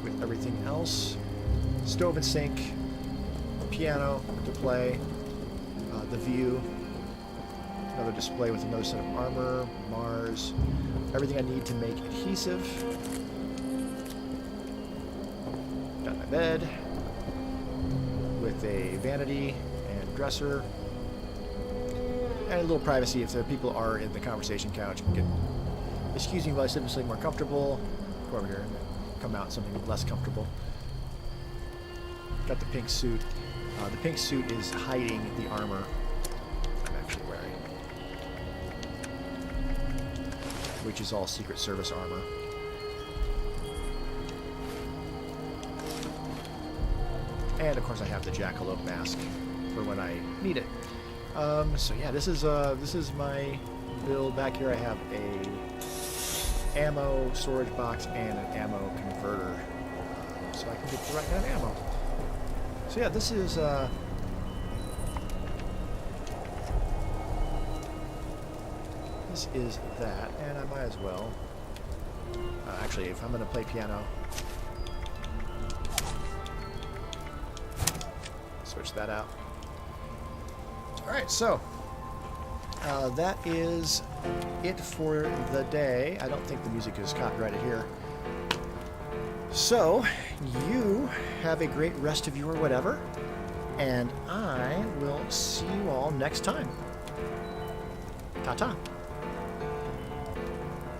[SPEAKER 1] with everything else. Stove and sink, piano to play, the view, another display with another set of armor, Mars, everything I need to make adhesive. Got my bed with a vanity and dresser. And a little privacy if the people are in the conversation couch. You can excuse me while I sit in something more comfortable. Go over here and come out something less comfortable. Got the pink suit. The pink suit is hiding the armor I'm actually wearing, which is all Secret Service armor. And of course I have the jackalope mask for when I need it. So yeah, this is my build. Back here I have a ammo storage box and an ammo converter, so I can get the right kind of ammo. So yeah, this is that, and I might as well actually, if I'm going to play piano, switch that out. Alright, so that is it for the day. I don't think the music is copyrighted here. So, you have a great rest of your whatever, and I will see you all next time. Ta-ta.